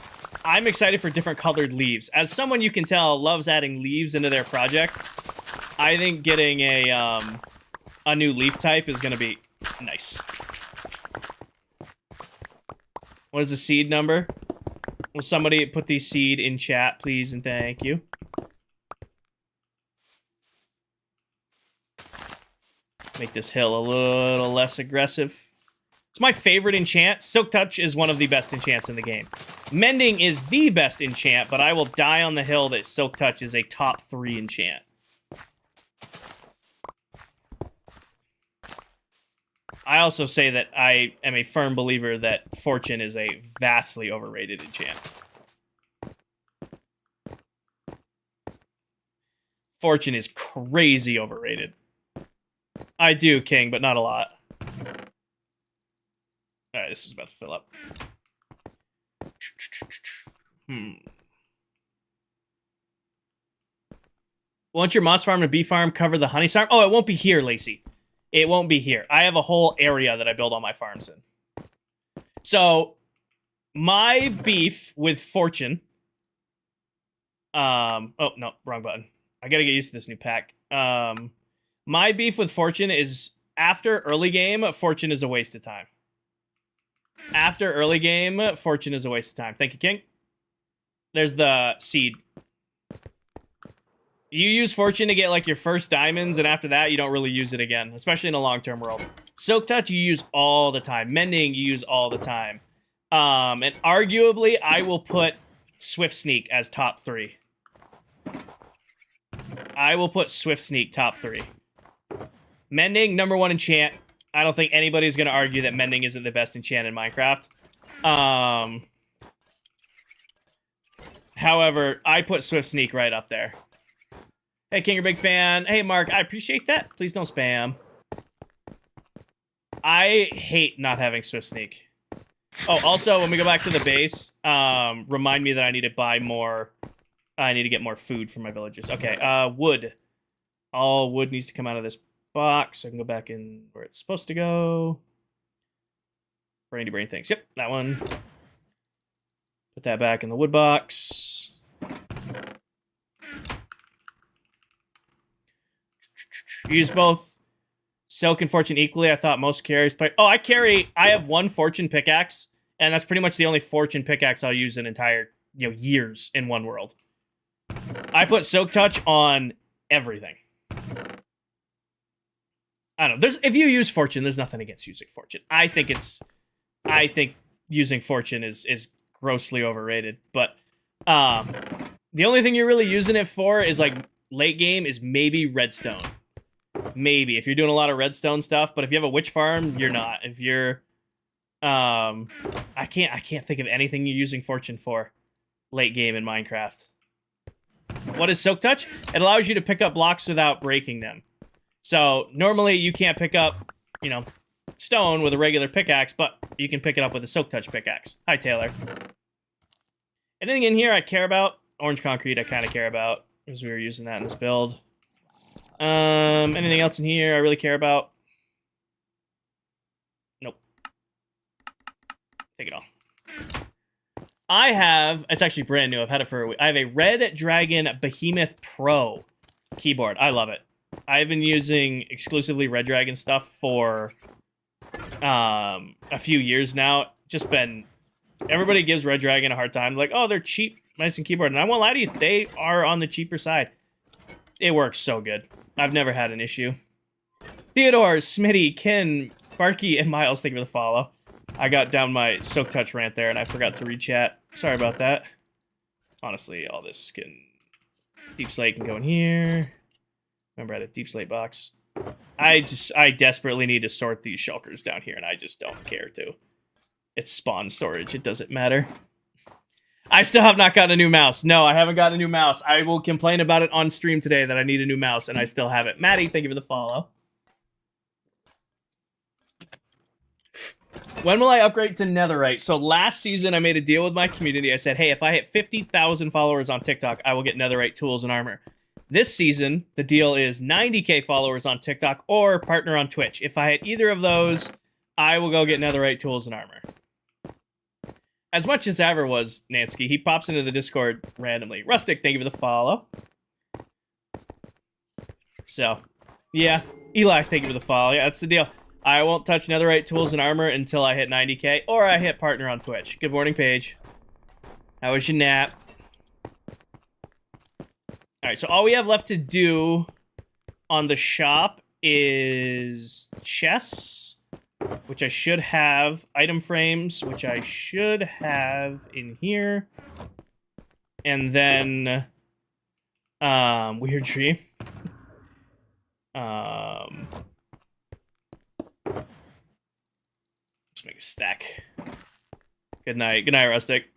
I'm excited for different colored leaves. As someone you can tell loves adding leaves into their projects, I think getting a new leaf type is going to be nice. What is the seed number? Will somebody put the seed in chat, please, and thank you. Make this hill a little less aggressive. It's my favorite enchant. Silk Touch is one of the best enchants in the game. Mending is the best enchant, but I will die on the hill that Silk Touch is a top 3 enchant. I also say that I am a firm believer that Fortune is a vastly overrated enchant. Fortune is crazy overrated. I do, King, but not a lot. Alright, this is about to fill up. Won't your moss farm and bee farm cover the honey farm? Oh, it won't be here, Lacey. It won't be here. I have a whole area that I build all my farms in. So, my beef with Fortune... oh, no, wrong button. I gotta get used to this new pack. My beef with Fortune is after early game, Fortune is a waste of time. After early game, Fortune is a waste of time. Thank you, King. There's the seed. You use Fortune to get like your first diamonds, and after that, you don't really use it again, especially in a long-term world. Silk Touch, you use all the time. Mending, you use all the time. And arguably, I will put Swift Sneak as top 3. I will put Swift Sneak top 3. Mending, number 1 enchant. I don't think anybody's going to argue that Mending isn't the best enchant in Minecraft. However, I put Swift Sneak right up there. Hey, King, you're a big fan. Hey, Mark, I appreciate that. Please don't spam. I hate not having Swift Sneak. Oh, also, when we go back to the base, remind me that I need to buy more. I need to get more food for my villagers. Okay, wood. All wood needs to come out of this box. So I can go back in where it's supposed to go. Brainy brain things. Yep, that one. Put that back in the wood box. Use both Silk and Fortune equally. I thought most carriers play. Oh, I have one Fortune pickaxe, and that's pretty much the only Fortune pickaxe I'll use in entire, years in one world. I put Silk Touch on everything. I don't know. If you use Fortune, there's nothing against using Fortune. I think using Fortune is grossly overrated. But the only thing you're really using it for is like late game is maybe redstone. Maybe if you're doing a lot of redstone stuff, but if you have a witch farm, you're not. If you're I can't think of anything you're using Fortune for late game in Minecraft. What is Silk Touch? It allows you to pick up blocks without breaking them. So normally you can't pick up, stone with a regular pickaxe, but you can pick it up with a Silk Touch pickaxe. Hi, Taylor. Anything in here I care about? Orange concrete I kind of care about, because we were using that in this build. Anything else in here I really care about? Nope. Take it all. It's actually brand new. I've had it for a week. I have a Red Dragon Behemoth Pro keyboard. I love it. I've been using exclusively Red Dragon stuff for a few years now. Everybody gives Red Dragon a hard time. Like, oh, they're cheap, nice and keyboard. And I won't lie to you, they are on the cheaper side. It works so good. I've never had an issue. Theodore, Smitty, Ken, Barky, and Miles, thank you for the follow. I got down my Silk Touch rant there, and I forgot to read chat. Sorry about that. Honestly, all this Deep Slate can go in here. Remember, I had a Deep Slate box. I desperately need to sort these shulkers down here, and I just don't care to. It's spawn storage. It doesn't matter. I still have not gotten a new mouse. No, I haven't gotten a new mouse. I will complain about it on stream today that I need a new mouse, and I still have it. Maddie, thank you for the follow. When will I upgrade to Netherite? So last season, I made a deal with my community. I said, hey, if I hit 50,000 followers on TikTok, I will get Netherite tools and armor. This season, the deal is 90k followers on TikTok or partner on Twitch. If I hit either of those, I will go get Netherite tools and armor. As much as ever was Nansky, he pops into the Discord randomly. Rustic, thank you for the follow. So, yeah. Eli, thank you for the follow. Yeah, that's the deal. I won't touch Netherite tools and armor until I hit 90k or I hit partner on Twitch. Good morning, Paige. How was your nap? Alright, so all we have left to do on the shop is chests, which I should have, item frames, which I should have in here, and then, weird tree. Let's make a stack. Good night, Rustic.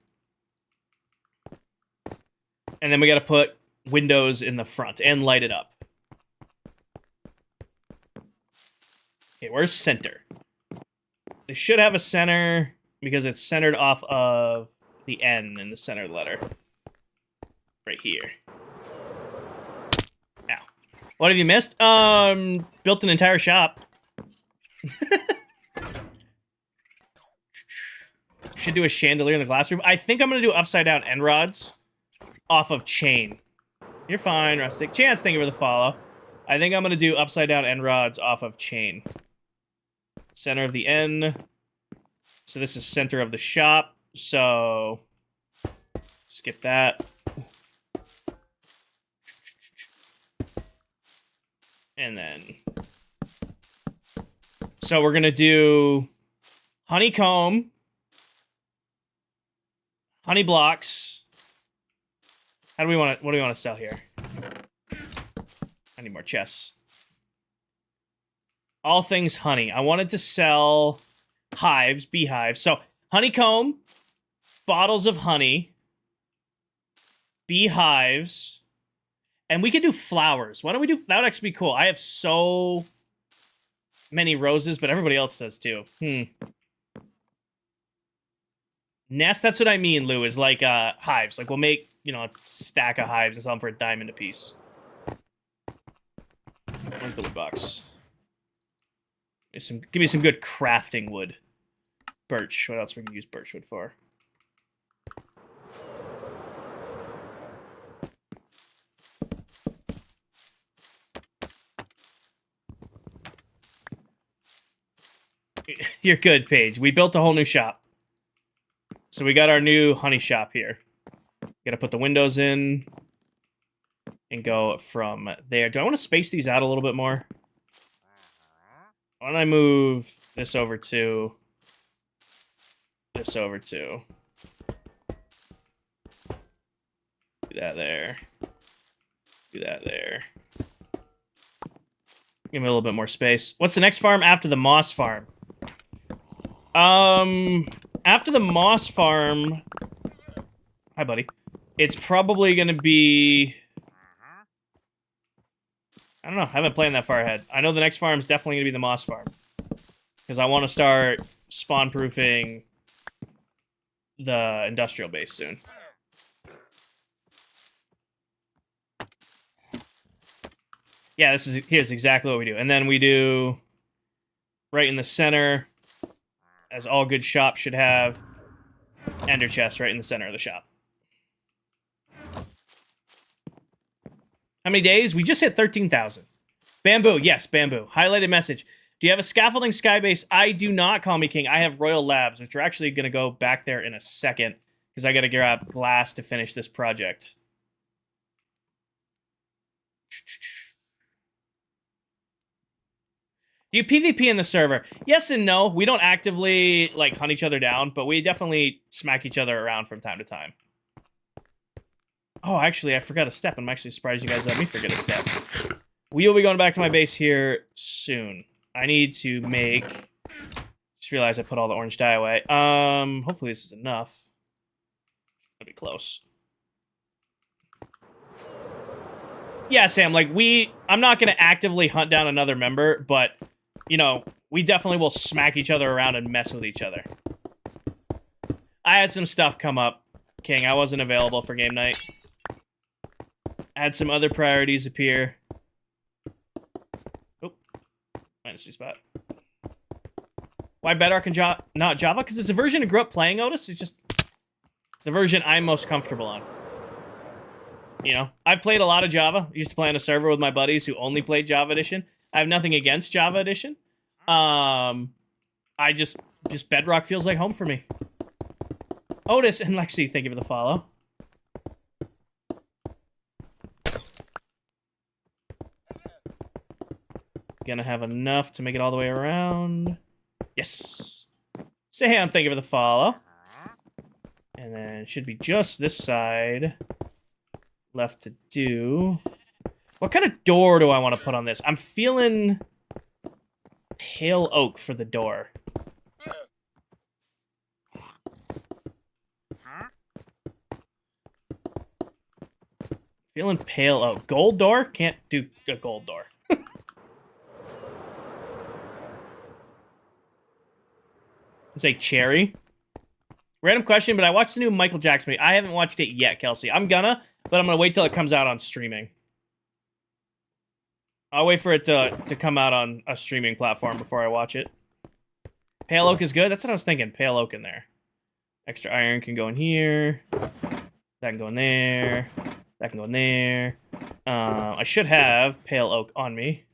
And then we gotta put windows in the front and light it up. Okay, where's center? They should have a center because it's centered off of the N in the center letter. Right here. Ow. What have you missed? Built an entire shop. Should do a chandelier in the glass room. I think I'm gonna do upside down end rods off of chain. You're fine, Rustic. Chance, thank you for the follow. I think I'm gonna do upside down end rods off of chain. Center of the N. So this is center of the shop. So skip that. And then so we're gonna do honeycomb, honey blocks. What do we want to sell here? I need more chests. All things honey. I wanted to sell hives, beehives. So honeycomb, bottles of honey, beehives, and we could do flowers. Why don't we do... That would actually be cool. I have so many roses, but everybody else does too. Nest, that's what I mean, Lou, is like hives. Like we'll make, you know, a stack of hives and sell them for $1 a piece. $1 give me some good crafting wood. Birch. What else we can use birch wood for? You're good, Paige. We built a whole new shop. So we got our new honey shop here. Gotta put the windows in and go from there. Do I want to space these out a little bit more? Why don't I move this over to this over to? Do that there. Do that there. Give me a little bit more space. What's the next farm after the moss farm? After the moss farm... Hi, buddy. It's probably going to be... I don't know. I haven't planned that far ahead. I know the next farm is definitely going to be the moss farm. Because I want to start spawn-proofing the industrial base soon. Yeah, here's exactly what we do. And then we do right in the center, as all good shops should have, ender chests right in the center of the shop. How many days? We just hit 13,000. Bamboo, yes, bamboo. Highlighted message. Do you have a scaffolding skybase? I do not, Call Me King. I have Royal Labs, which we're actually going to go back there in a second, because I got to grab glass to finish this project. Do you PvP in the server? Yes and no. We don't actively, like, hunt each other down, but we definitely smack each other around from time to time. Oh, actually, I forgot a step. I'm actually surprised you guys let me forget a step. We'll be going back to my base here soon. I need to make... Just realized I put all the orange dye away. Hopefully this is enough. It'll be close. Yeah, Sam, like, I'm not going to actively hunt down another member, but, you know, we definitely will smack each other around and mess with each other. I had some stuff come up, King. I wasn't available for game night. I had some other priorities appear. Oh, -2 spot. Why Bedrock and not Java? Because it's a version I grew up playing, Otis. It's just the version I'm most comfortable on. You know, I've played a lot of Java. I used to play on a server with my buddies who only played Java Edition. I have nothing against Java Edition. I just Bedrock feels like home for me. Otis and Lexi, thank you for the follow. Gonna have enough to make it all the way around. Yes. Sam, thank you for the follow. And then it should be just this side left to do. What kind of door do I want to put on this? I'm feeling pale oak for the door. Feeling pale oak. Gold door? Can't do a gold door. Say cherry. Random question, but I watched the new Michael Jackson movie. I haven't watched it yet, Kelsey. I'm gonna, but I'm gonna wait till it comes out on streaming. I'll wait for it to come out on a streaming platform before I watch it. Pale oak is good. That's what I was thinking. Pale oak in there. Extra iron can go in here. That can go in there. That can go in there. I should have pale oak on me.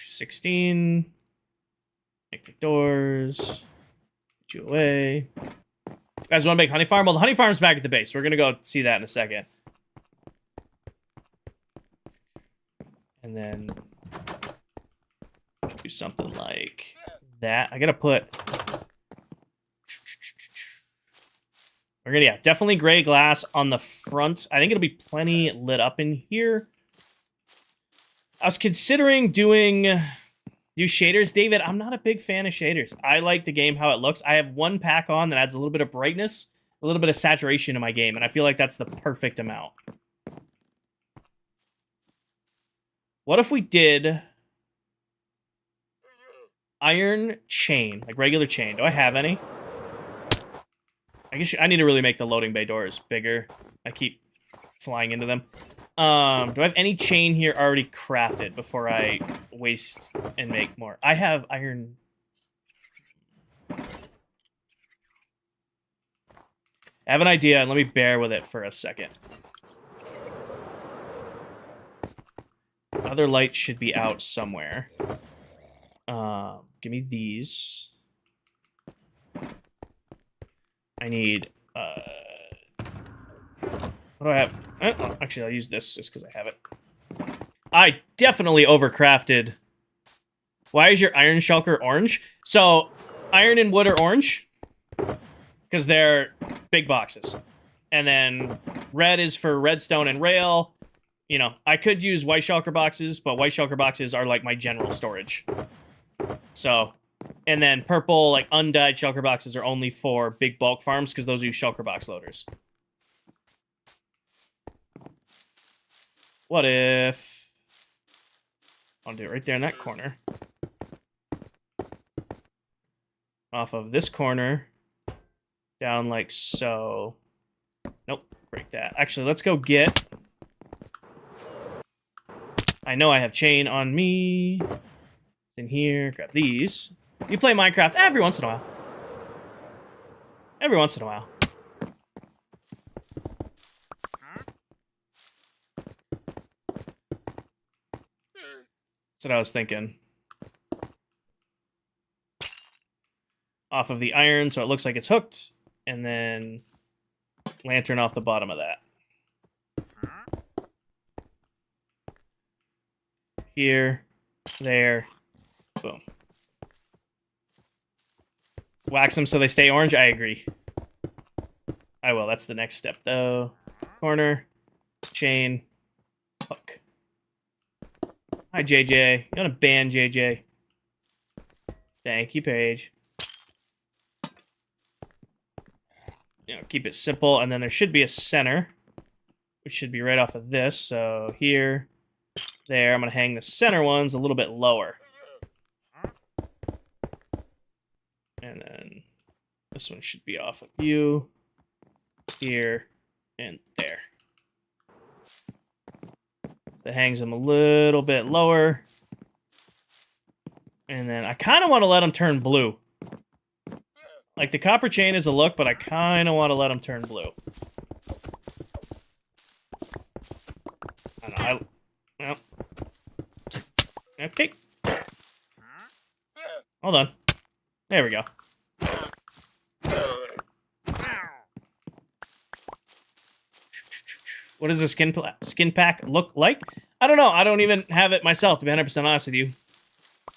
16. Make the doors. Get you away. Guys, want to make honey farm? Well, the honey farm's back at the base. We're going to go see that in a second. And then do something like that. I got to put... We're going to, yeah, definitely gray glass on the front. I think it'll be plenty lit up in here. I was considering doing shaders. David, I'm not a big fan of shaders. I like the game how it looks. I have one pack on that adds a little bit of brightness, a little bit of saturation to my game, and I feel like that's the perfect amount. What if we did iron chain, like regular chain? Do I have any? I guess I need to really make the loading bay doors bigger. I keep flying into them. Do I have any chain here already crafted before I waste and make more? I have iron. I have an idea, and let me bear with it for a second. Other lights should be out somewhere. Give me these. I need, what do I have? Oh, actually, I'll use this just because I have it. I definitely overcrafted. Why is your iron shulker orange? So, iron and wood are orange because they're big boxes. And then red is for redstone and rail. You know, I could use white shulker boxes, but white shulker boxes are like my general storage. So, and then purple, like undyed shulker boxes are only for big bulk farms because those use shulker box loaders. What if... I'll do it right there in that corner. Off of this corner. Down like so. Nope, break that. Actually, let's go get... I know I have chain on me. In here, grab these. You play Minecraft every once in a while. Every once in a while. That's what I was thinking. Off of the iron, so it looks like it's hooked. And then lantern off the bottom of that. Here, there, boom. Wax them so they stay orange? I agree. I will. That's the next step, though. Corner, chain, hook. Hi, JJ. You want to ban JJ? Thank you, Paige. You know, keep it simple, and then there should be a center, which should be right off of this. So here, there. I'm going to hang the center ones a little bit lower. And then this one should be off of you, here, and there. That hangs them a little bit lower. And then I kind of want to let them turn blue. Like the copper chain is a look, but I kind of want to let them turn blue. I don't know. Well, okay. Hold on. There we go. What does a skin pack look like? I don't know. I don't even have it myself, to be 100% honest with you.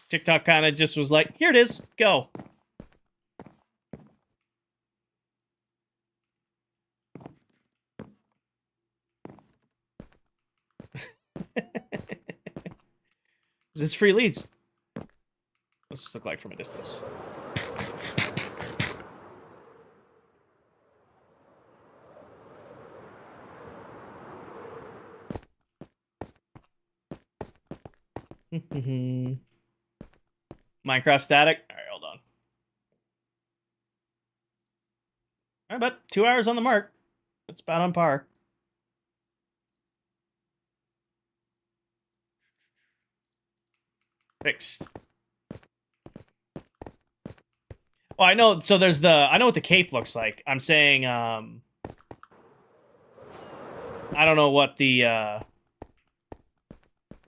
TikTok kind of just was like, here it is. Go. It's free leads. What's this look like from a distance? Minecraft static. All right, hold on. All right, about 2 hours on the mark. That's about on par. Fixed. Well, I know. So there's the. I know what the cape looks like. I'm saying. I don't know what the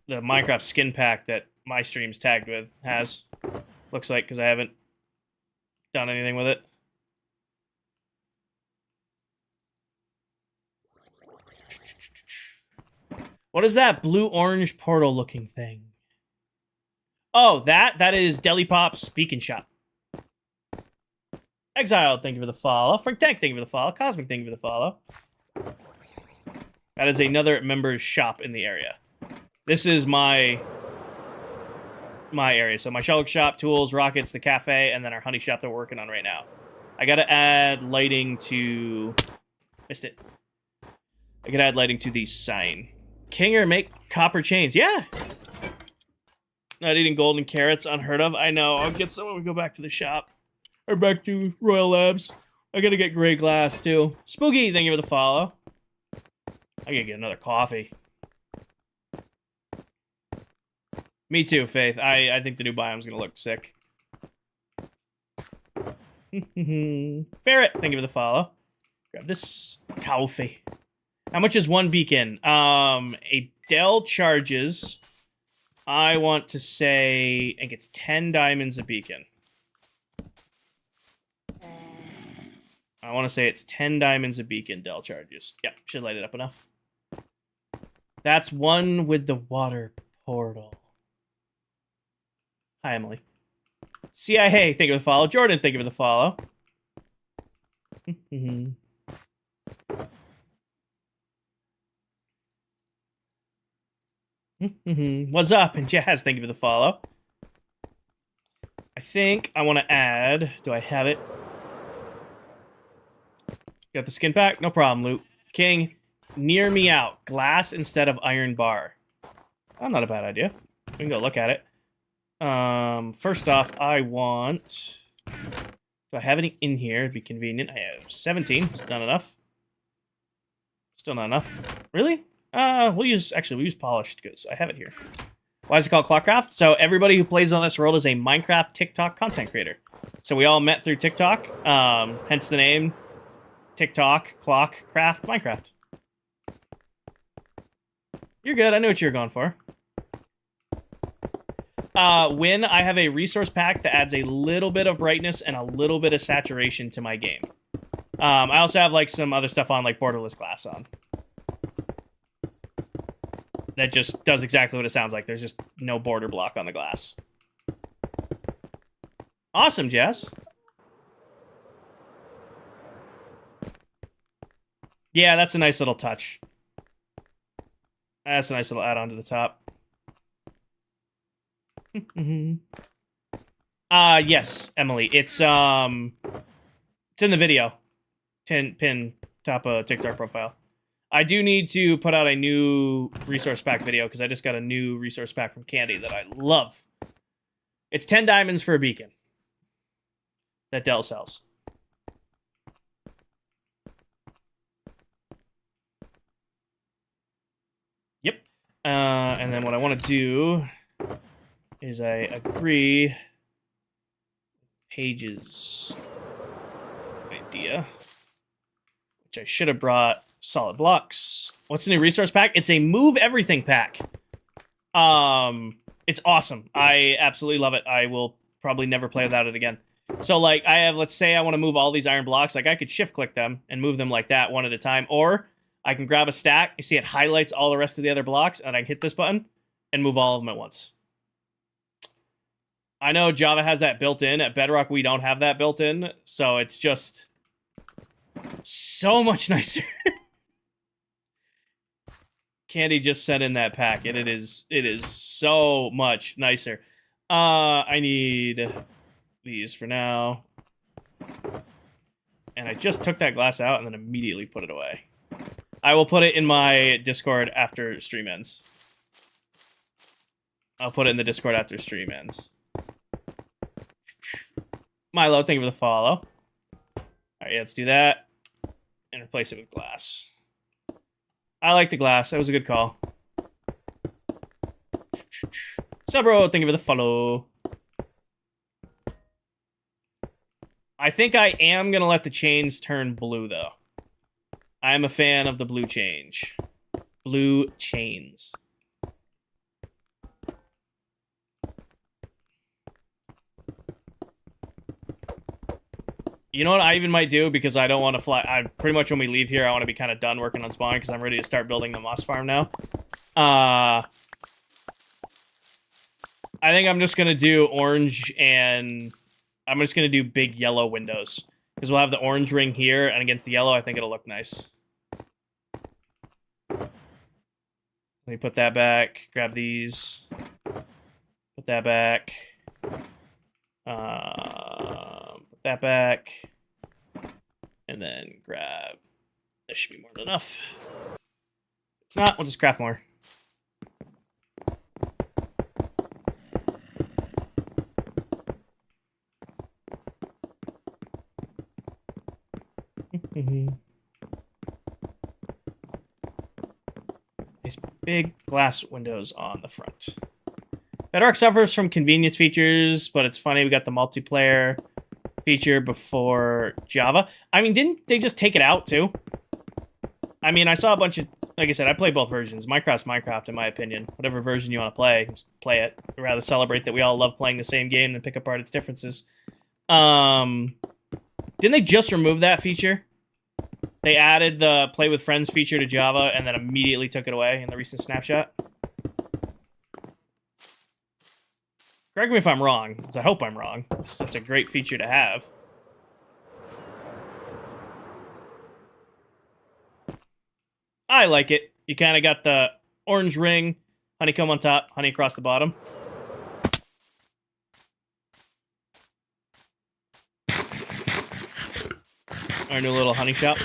Minecraft skin pack that my stream's tagged with has looks like, because I haven't done anything with it. What is that blue-orange portal-looking thing? Oh, that is Deli Pop's Beacon Shop. Exile, thank you for the follow. Frank Tank, thank you for the follow. Cosmic, thank you for the follow. That is another member's shop in the area. This is my area. So my shuttle shop, tools, rockets, the cafe, and then our honey shop that we're working on right now. I gotta add lighting to... Missed it. I gotta add lighting to the sign. Kinger make copper chains. Yeah! Not eating golden carrots, unheard of. I know. I'll get some when we go back to the shop. Or back to Royal Labs. I gotta get gray glass, too. Spooky, thank you for the follow. I gotta get another coffee. Me too, Faith. I think the new biome's gonna look sick. Ferret, thank you for the follow. Grab this coffee. How much is one beacon? A Dell charges. I want to say, I think it's 10 diamonds a beacon. I want to say it's 10 diamonds a beacon, Dell charges. Yep, should light it up enough. That's one with the water portal. Hi, Emily. CIA, thank you for the follow. Jordan, thank you for the follow. What's up? And Jazz, thank you for the follow. I think I want to add... Do I have it? Got the skin pack? No problem, Luke. King, near me out. Glass instead of iron bar. Oh, not a bad idea. We can go look at it. First off, I want... Do I have any in here? It'd be convenient. I have 17. It's not enough. Still not enough. Really? We'll use polished because I have it here. Why is it called ClockCraft? So everybody who plays on this world is a Minecraft TikTok content creator. So we all met through TikTok. Hence the name TikTok, ClockCraft, Minecraft. You're good. I knew what you were going for. When I have a resource pack that adds a little bit of brightness and a little bit of saturation to my game. I also have like some other stuff on, like borderless glass on. That just does exactly what it sounds like. There's just no border block on the glass. Awesome, Jess. Yeah, that's a nice little touch. That's a nice little add-on to the top. Yes, Emily. It's in the video. Pin top of TikTok profile. I do need to put out a new resource pack video because I just got a new resource pack from Candy that I love. It's 10 diamonds for a beacon that Dell sells. Yep. And then what I want to do is I agree pages idea, which I should have brought solid blocks. What's the new resource pack? It's a move everything pack. It's awesome. I absolutely love it. I will probably never play without it again. So like I have, let's say I want to move all these iron blocks. Like I could shift click them and move them like that one at a time. Or I can grab a stack. You see it highlights all the rest of the other blocks and I can hit this button and move all of them at once. I know Java has that built in. At Bedrock, we don't have that built in. So it's just so much nicer. Candy just sent in that pack, and it is so much nicer. I need these for now. And I just took that glass out and then immediately put it away. I will put it in my Discord after stream ends. I'll put it in the Discord after stream ends. Milo, thank you for the follow. All right, yeah, let's do that and replace it with glass. I like the glass. That was a good call. Subro, thank you for the follow. I think I am going to let the chains turn blue, though. I am a fan of the blue change. Blue chains. You know what I even might do, because I don't want to fly. Pretty much when we leave here, I want to be kind of done working on spawn, because I'm ready to start building the moss farm now. I think I'm just going to do orange, and I'm just going to do big yellow windows. Because we'll have the orange ring here, and against the yellow, I think it'll look nice. Let me put that back. Grab these. Put that back. Put that back. And then grab... This should be more than enough. If it's not, we'll just craft more. These big glass windows on the front. Bedrock suffers from convenience features, but it's funny we got the multiplayer feature before Java. I mean, didn't they just take it out too? I mean, I saw a bunch of, like I said, I play both versions. Minecraft's Minecraft, in my opinion. Whatever version you want to play, just play it. I'd rather celebrate that we all love playing the same game than pick apart its differences. Didn't they just remove that feature? They added the Play with Friends feature to Java and then immediately took it away in the recent snapshot. Correct me if I'm wrong, because I hope I'm wrong. That's a great feature to have. I like it. You kind of got the orange ring, honeycomb on top, honey across the bottom. Our new little honey shop.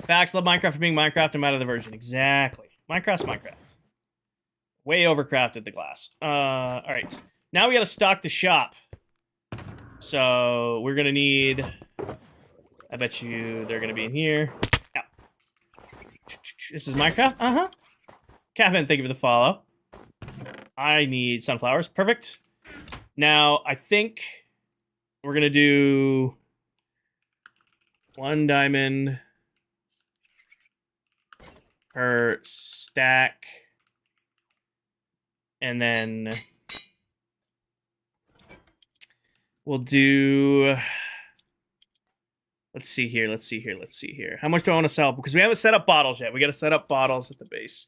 Facts, love Minecraft for being Minecraft no matter the version. Exactly. Minecraft's Minecraft. Way overcrafted the glass. Alright. Now we gotta stock the shop. So, we're gonna need... I bet you they're gonna be in here. Ow. This is Minecraft? Uh-huh. Kevin, thank you for the follow. I need sunflowers. Perfect. Now, I think we're gonna do... 1 diamond... per stack, and then we'll do, let's see here. How much do I want to sell? Because we haven't set up bottles yet. We got to set up bottles at the base.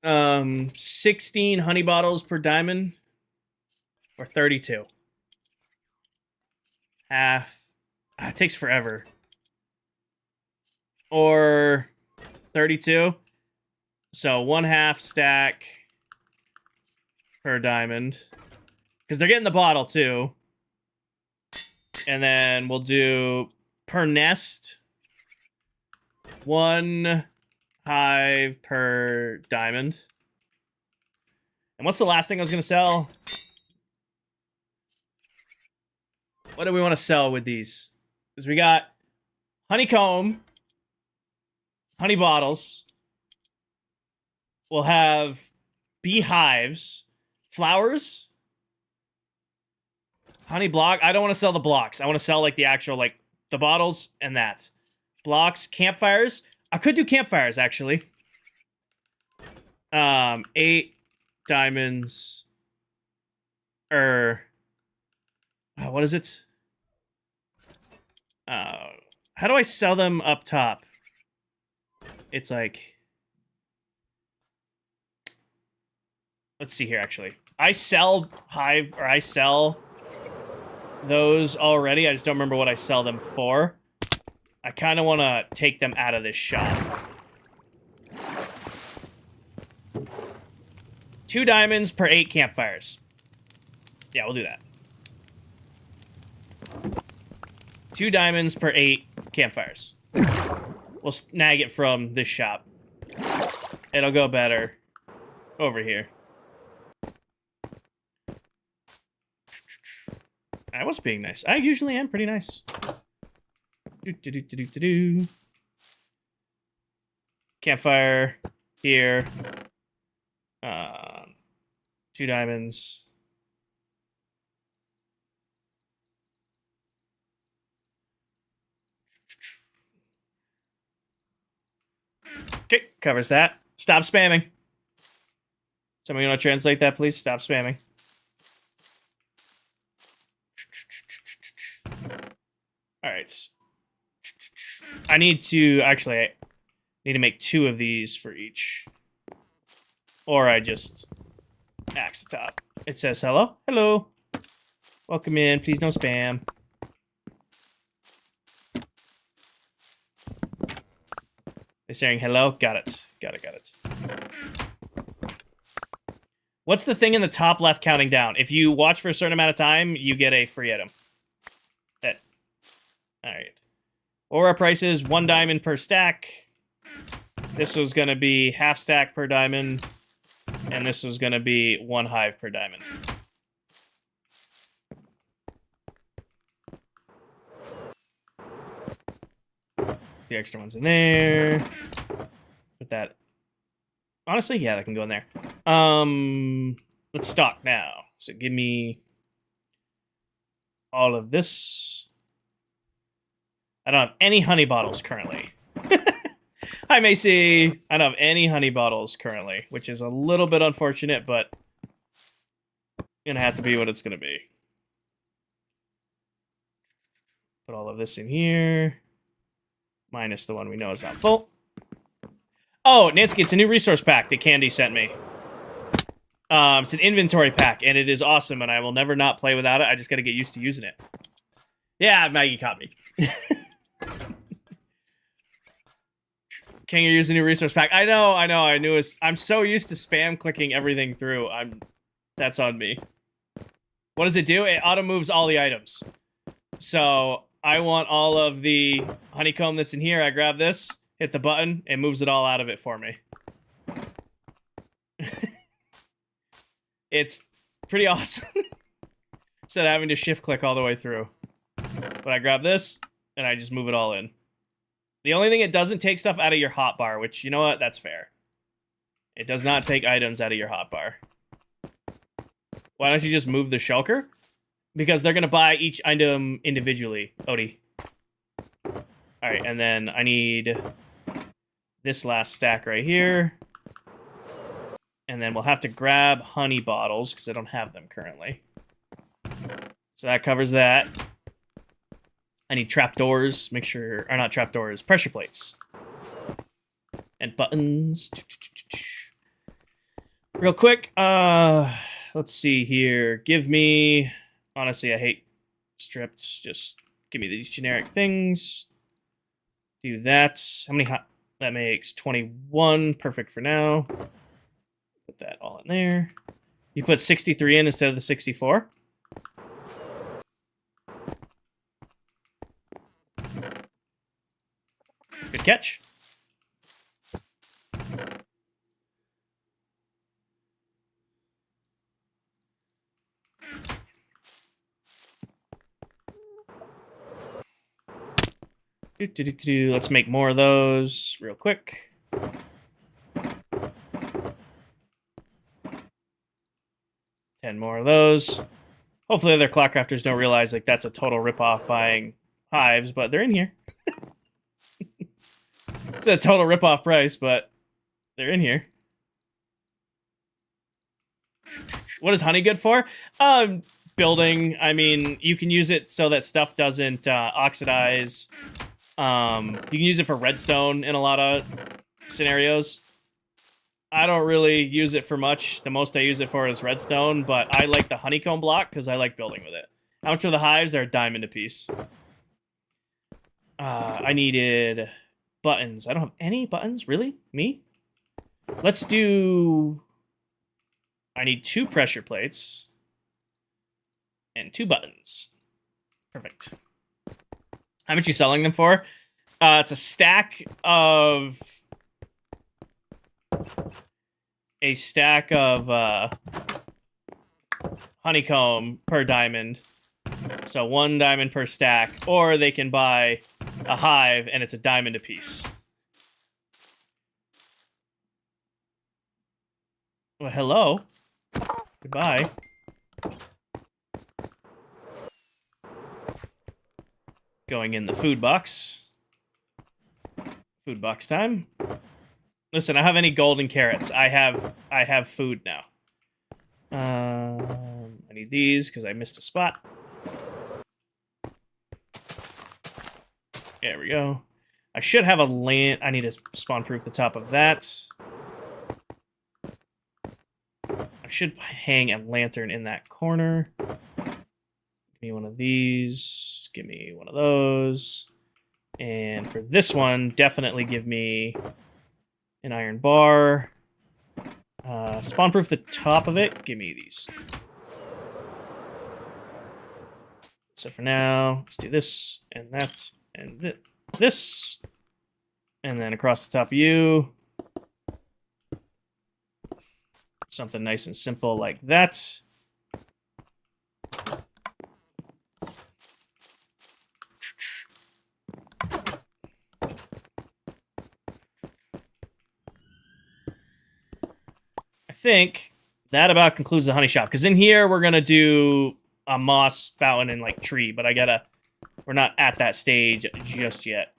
16 honey bottles per diamond, or 32. Half. It takes forever. Or 32. So 1/2 stack per diamond. Because they're getting the bottle too. And then we'll do per nest 1 hive per diamond. And what's the last thing I was going to sell? What do we want to sell with these? Because we got honeycomb, honey bottles. We'll have beehives, flowers, honey block. I don't want to sell the blocks. I want to sell like the actual, like the bottles and that. Blocks, campfires. I could do campfires actually. 8 diamonds. What is it? How do I sell them up top? It's like, let's see here, actually. I sell hive, or I sell those already. I just don't remember what I sell them for. I kind of want to take them out of this shop. 2 diamonds per 8 campfires. Yeah, we'll do that. 2 diamonds per 8 campfires. We'll snag it from this shop. It'll go better. over here. I was being nice. I usually am pretty nice. Campfire here. 2 diamonds. Okay, covers that. Stop spamming. Somebody want to translate that, please? Stop spamming. All right. I need to make 2 of these for each. Or I just axe the top. It says hello. Hello. Welcome in. Please no spam. They're saying hello. Got it. Got it. What's the thing in the top left counting down? If you watch for a certain amount of time, you get a free item. That. All right. Aura prices 1 diamond per stack. This was going to be half stack per diamond. And this was going to be 1 hive per diamond. The extra one's in there. Put that. Honestly, yeah, that can go in there. Let's stock now. So give me all of this. I don't have any honey bottles currently. Hi, Macy. I don't have any honey bottles currently, which is a little bit unfortunate, but gonna have to be what it's gonna be. Put all of this in here. Minus the one we know is not full. Oh, Nancy, it's a new resource pack that Candy sent me. It's an inventory pack, and it is awesome, and I will never not play without it. I just gotta get used to using it. Yeah, Maggie caught me. King, you're using a new resource pack. I know. I knew it. I'm so used to spam clicking everything through. That's on me. What does it do? It auto moves all the items. So I want all of the honeycomb that's in here. I grab this, hit the button, it moves it all out of it for me. It's pretty awesome. Instead of having to shift click all the way through. But I grab this, and I just move it all in. The only thing it doesn't take stuff out of your hotbar, which, you know what, that's fair. It does not take items out of your hotbar. Why don't you just move the shulker? Because they're going to buy each item individually, Odie. Alright, and then I need this last stack right here. And then we'll have to grab honey bottles, because I don't have them currently. So that covers that. I need trapdoors, make sure, or not trapdoors, pressure plates. And buttons. Real quick, let's see here. Give me, honestly, I hate stripped. Just give me these generic things. Do that. How many that makes 21, perfect for now. Put that all in there. You put 63 in instead of the 64. Good catch. Let's make more of those real quick. Ten more of those. Hopefully other ClockCrafters don't realize like that's a total ripoff buying hives, but they're in here. It's a total ripoff price, but they're in here. What is honey good for? Building. I mean, you can use it so that stuff doesn't oxidize. You can use it for redstone in a lot of scenarios. I don't really use it for much. The most I use it for is redstone, but I like the honeycomb block because I like building with it. How much are the hives? They're a diamond a piece. I needed buttons. I don't have any buttons, really? Me? Let's do... I need 2 pressure plates. And 2 buttons. Perfect. How much are you selling them for? It's a stack of... a stack of honeycomb per diamond. So 1 diamond per stack. Or they can buy a hive and it's a diamond apiece. Well, hello. Goodbye. Going in the food box. Food box time. Listen, I don't have any golden carrots. I have food now. I need these because I missed a spot. There we go. I should have a land. I need to spawn proof the top of that. I should hang a lantern in that corner. Give me one of these. Give me one of those. And for this one, definitely give me an iron bar. Spawn proof the top of it. Give me these. So for now, let's do this and that and this. And then across the top of you. Something nice and simple like that. I think that about concludes the honey shop. Because in here, we're going to do a moss fountain and like tree. But we're not at that stage just yet.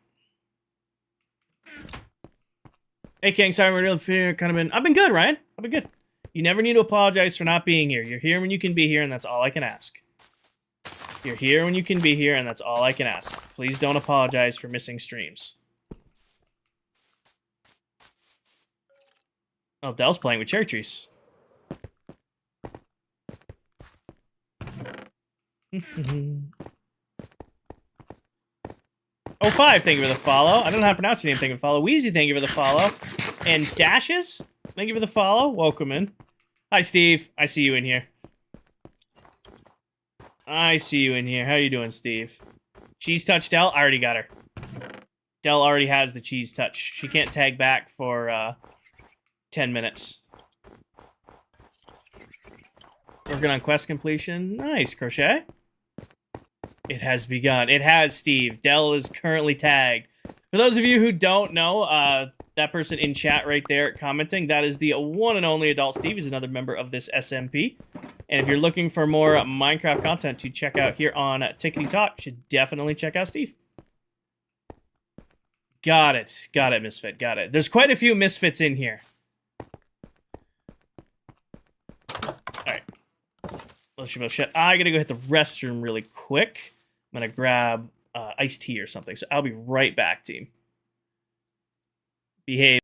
Hey, King, sorry, we're really kind of been... I've been good, Ryan. I've been good. You never need to apologize for not being here. You're here when you can be here, and that's all I can ask. You're here when you can be here, and that's all I can ask. Please don't apologize for missing streams. Oh, Dell's playing with cherry trees. Oh, 5, thank you for the follow. I don't know how to pronounce your name, thank you for the follow. Wheezy, thank you for the follow. And Dashes, thank you for the follow. Welcome in. Hi, Steve. I see you in here. I see you in here. How you doing, Steve? Cheese touch Dell? I already got her. Dell already has the cheese touch. She can't tag back for 10 minutes. Working on quest completion. Nice, Crochet. It has begun. It has, Steve. Dell is currently tagged. For those of you who don't know, that person in chat right there commenting, that is the one and only Adult Steve. He's another member of this SMP. And if you're looking for more Minecraft content to check out here on Tickety Talk, you should definitely check out Steve. Got it. Got it, Misfit. Got it. There's quite a few Misfits in here. Alright. I gotta go hit the restroom really quick. I'm gonna grab iced tea or something. So I'll be right back, team. Behave.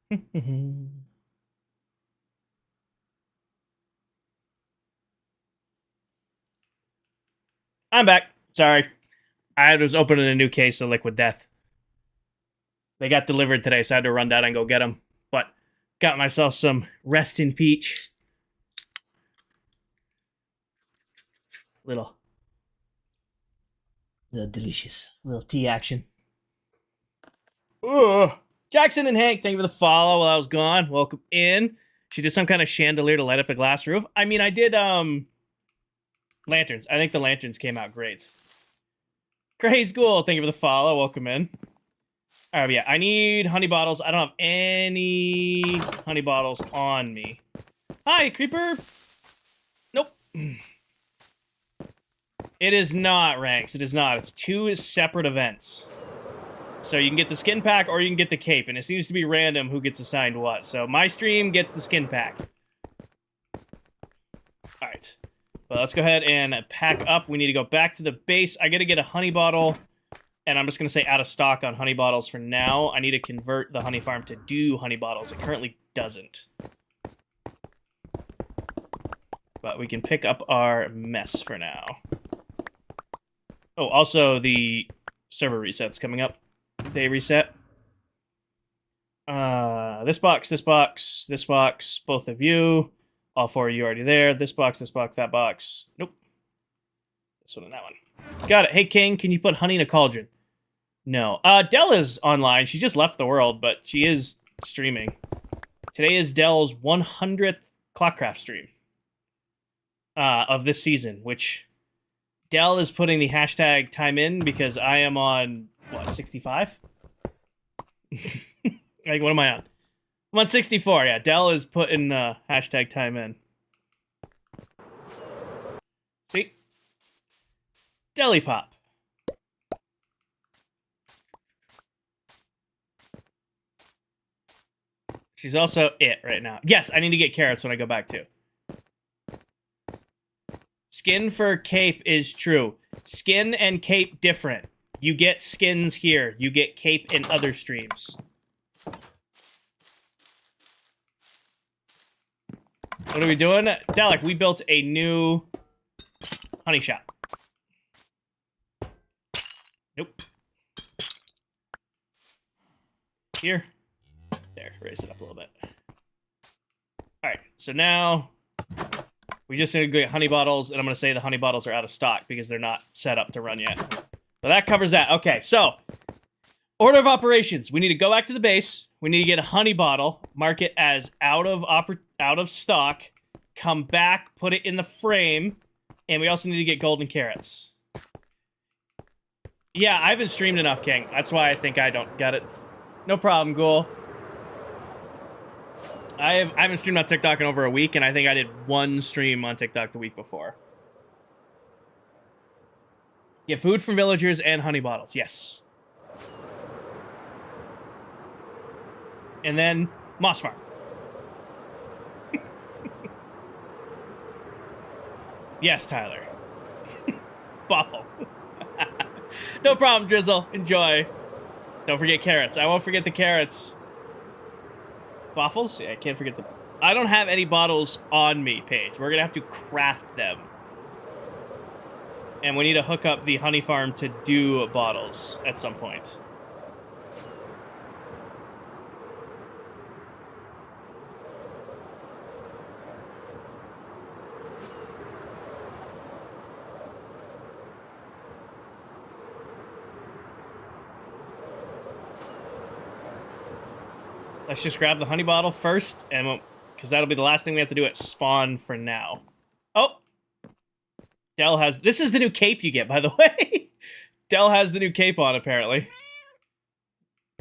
I'm back. Sorry. I was opening a new case of Liquid Death. They got delivered today, so I had to run down and go get them. But got myself some Rest in Peach. Little delicious. Little tea action. Ugh. Jackson and Hank, thank you for the follow while I was gone. Welcome in. Should do some kind of chandelier to light up the glass roof. I mean, I did lanterns. I think the lanterns came out great. Crazy School, thank you for the follow. Welcome in. All right, yeah, I need honey bottles. I don't have any honey bottles on me. Hi, Creeper. Nope. It is not, Ranks. It is not. It's two separate events. So you can get the skin pack or you can get the cape, and it seems to be random who gets assigned what. So my stream gets the skin pack. All right. Well, let's go ahead and pack up. We need to go back to the base. I got to get a honey bottle, and I'm just going to say out of stock on honey bottles for now. I need to convert the honey farm to do honey bottles. It currently doesn't. But we can pick up our mess for now. Oh, also the server reset's coming up. Day reset. This box, this box, this box, both of you. All four of you already there. This box, that box. Nope. This one and that one. Got it. Hey, King, can you put honey in a cauldron? No. Della's online. She just left the world, but she is streaming. Today is Dell's 100th ClockCraft stream of this season, which Dell is putting the hashtag time in because I am on, what, 65? Like, what am I on? I'm on 64, yeah. Dell is putting hashtag time in. See? Deli Pop. She's also it right now. Yes, I need to get carrots when I go back too. Skin for cape is true. Skin and cape different. You get skins here. You get cape in other streams. What are we doing? Dalek, we built a new honey shop. Nope. Here. There, raise it up a little bit. Alright, so now we just need to get honey bottles, and I'm going to say the honey bottles are out of stock because they're not set up to run yet. So that covers that. Okay, so order of operations. We need to go back to the base. We need to get a honey bottle, mark it as out of stock, come back, put it in the frame, and we also need to get golden carrots. Yeah, I haven't streamed enough, King. That's why I think I don't get it. No problem, Ghoul. I haven't streamed on TikTok in over a week, and I think I did one stream on TikTok the week before. Get food from villagers and honey bottles. Yes. And then Moss Farm. Yes, Tyler. Buffle. No problem, Drizzle. Enjoy. Don't forget carrots. I won't forget the carrots. Waffles? Yeah, I can't forget the... I don't have any bottles on me, Paige. We're going to have to craft them. And we need to hook up the honey farm to do bottles at some point. Let's just grab the honey bottle first, and because that'll be the last thing we have to do at spawn for now. Oh! Dell has... This is the new cape you get, by the way. Dell has the new cape on, apparently.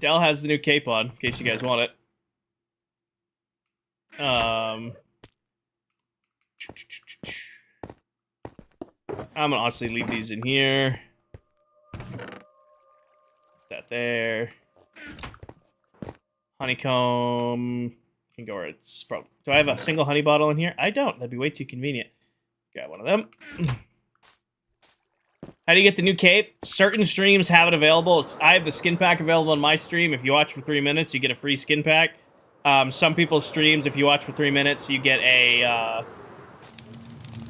Dell has the new cape on, in case you guys want it. I'm gonna honestly leave these in here. That there. Honeycomb. Can go where it's probably... Do I have a single honey bottle in here? I don't. That'd be way too convenient. Grab one of them. How do you get the new cape? Certain streams have it available. I have the skin pack available on my stream. If you watch for 3 minutes, you get a free skin pack. Some people's streams, if you watch for 3 minutes, you get a,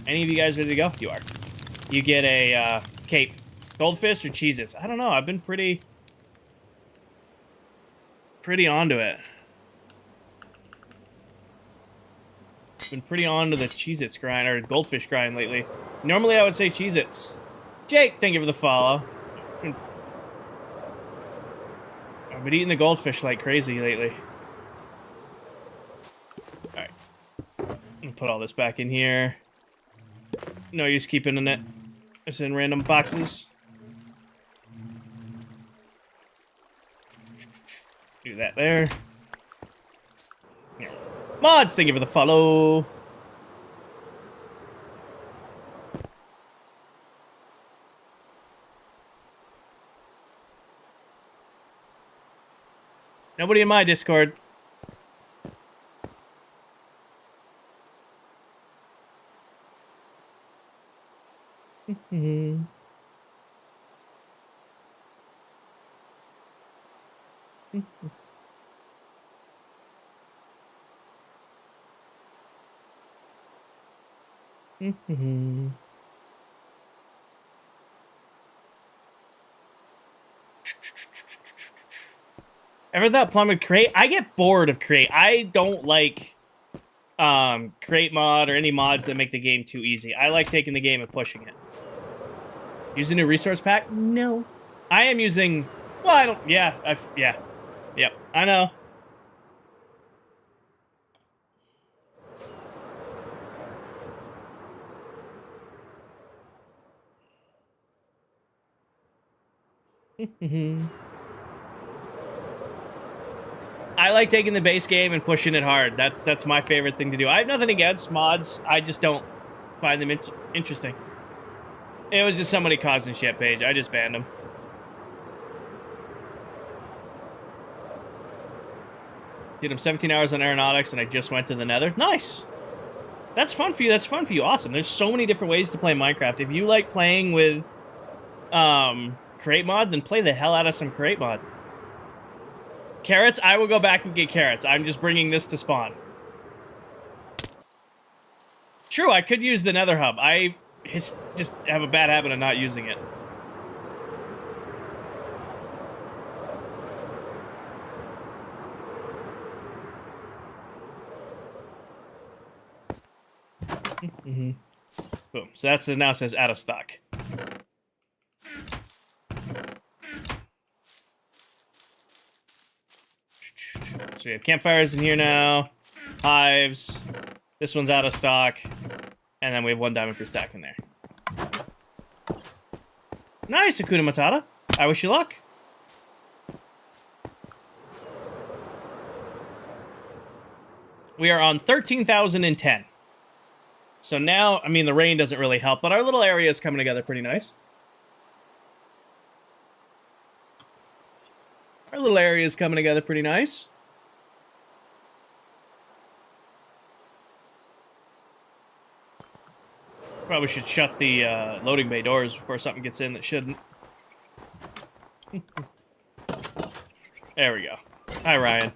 any of you guys ready to go? You are. You get a, cape. Goldfish or Cheez-Its? I don't know. I've been pretty onto it. Been pretty onto the Cheez-Its grind, or Goldfish grind lately. Normally I would say Cheez-Its. Jake, thank you for the follow. I've been eating the Goldfish like crazy lately. Alright. Put all this back in here. No use keeping it. It's in random boxes. Do that there. Yeah. Mods, thank you for the follow. Nobody in my Discord. Ever thought Plum would create? I get bored of create. I don't like create mod or any mods that make the game too easy. I like taking the game and pushing it. Use a new resource pack? No. I am using... Well, I don't... Yeah. Yeah. Yep. I know. I like taking the base game and pushing it hard. That's my favorite thing to do. I have nothing against mods. I just don't find them interesting. It was just somebody causing shit page. I just banned them. Did them 17 hours on aeronautics and I just went to the nether. Nice. That's fun for you. That's fun for you. Awesome. There's so many different ways to play Minecraft. If you like playing with create mod, then play the hell out of some create mod. Carrots? I will go back and get carrots. I'm just bringing this to spawn. True, I could use the nether hub. I just have a bad habit of not using it. Boom. So that's now says out of stock. So we have campfires in here now. Hives. This one's out of stock. And then we have 1 diamond per stack in there. Nice, Hakuna Matata. I wish you luck. We are on 13,010. So now, I mean, the rain doesn't really help, but our little area is coming together pretty nice. Our little area is coming together pretty nice. Probably should shut the loading bay doors before something gets in that shouldn't. There we go. Hi, Ryan.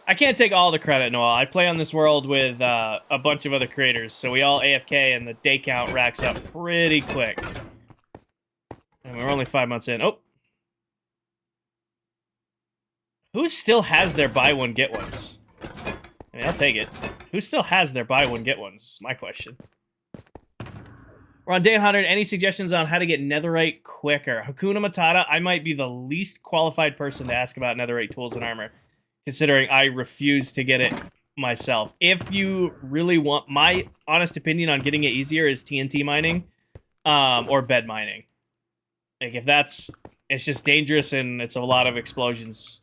I can't take all the credit, Noel. I play on this world with a bunch of other creators, so we all AFK and the day count racks up pretty quick. And we're only 5 months in. Oh. Who still has their buy one, get ones? I mean, I'll take it. Who still has their buy one, get ones? Is my question. We're on day 100. Any suggestions on how to get netherite quicker? Hakuna Matata, I might be the least qualified person to ask about netherite tools and armor, considering I refuse to get it myself. If you really want, my honest opinion on getting it easier is TNT mining or bed mining. Like, if that's, it's just dangerous and it's a lot of explosions.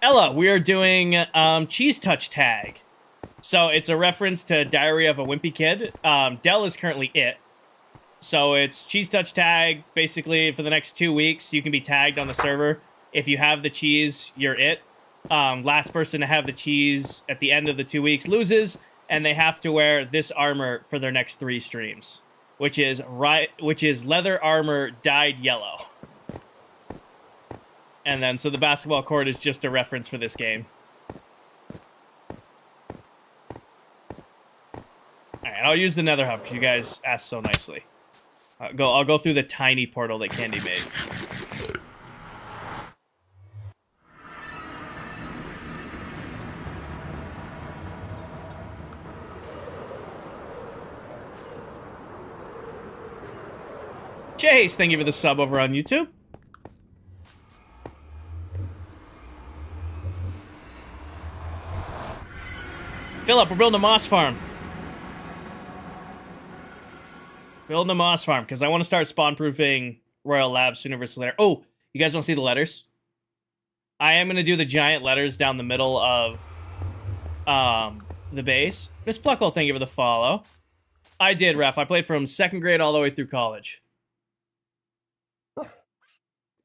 Ella, we are doing Cheese Touch Tag. So it's a reference to Diary of a Wimpy Kid. Dell is currently it. So it's Cheese Touch Tag. Basically, for the next 2 weeks, you can be tagged on the server. If you have the cheese, you're it. Last person to have the cheese at the end of the 2 weeks loses, and they have to wear this armor for their next 3 streams. which is leather armor dyed yellow. And then, so the basketball court is just a reference for this game. Alright, I'll use the nether hub because you guys asked so nicely. I'll go through the tiny portal that Candy made. Chase, thank you for the sub over on YouTube. Philip, we're building a moss farm. Building a moss farm, because I want to start spawn-proofing Royal Labs Universal Letter. Oh, you guys want to see the letters? I am going to do the giant letters down the middle of the base. Miss Pluckle, thank you for the follow. I did, Ref. I played from 2nd grade all the way through college.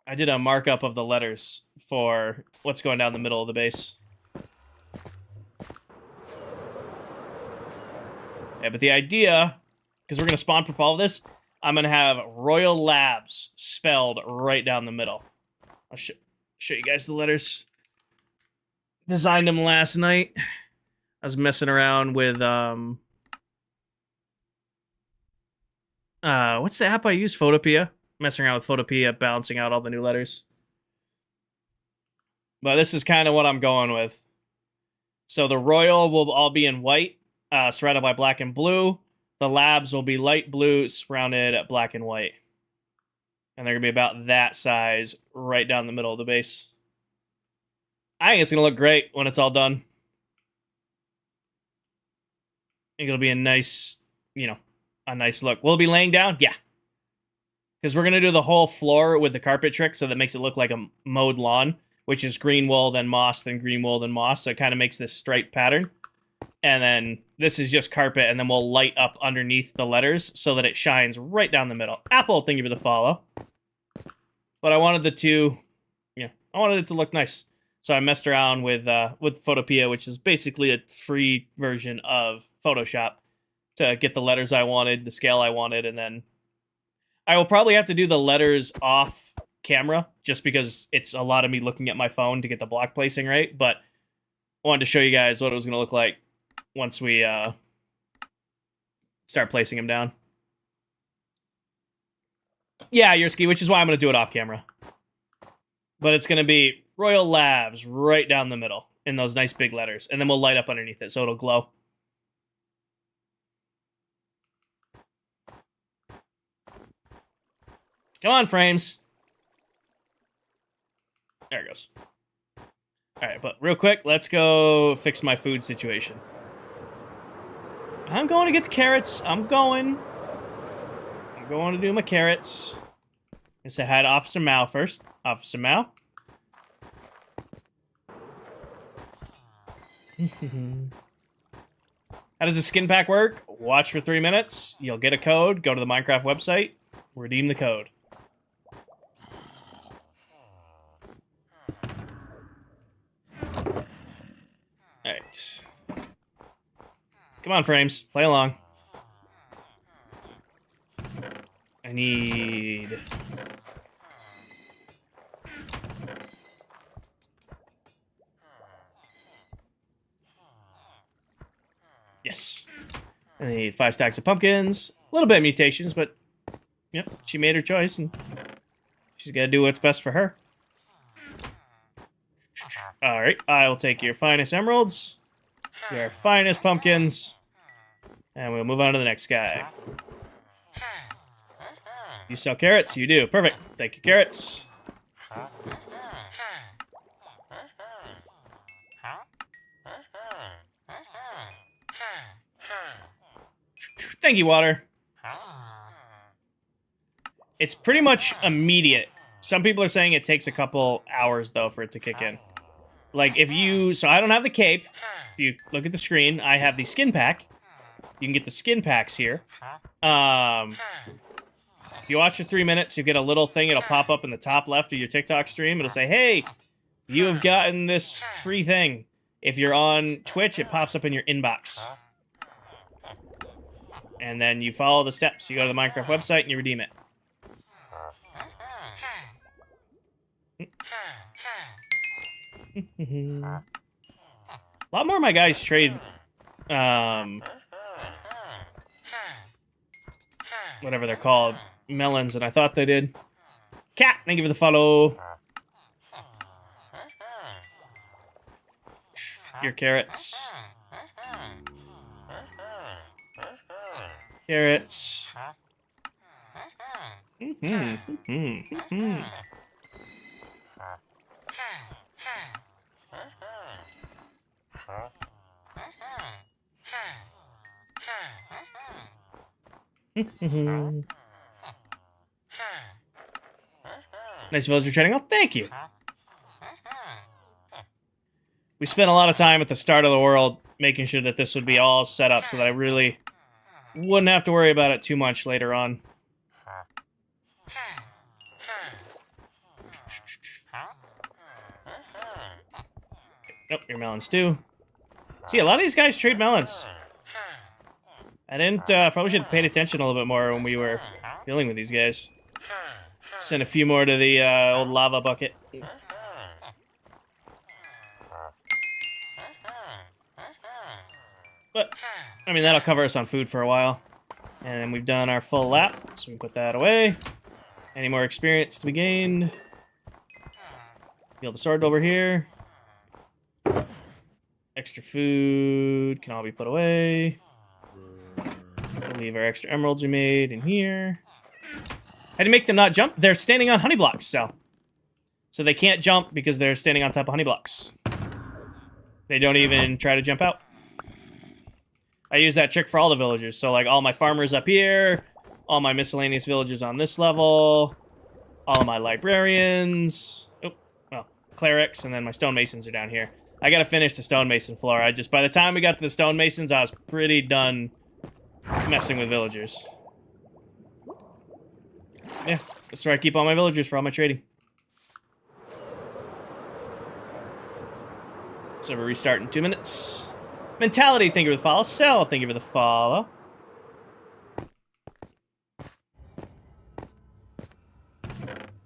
I did a markup of the letters for what's going down the middle of the base. Yeah, but the idea, because we're going to spawn proof all of this, I'm going to have Royal Labs spelled right down the middle. I'll show you guys the letters. Designed them last night. I was messing around with, what's the app I use? Photopea. Messing around with Photopea, balancing out all the new letters. But this is kind of what I'm going with. So the Royal will all be in white, surrounded by black and blue. The Labs will be light blue, surrounded at black and white. And they're going to be about that size, right down the middle of the base. I think it's going to look great when it's all done. I think it'll be a nice, a nice look. Will it be laying down? Yeah. Because we're going to do the whole floor with the carpet trick, so that makes it look like a mowed lawn, which is green wool, then moss, then green wool, then moss. So it kind of makes this striped pattern. And then this is just carpet, and then we'll light up underneath the letters so that it shines right down the middle. Apple, thank you for the follow. But I wanted I wanted it to look nice. So I messed around with Photopea, which is basically a free version of Photoshop, to get the letters I wanted, the scale I wanted, and then I will probably have to do the letters off camera, just because it's a lot of me looking at my phone to get the block placing right, but I wanted to show you guys what it was going to look like once we start placing them down. Yeah, Yerski, which is why I'm going to do it off camera. But it's going to be Royal Labs right down the middle in those nice big letters, and then we'll light up underneath it so it'll glow. Come on, frames. There it goes. All right, but real quick, let's go fix my food situation. I'm going to get the carrots. I'm going to do my carrots. I say hi to Officer Mao first. Officer Mao. How does the skin pack work? Watch for 3 minutes. You'll get a code. Go to the Minecraft website. Redeem the code. Alright. Come on, frames. Play along. I need... Yes. I need 5 stacks of pumpkins. A little bit of mutations, but... Yep, she made her choice, and she's got to do what's best for her. Alright, I will take your finest emeralds, your finest pumpkins, and we'll move on to the next guy. You sell carrots? You do. Perfect. Take your carrots. Thank you, water. It's pretty much immediate. Some people are saying it takes a couple hours, though, for it to kick in. Like, if you... So I don't have the cape. If you look at the screen, I have the skin pack. You can get the skin packs here. If you watch for 3 minutes, you get a little thing. It'll pop up in the top left of your TikTok stream. It'll say, hey, you have gotten this free thing. If you're on Twitch, it pops up in your inbox. And then you follow the steps. You go to the Minecraft website and you redeem it. A lot more of my guys trade, whatever they're called, melons, and I thought they did. Cat, thank you for the follow. Your carrots. Carrots. Nice villager training. Oh, thank you. We spent a lot of time at the start of the world making sure that this would be all set up so that I really wouldn't have to worry about it too much later on. Nope, your melons too. See, a lot of these guys trade melons. I didn't, probably should have paid attention a little bit more when we were dealing with these guys. Send a few more to the old lava bucket. But, I mean, that'll cover us on food for a while. And we've done our full lap, so we can put that away. Any more experience to be gained? Heal the sword over here. Extra food can all be put away. We'll leave our extra emeralds we made in here. How do you make them not jump? They're standing on honey blocks, so they can't jump because they're standing on top of honey blocks. They don't even try to jump out. I use that trick for all the villagers. So, like, all my farmers up here, all my miscellaneous villagers on this level, all of my librarians, clerics, and then my stonemasons are down here. I gotta finish the stonemason floor. By the time we got to the stonemasons, I was pretty done messing with villagers. Yeah, that's where I keep all my villagers for all my trading. So we restart in 2 minutes. Mentality, thank you for the follow. Cell, thank you for the follow.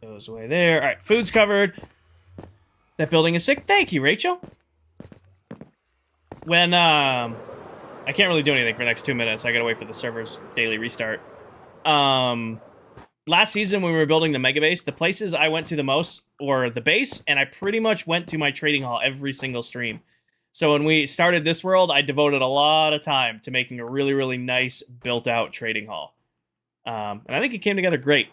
Goes away there. All right, food's covered. That building is sick. Thank you, Rachel. When, I can't really do anything for the next 2 minutes. I gotta wait for the server's daily restart. Last season when we were building the mega base, the places I went to the most were the base, and I pretty much went to my trading hall every single stream. So when we started this world, I devoted a lot of time to making a really, really nice built-out trading hall. And I think it came together great.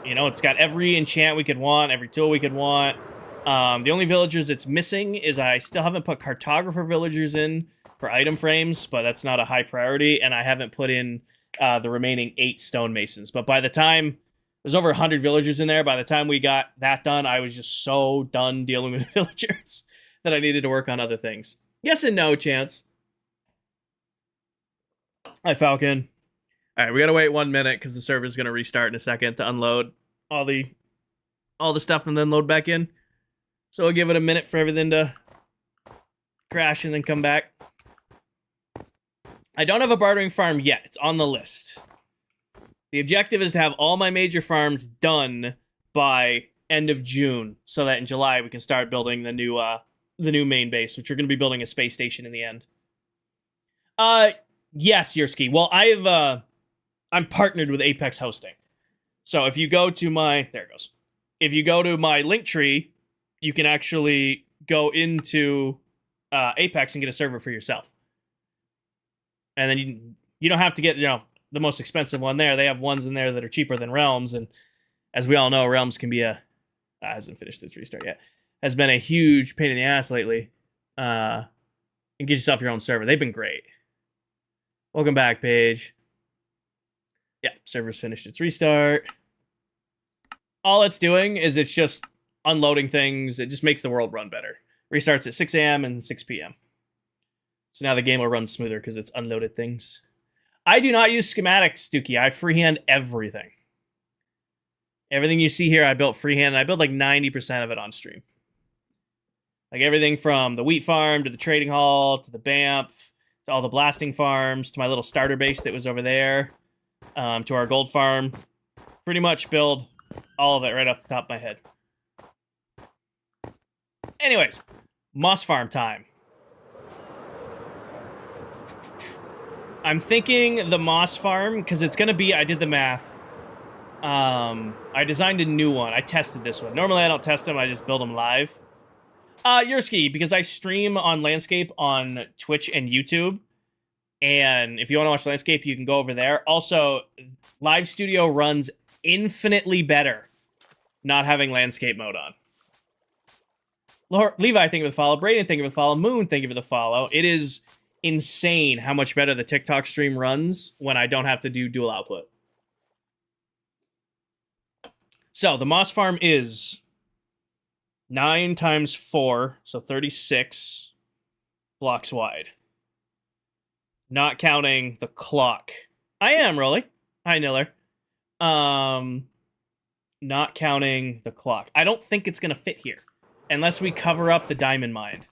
You know, it's got every enchant we could want, every tool we could want. The only villagers it's missing is I still haven't put cartographer villagers in for item frames, but that's not a high priority, and I haven't put in the remaining 8 stonemasons. But by the time, there's over 100 villagers in there, by the time we got that done, I was just so done dealing with villagers that I needed to work on other things. Yes and no, Chance. Hi, Falcon. All right, we gotta wait 1 minute because the server's gonna restart in a second to unload all the stuff and then load back in. So we'll give it a minute for everything to crash and then come back. I don't have a bartering farm yet. It's on the list. The objective is to have all my major farms done by end of June, so that in July we can start building the new main base, which we're going to be building a space station in the end. Yes, Yerski. Well, I'm partnered with Apex Hosting. So if you go to my, there it goes. If you go to my link tree, you can actually go into Apex and get a server for yourself. And then you don't have to get, the most expensive one there. They have ones in there that are cheaper than Realms, and as we all know, Realms can be hasn't finished its restart yet, has been a huge pain in the ass lately. And get yourself your own server. They've been great. Welcome back, Paige. Yeah, server's finished its restart. All it's doing is it's just unloading things. It just makes the world run better. Restarts at 6 a.m. and 6 p.m. So now the game will run smoother because it's unloaded things. I do not use schematics, Dookie. I freehand everything. Everything you see here, I built freehand, and I built like 90% of it on stream. Like everything from the wheat farm to the trading hall to the BAMF to all the blasting farms, to my little starter base that was over there, to our gold farm. Pretty much build all of it right off the top of my head. Anyways, moss farm time. I'm thinking the moss farm, because it's going to be, I did the math. I designed a new one. I tested this one. Normally I don't test them, I just build them live. Yerski, because I stream on Landscape on Twitch and YouTube. And if you want to watch Landscape, you can go over there. Also, Live Studio runs infinitely better not having Landscape mode on. Levi, thank you for the follow. Brayden, thank you for the follow. Moon, thank you for the follow. It is insane how much better the TikTok stream runs when I don't have to do dual output. So, the moss farm is 9 times 4, so 36 blocks wide. Not counting the clock. I am, Rolly. Hi, Niller. Not counting the clock. I don't think it's going to fit here. Unless we cover up the diamond mine.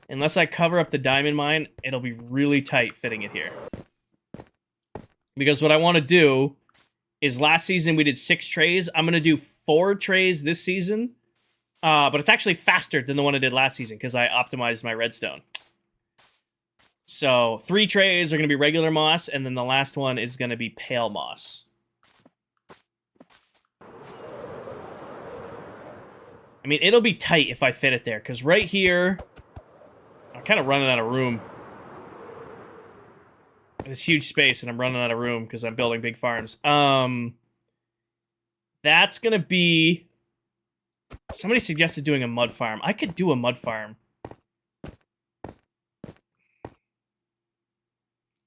Unless I cover up the diamond mine, it'll be really tight fitting it here. Because what I want to do is last season we did 6 trays. I'm going to do 4 trays this season. But it's actually faster than the one I did last season because I optimized my redstone. So 3 trays are going to be regular moss, and then the last one is going to be pale moss. I mean, it'll be tight if I fit it there, because right here, I'm kind of running out of room. This huge space, and I'm running out of room because I'm building big farms. That's going to be... Somebody suggested doing a mud farm. I could do a mud farm.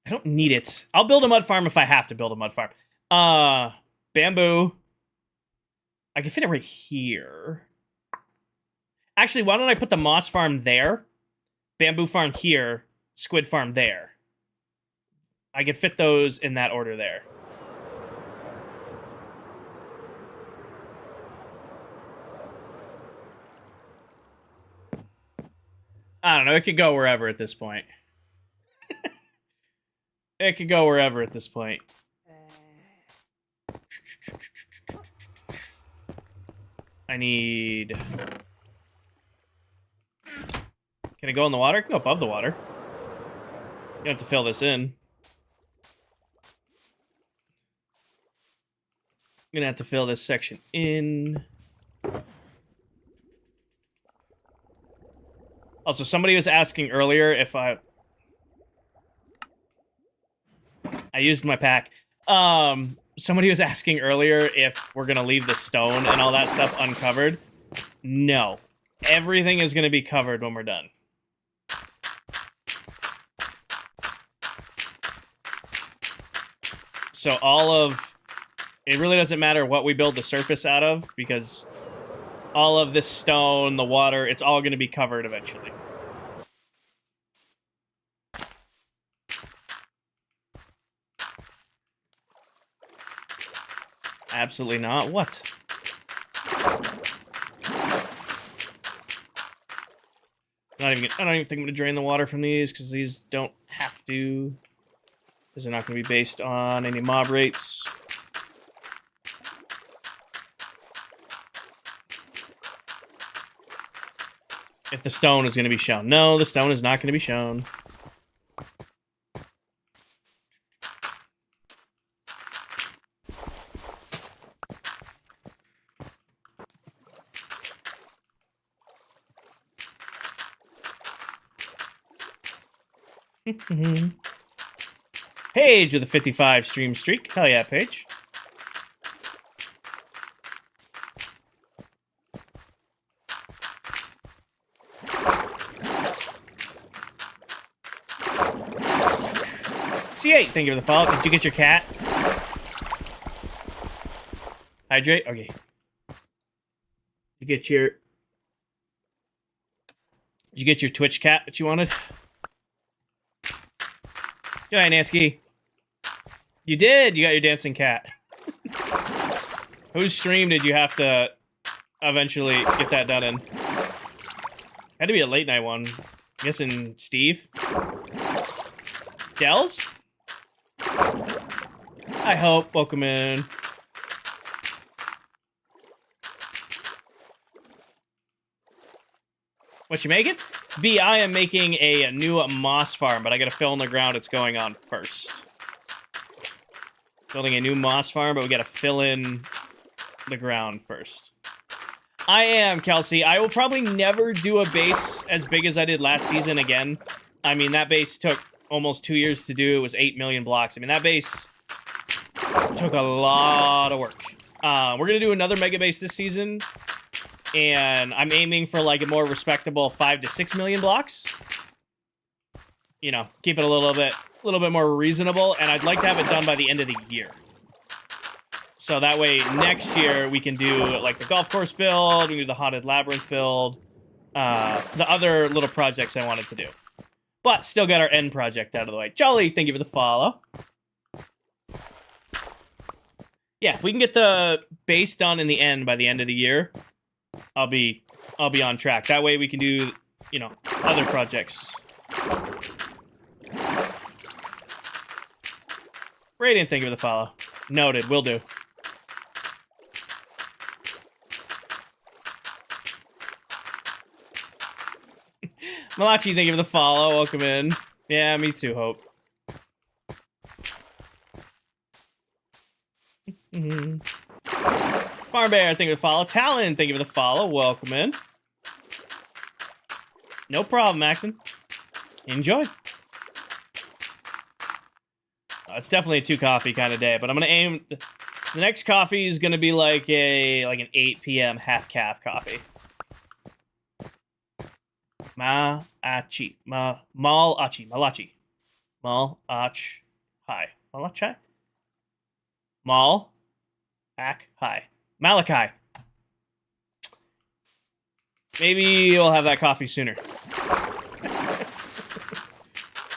I don't need it. I'll build a mud farm if I have to build a mud farm. Bamboo. I can fit it right here. Actually, why don't I put the moss farm there? Bamboo farm here. Squid farm there. I can fit those in that order there. I don't know. It could go wherever at this point. It could go wherever at this point. I need... Can it go in the water? It can go above the water. You have to fill this in. I'm gonna have to fill this section in. Also, somebody was asking earlier if I used my pack. Somebody was asking earlier if we're gonna leave the stone and all that stuff uncovered. No. Everything is gonna be covered when we're done. So all of... It really doesn't matter what we build the surface out of, because all of this stone, the water, it's all going to be covered eventually. Absolutely not. What? I don't even think I'm going to drain the water from these, because these don't have to. Because they're not going to be based on any mob rates. If the stone is going to be shown. No, the stone is not going to be shown. Paige with a 55 stream streak. Hell yeah, Paige. C8, thank you for the follow. Did you get your cat? Hydrate? Okay. Did you get your Twitch cat that you wanted? Good night, Nansky. You did! You got your dancing cat. Whose stream did you have to eventually get that done in? Had to be a late night one. I'm guessing Steve? Dells? I hope. Welcome in. What you making? B, I am making a new moss farm, but I gotta fill in the ground it's going on first. Building a new moss farm, but we gotta fill in the ground first. I am, Kelsey. I will probably never do a base as big as I did last season again. I mean, that base took almost 2 years to do. It was 8 million blocks. I mean, that base took a lot of work. We're gonna do another mega base this season, and I'm aiming for like a more respectable 5 to 6 million blocks. You know, keep it a little bit more reasonable, and I'd like to have it done by the end of the year. So that way, next year, we can do, like, the golf course build, we can do the haunted labyrinth build, the other little projects I wanted to do. But still got our end project out of the way. Jolly, thank you for the follow. Yeah, if we can get the base done in the end by the end of the year, I'll be on track. That way we can do, you know, other projects. Radiant, thank you for the follow. Noted, will do. Malachi, thank you for the follow. Welcome in. Yeah, me too, Hope. Farm Bear, thank you for the follow. Talon, thank you for the follow. Welcome in. No problem, Maxon. Enjoy. It's definitely a 2 coffee kind of day, but I'm gonna aim. The next coffee is gonna be like an 8 p.m. half calf coffee. Malachi. Malachi. Hi. Malachi? Hi. Malachi. Maybe we'll have that coffee sooner.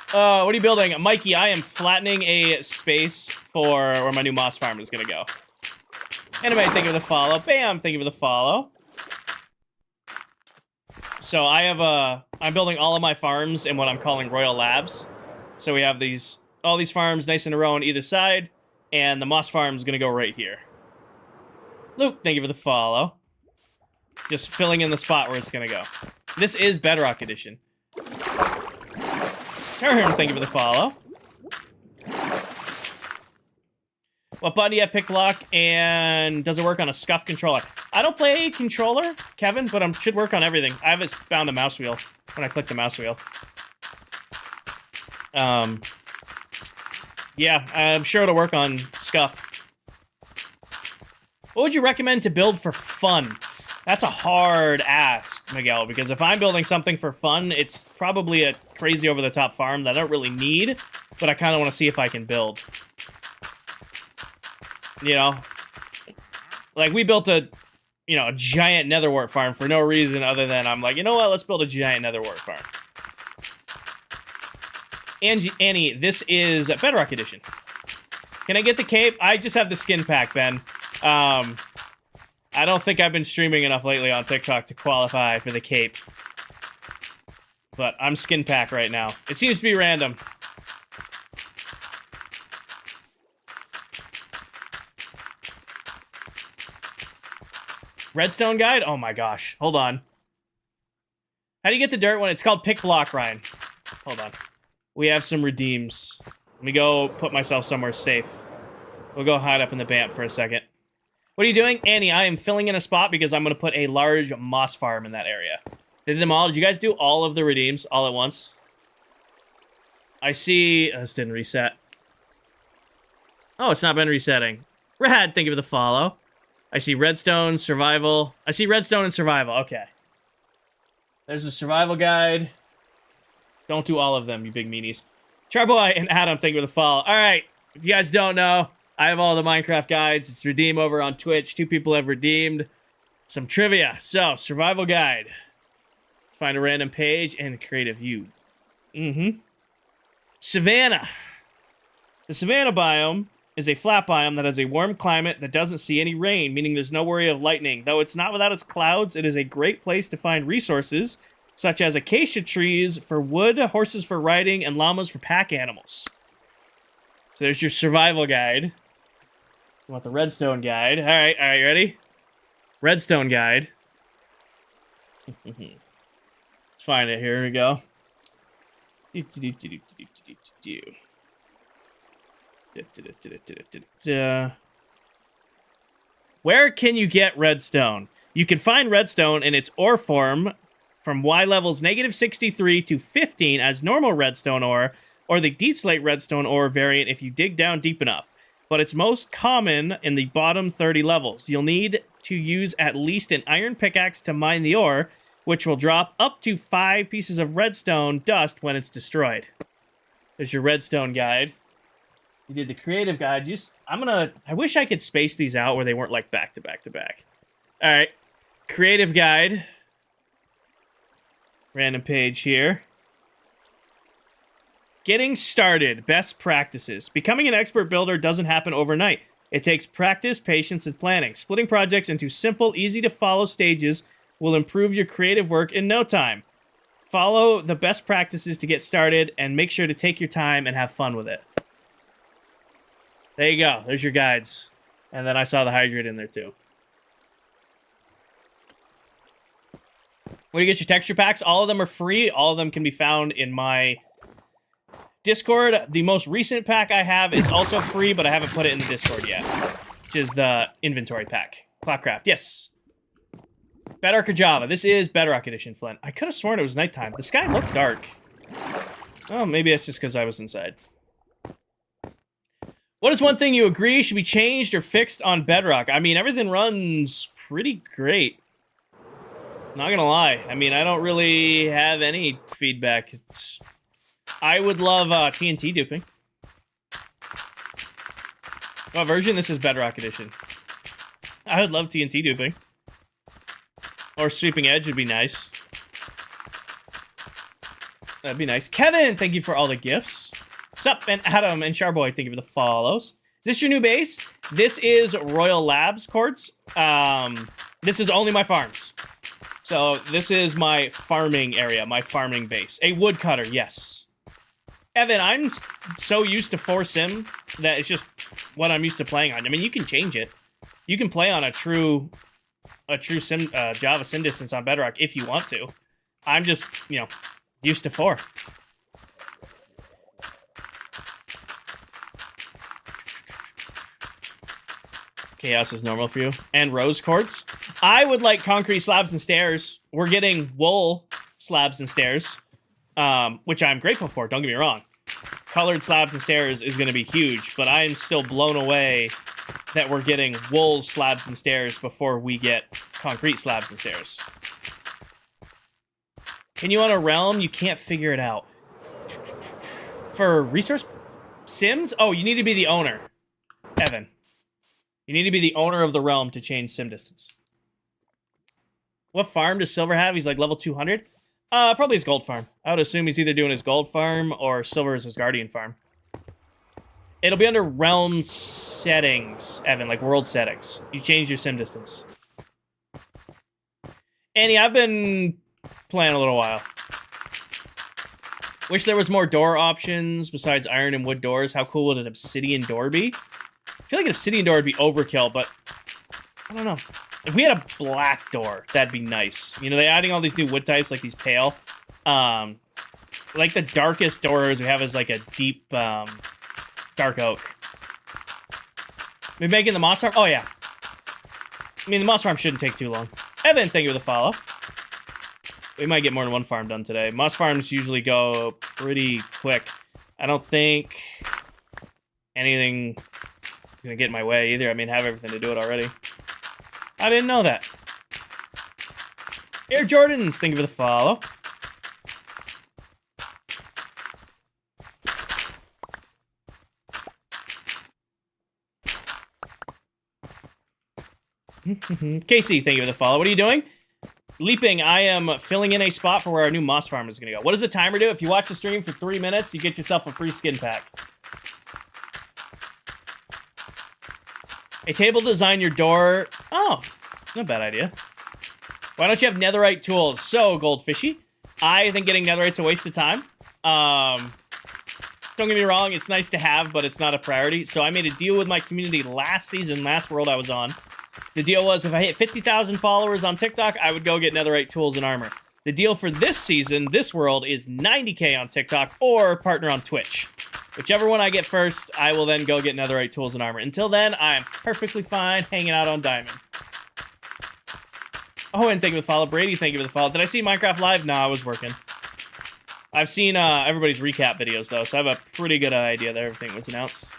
What are you building? Mikey, I am flattening a space for where my new moss farm is gonna go. Anyway, thank you for the follow. Bam, thank you for the follow. So I'm building all of my farms in what I'm calling Royal Labs. So we have all these farms nice in a row on either side, and the moss farm is gonna go right here. Luke, thank you for the follow. Just filling in the spot where it's gonna go. This is Bedrock Edition. Terham, thank you for the follow. What button do you have? Pick lock, and does it work on a scuff controller? I don't play controller, Kevin, but should work on everything. I haven't found a mouse wheel when I click the mouse wheel. Yeah, I'm sure it'll work on scuff. What would you recommend to build for fun? That's a hard ask, Miguel, because if I'm building something for fun, it's probably a crazy over-the-top farm that I don't really need, but I kind of want to see if I can build. You know? Like, we built a giant netherwort farm for no reason other than I'm like, you know what, let's build a giant netherwort farm. Annie, this is Bedrock Edition. Can I get the cape? I just have the skin pack, Ben. I don't think I've been streaming enough lately on TikTok to qualify for the cape. But I'm skin pack right now. It seems to be random. Redstone guide? Oh my gosh. Hold on. How do you get the dirt when it's called pick block, Ryan? Hold on. We have some redeems. Let me go put myself somewhere safe. We'll go hide up in the BAMP for a second. What are you doing? Annie, I am filling in a spot because I'm going to put a large moss farm in that area. Did them all? Did you guys do all of the redeems all at once? I see... this didn't reset. Oh, it's not been resetting. Rad, thank you for the follow. I see redstone, survival. I see redstone and survival. Okay. There's a survival guide. Don't do all of them, you big meanies. Charboy and Adam, thank you for the follow. All right. If you guys don't know, I have all the Minecraft guides. It's redeem over on Twitch. 2 people have redeemed some trivia. So, survival guide. Find a random page and create a view. Savannah. The Savannah biome is a flat biome that has a warm climate that doesn't see any rain, meaning there's no worry of lightning. Though it's not without its clouds, it is a great place to find resources such as acacia trees for wood, horses for riding, and llamas for pack animals. So there's your survival guide. You want the redstone guide. All right, ready? Redstone guide. Let's find it. Here we go. Where can you get redstone? You can find redstone in its ore form from Y levels -63 to 15 as normal redstone ore, or the deep slate redstone ore variant if you dig down deep enough. But it's most common in the bottom 30 levels. You'll need to use at least an iron pickaxe to mine the ore, which will drop up to 5 pieces of redstone dust when it's destroyed. There's your redstone guide. You did the creative guide. I wish I could space these out where they weren't like back to back to back. All right. Creative guide. Random page here. Getting started. Best practices. Becoming an expert builder doesn't happen overnight. It takes practice, patience, and planning. Splitting projects into simple, easy-to-follow stages will improve your creative work in no time. Follow the best practices to get started, and make sure to take your time and have fun with it. There you go. There's your guides. And then I saw the hydrate in there, too. Where do you get your texture packs? All of them are free. All of them can be found in my Discord. The most recent pack I have is also free, but I haven't put it in the Discord yet, which is the inventory pack. ClockCraft, yes. Bedrock or Java? This is Bedrock Edition, Flint. I could have sworn it was nighttime. The sky looked dark. Oh, maybe that's just because I was inside. What is one thing you agree should be changed or fixed on Bedrock? I mean, everything runs pretty great. Not gonna lie. I mean, I don't really have any feedback. I would love TNT duping. What version? This is Bedrock Edition. I would love TNT duping. Or Sweeping Edge would be nice. That'd be nice. Kevin, thank you for all the gifts. Sup, and Adam and Charboy, thank you for the follows. Is this your new base? This is Royal Labs Quartz. This is only my farms. So this is my farming area, my farming base. A woodcutter, yes. Evan, I'm so used to 4Sim that it's just what I'm used to playing on. I mean, you can change it. You can play on a true sim, Java sim distance on Bedrock if you want to. I'm just, used to 4. Chaos is normal for you. And rose quartz. I would like concrete slabs and stairs. We're getting wool slabs and stairs, which I'm grateful for. Don't get me wrong. Colored slabs and stairs is going to be huge, but I'm still blown away that we're getting wool slabs and stairs before we get concrete slabs and stairs. Can you on a realm? You can't figure it out. For resource sims? Oh, you need to be the owner. Evan. You need to be the owner of the realm to change sim distance. What farm does Silver have? He's like level 200? Probably his gold farm. I would assume he's either doing his gold farm or Silver is his guardian farm. It'll be under realm settings, Evan, like world settings. You change your sim distance. Annie, I've been playing a little while. Wish there was more door options besides iron and wood doors. How cool would an obsidian door be? I feel like an obsidian door would be overkill, but I don't know. If we had a black door, that'd be nice. You know, they're adding all these new wood types, like these pale. Like the darkest doors we have is like a deep, dark oak. We're making the moss farm? Oh, yeah. I mean, the moss farm shouldn't take too long. Evan, thank you for the follow. We might get more than one farm done today. Moss farms usually go pretty quick. I don't think anything is going to get in my way either. I mean, I have everything to do it already. I didn't know that. Air Jordans, thank you for the follow. Casey, thank you for the follow. What are you doing? Leaping, I am filling in a spot for where our new moss farm is going to go. What does the timer do? If you watch the stream for 3 minutes, you get yourself a free skin pack. A table to design your door. Oh, not a bad idea. Why don't you have netherite tools? So, Goldfishy, I think getting netherite's a waste of time. Don't get me wrong, it's nice to have, but it's not a priority. So I made a deal with my community last season, last world I was on. The deal was if I hit 50,000 followers on TikTok, I would go get netherite tools and armor. The deal for this season, this world, is 90K on TikTok or partner on Twitch. Whichever one I get first, I will then go get netherite tools and armor. Until then, I'm perfectly fine hanging out on Diamond. Oh, and thank you for the follow. Brady, thank you for the follow. Did I see Minecraft Live? No, I was working. I've seen everybody's recap videos, though, so I have a pretty good idea that everything was announced.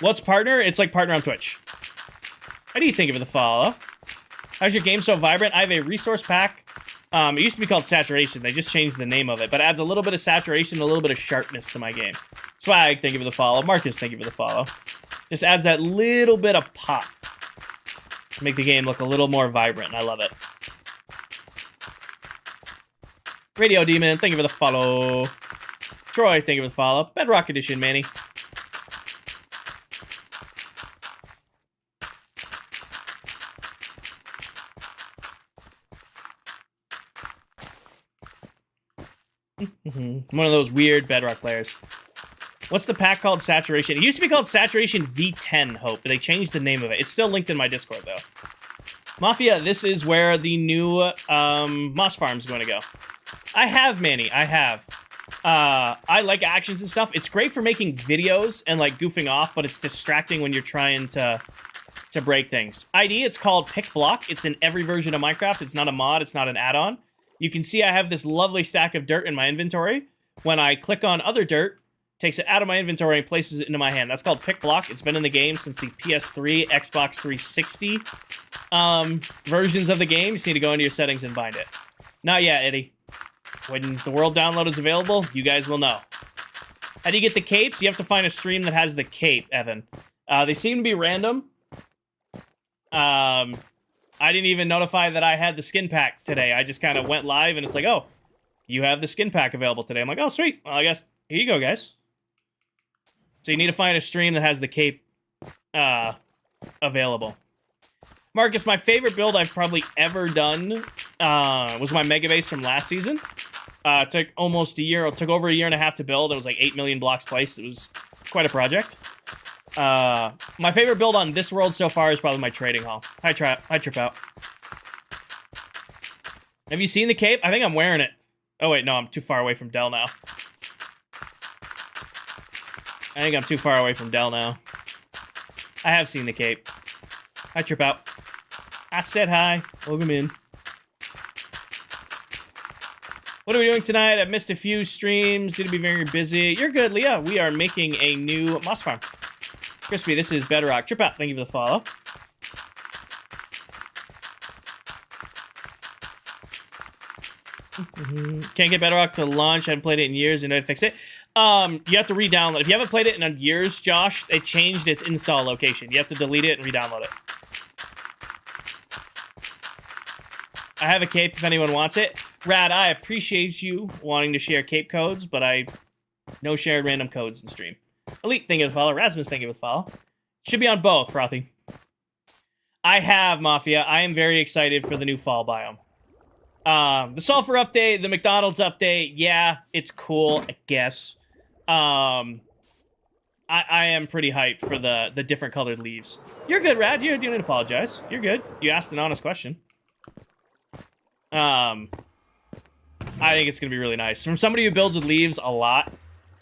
What's partner? It's like partner on Twitch. How do you think of the follow? How's your game so vibrant? I have a resource pack. It used to be called Saturation. They just changed the name of it, but it adds a little bit of saturation, a little bit of sharpness to my game. Swag, thank you for the follow. Marcus, thank you for the follow. Just adds that little bit of pop to make the game look a little more vibrant, and I love it. Radio Demon, thank you for the follow. Troy, thank you for the follow. Bedrock Edition, Manny. One of those weird Bedrock players. What's the pack called? Saturation. It used to be called Saturation V10, Hope, but they changed the name of it. It's still linked in my Discord, though. Mafia, this is where the new Moss Farm is going to go. I have, Manny. I have. I like actions and stuff. It's great for making videos and, like, goofing off, but it's distracting when you're trying to break things. ID, it's called Pick Block. It's in every version of Minecraft. It's not a mod. It's not an add-on. You can see I have this lovely stack of dirt in my inventory. When I click on other dirt, it takes it out of my inventory and places it into my hand. That's called Pick Block. It's been in the game since the PS3, Xbox 360 versions of the game. You just need to go into your settings and bind it. Not yet, Eddie. When the world download is available, you guys will know. How do you get the capes? You have to find a stream that has the cape, Evan. They seem to be random. I didn't even notify that I had the skin pack today. I just kind of went live, and it's like, oh, you have the skin pack available today. I'm like, oh, sweet. Well, I guess, here you go, guys. So you need to find a stream that has the cape available. Marcus, my favorite build I've probably ever done was my Mega Base from last season. It took almost a year. It took over a year and a half to build. It was like 8 million blocks placed. It was quite a project. My favorite build on this world so far is probably my trading hall. Hi, Trip Out. Have you seen the cape? I think I'm wearing it. Oh, wait, no, I'm too far away from Dell now. I think I'm too far away from Dell now. I have seen the cape. Hi, Trip Out. I said hi. Welcome in. What are we doing tonight? I've missed a few streams. Did be very busy. You're good, Leah. We are making a new Moss Farm. Crispy, this is Bedrock. Trip Out, thank you for the follow. Can't get Bedrock to launch. I haven't played it in years and I had to fix it. You have to re-download. If you haven't played it in years, Josh, it changed its install location. You have to delete it and re-download it. I have a cape if anyone wants it. Rad, I appreciate you wanting to share cape codes, but no shared random codes in stream. Elite, thank you for the follow. Rasmus, thank you for the follow. Should be on both, Frothy. I have, Mafia. I am very excited for the new fall biome. The sulfur update, the McDonald's update, yeah, it's cool, I guess. I am pretty hyped for the different colored leaves. You're good, Rad. You don't need to apologize. You're good. You asked an honest question. I think it's going to be really nice. From somebody who builds with leaves a lot,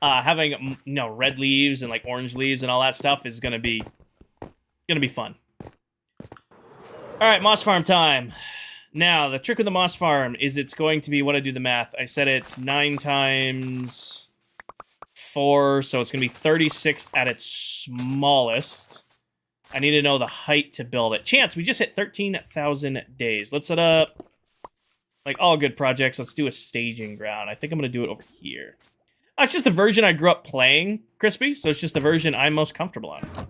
having, red leaves and, like, orange leaves and all that stuff is going to be fun. All right, Moss Farm time. Now, the trick of the Moss Farm is it's going to be, what I do the math. I said it's 9 times 4, so it's going to be 36 at its smallest. I need to know the height to build it. Chance, we just hit 13,000 days. Let's set up, like all good projects, let's do a staging ground. I think I'm going to do it over here. It's just the version I grew up playing, Crispy, so it's just the version I'm most comfortable on.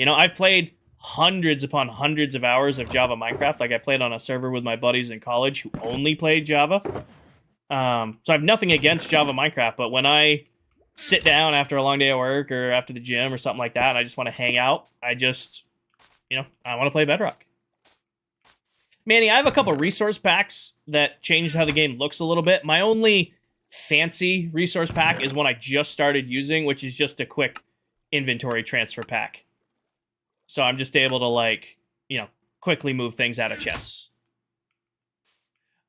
I've played hundreds upon hundreds of hours of Java Minecraft. Like, I played on a server with my buddies in college who only played Java. So I have nothing against Java Minecraft, but when I sit down after a long day of work or after the gym or something like that, and I just want to hang out, I want to play Bedrock. Manny, I have a couple resource packs that changed how the game looks a little bit. My only fancy resource pack is one I just started using, which is just a quick inventory transfer pack. So I'm just able to, like, you know, quickly move things out of chests.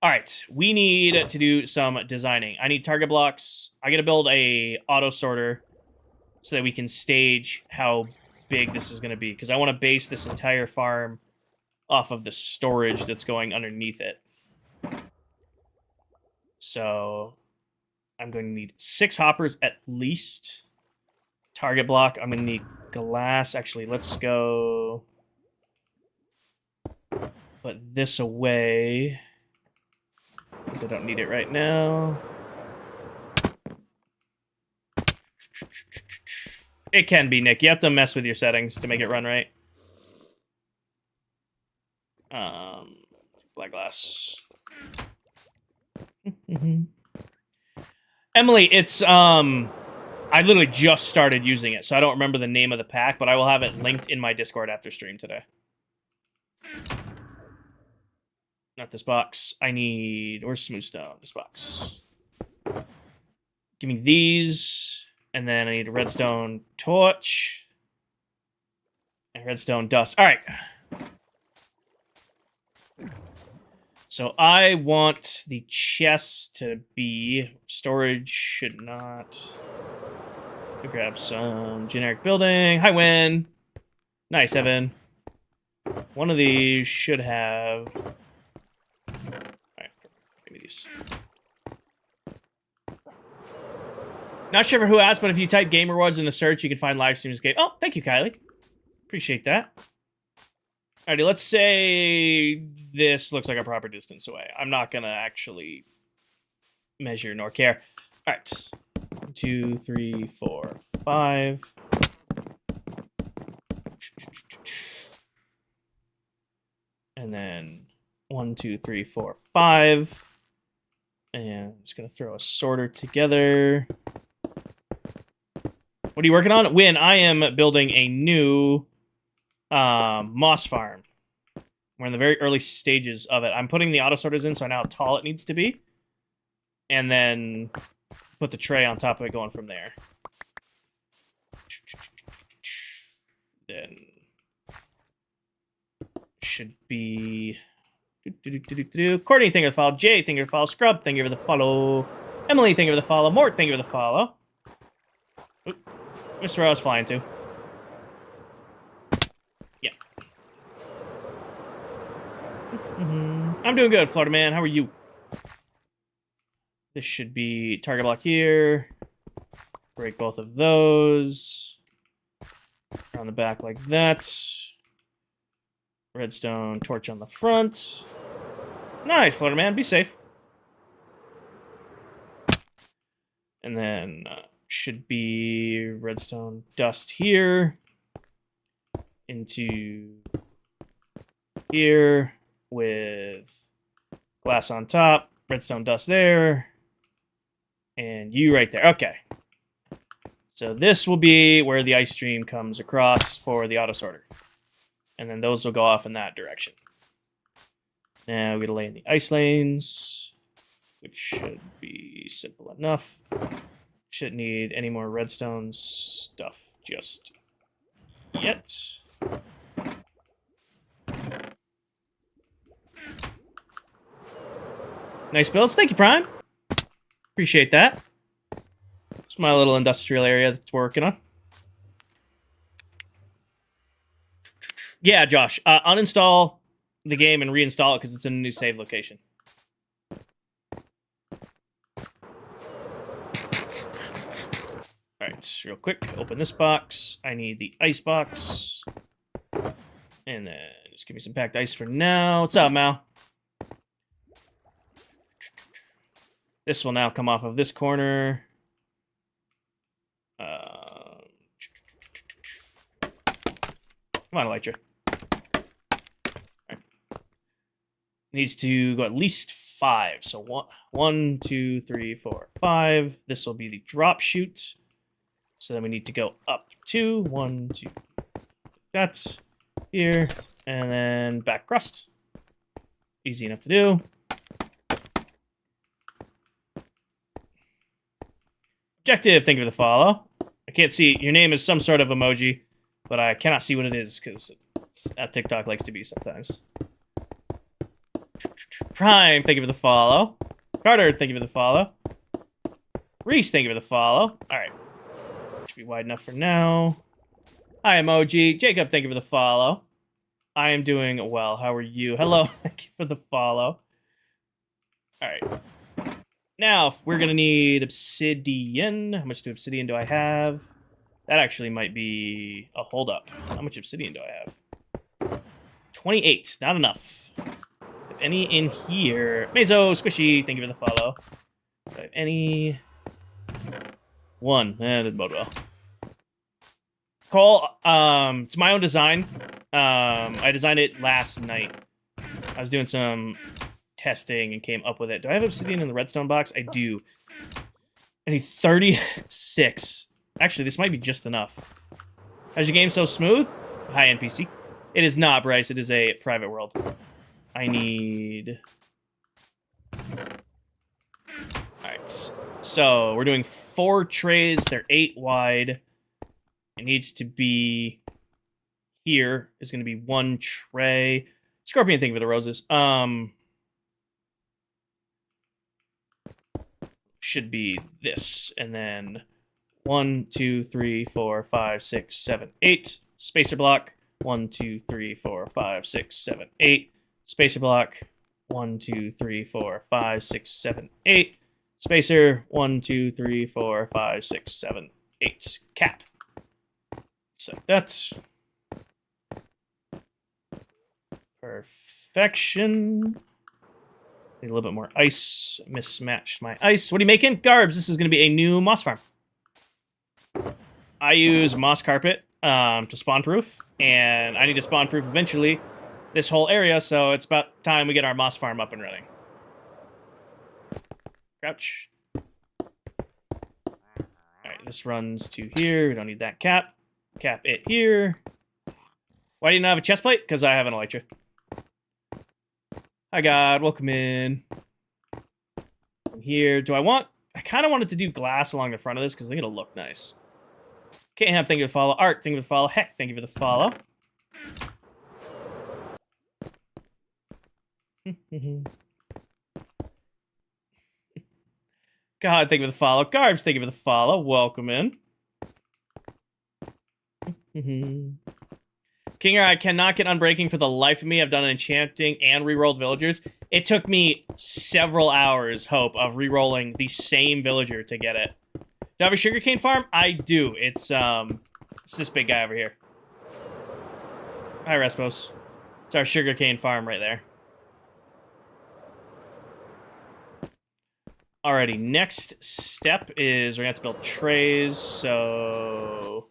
All right, we need to do some designing. I need target blocks. I got to build a auto sorter so that we can stage how big this is going to be, because I want to base this entire farm off of the storage that's going underneath it. So I'm going to need 6 hoppers at least. Target block, I'm going to need glass. Actually, let's go put this away, because I don't need it right now. It can be, Nick. You have to mess with your settings to make it run right. Black glass. Emily, it's I literally just started using it, so I don't remember the name of the pack, but I will have it linked in my Discord after stream today. Not this box. I need... Where's smoothstone? This box. Give me these. And then I need a redstone torch. And redstone dust. All right. So I want the chest to be... Storage should not... I'll grab some generic building. Hi, Win. Nice, Evan. One of these should have... Alright, give me these. Not sure for who asked, but if you type Game Rewards in the search, you can find live streams. Oh, thank you, Kylie. Appreciate that. Alrighty, let's say this looks like a proper distance away. I'm not gonna actually measure nor care. Alright. 1, 2, 3, 4, 5. And then 1, 2, 3, 4, 5. And I'm just gonna throw a sorter together. What are you working on? Win, I am building a new moss farm. We're in the very early stages of it. I'm putting the auto sorters in so I know how tall it needs to be. And then put the tray on top of it going from there. Then should be... Courtney, thank you for the follow. Jay, thank you for the follow. Scrub, thank you for the follow. Emily, thank you for the follow. Mort, thank you for the follow. Oop. Mr. I was flying to. Yeah. I'm doing good, Florida man. How are you? This should be target block here. Break both of those. Around the back like that. Redstone torch on the front. Nice, Florida man. Be safe. And then should be redstone dust here. Into here with glass on top. Redstone dust there. And you right there. Okay. So this will be where the ice stream comes across for the auto sorter. And then those will go off in that direction. Now we're going to lay in the ice lanes, which should be simple enough. Shouldn't need any more redstone stuff just yet. Nice builds. Thank you, Prime. Appreciate that. It's my little industrial area that's working on. Yeah, Josh. Uninstall the game and reinstall it because it's in a new save location. Alright, real quick. Open this box. I need the ice box. And then just give me some packed ice for now. What's up, Mal? This will now come off of this corner. Come on, Elytra. Right. Needs to go at least 5. So 1, 2, 3, 4, 5. This will be the drop chute. So then we need to go up 2, 1, 2. That's here, and then back crust. Easy enough to do. Objective, thank you for the follow. I can't see. Your name is some sort of emoji, but I cannot see what it is because TikTok likes to be sometimes. Prime, thank you for the follow. Carter, thank you for the follow. Reese, thank you for the follow. All right. Should be wide enough for now. Hi, emoji. Jacob, thank you for the follow. I am doing well. How are you? Hello, thank you for the follow. All right. Now, we're going to need obsidian. How much obsidian do I have? That actually might be a holdup. How much obsidian do I have? 28. Not enough. If any in here... Meso, Squishy, thank you for the follow. Do I have any... One. That didn't bode well. Cole, it's my own design. I designed it last night. I was doing some testing and came up with it. Do I have obsidian in the redstone box? I do. I need 36. Actually, this might be just enough. How's your game so smooth? Hi, NPC. It is not, Bryce. It is a private world. I need... Alright. So, we're doing 4 trays. They're 8 wide. It needs to be... Here is going to be 1 tray. Scorpion, thank you for the roses. Should be this. And then 1, 2, 3, 4, 5, 6, 7, 8. Spacer block. 1, 2, 3, 4, 5, 6, 7, 8. Spacer block. 1, 2, 3, 4, 5, 6, 7, 8. Spacer. 1, 2, 3, 4, 5, 6, 7, 8. Cap. Just like that. Perfection. Need a little bit more ice. Mismatched my ice. What are you making? Garbs, this is going to be a new moss farm. I use moss carpet to spawn proof, and I need to spawn proof eventually this whole area, so it's about time we get our moss farm up and running. Crouch. Alright, this runs to here. We don't need that cap. Cap it here. Why do you not have a chest plate? Because I have an elytra. Hi, God. Welcome in. Here. Do I want... I kind of wanted to do glass along the front of this because I think it'll look nice. K-Ham, thank you for the follow. Art, thank you for the follow. Heck, thank you for the follow. God, thank you for the follow. Garbs, thank you for the follow. Welcome in. Kinger, I cannot get Unbreaking for the life of me. I've done enchanting and rerolled villagers. It took me several hours, Hope, of rerolling the same villager to get it. Do I have a sugarcane farm? I do. It's this big guy over here. Hi, Respos. It's our sugarcane farm right there. Alrighty, next step is we're gonna have to build trays, so...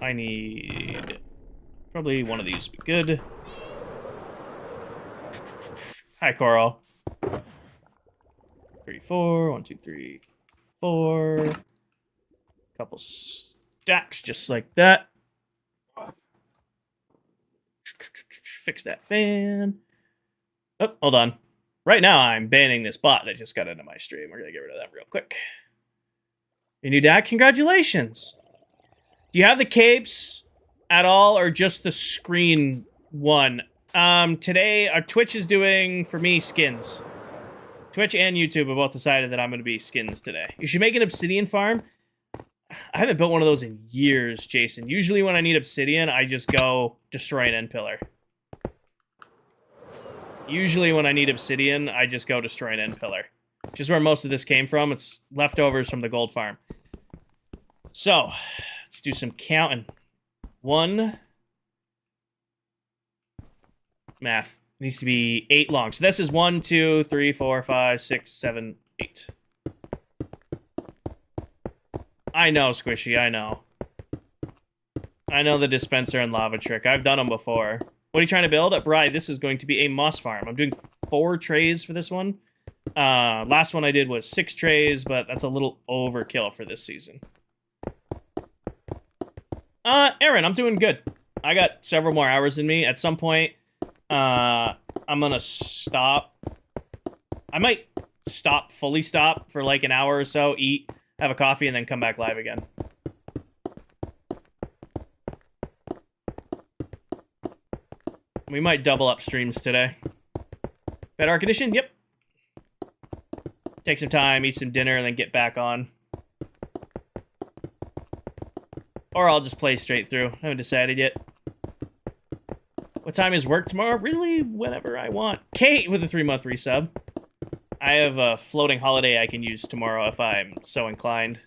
I need probably one of these would be good. Hi, Coral. 3, 4. 1, 2, 3, 4. Couple stacks just like that. Fix that fan. Oh, hold on. Right now, I'm banning this bot that just got into my stream. We're gonna get rid of that real quick. Your new dad? Congratulations! Do you have the capes at all, or just the screen one? Today, our Twitch is doing, for me, skins. Twitch and YouTube have both decided that I'm going to be skins today. You should make an obsidian farm. I haven't built one of those in years, Jason. Usually when I need obsidian, I just go destroy an end pillar. Usually when I need obsidian, I just go destroy an end pillar. Which is where most of this came from. It's leftovers from the gold farm. So, let's do some counting. 1... Math. It needs to be 8 long. So this is 1, 2, 3, 4, 5, 6, 7, 8. I know, Squishy, I know. I know the dispenser and lava trick. I've done them before. What are you trying to build? Right, this is going to be a moss farm. I'm doing 4 trays for this one. Last one I did was 6 trays, but that's a little overkill for this season. Aaron, I'm doing good. I got several more hours in me. At some point, I'm gonna stop. I might fully stop for like an hour or so, eat, have a coffee, and then come back live again. We might double up streams today. Better air condition? Yep. Take some time, eat some dinner, and then get back on. Or I'll just play straight through. I haven't decided yet. What time is work tomorrow? Really, whenever I want. Kate with a 3-month resub. I have a floating holiday I can use tomorrow if I'm so inclined.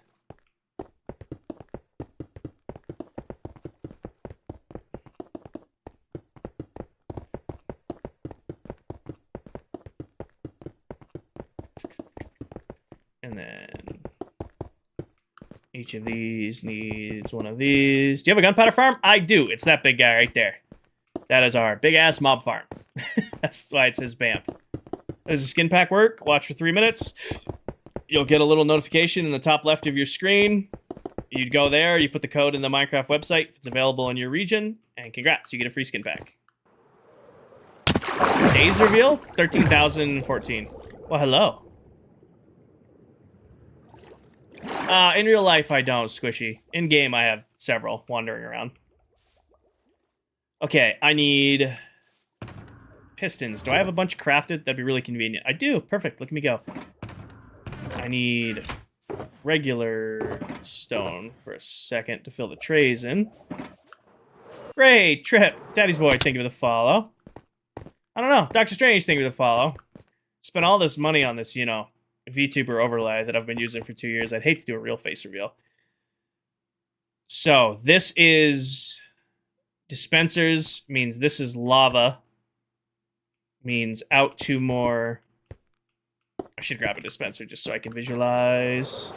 And then each of these needs one of these. Do you have a gunpowder farm? I do. It's that big guy right there. That is our big-ass mob farm. That's why it says BAMF. Does the skin pack work? Watch for 3 minutes. You'll get a little notification in the top left of your screen. You'd go there, you put the code in the Minecraft website if it's available in your region, and congrats, you get a free skin pack. Days reveal? 13,014. Well, hello. In real life, I don't, Squishy. In game, I have several wandering around. Okay, I need pistons. Do I have a bunch crafted? That'd be really convenient. I do. Perfect. Look at me go. I need regular stone for a second to fill the trays in. Great trip. Daddy's boy, thank you for the follow. I don't know. Dr. Strange, thank you for the follow. Spent all this money on this, you know, VTuber overlay that I've been using for 2 years. I'd hate to do a real face reveal. So, this is dispensers, means this is lava, means out 2 more. I should grab a dispenser just so I can visualize.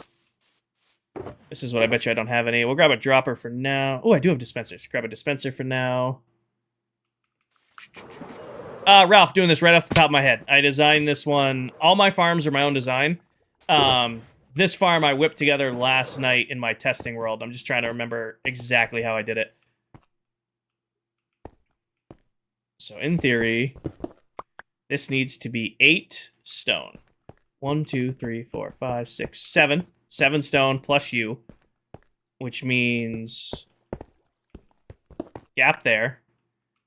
This is what I bet you I don't have any. We'll grab a dropper for now. Oh, I do have dispensers. Grab a dispenser for now. Ralph, doing this right off the top of my head. I designed this one. All my farms are my own design. This farm I whipped together last night in my testing world. I'm just trying to remember exactly how I did it. So in theory, this needs to be 8 stone. 1, 2, 3, 4, 5, 6, 7. 7 stone plus you, which means gap there.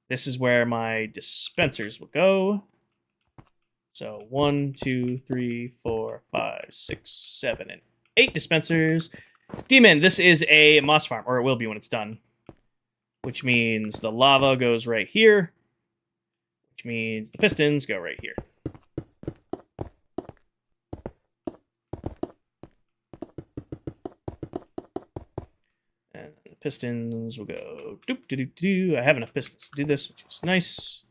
This is where my dispensers will go. So 1, 2, 3, 4, 5, 6, 7, and 8 dispensers. Demon, this is a moss farm, or it will be when it's done. Which means the lava goes right here. Which means the pistons go right here. And the pistons will go doop doo doo doo. I have enough pistons to do this, which is nice.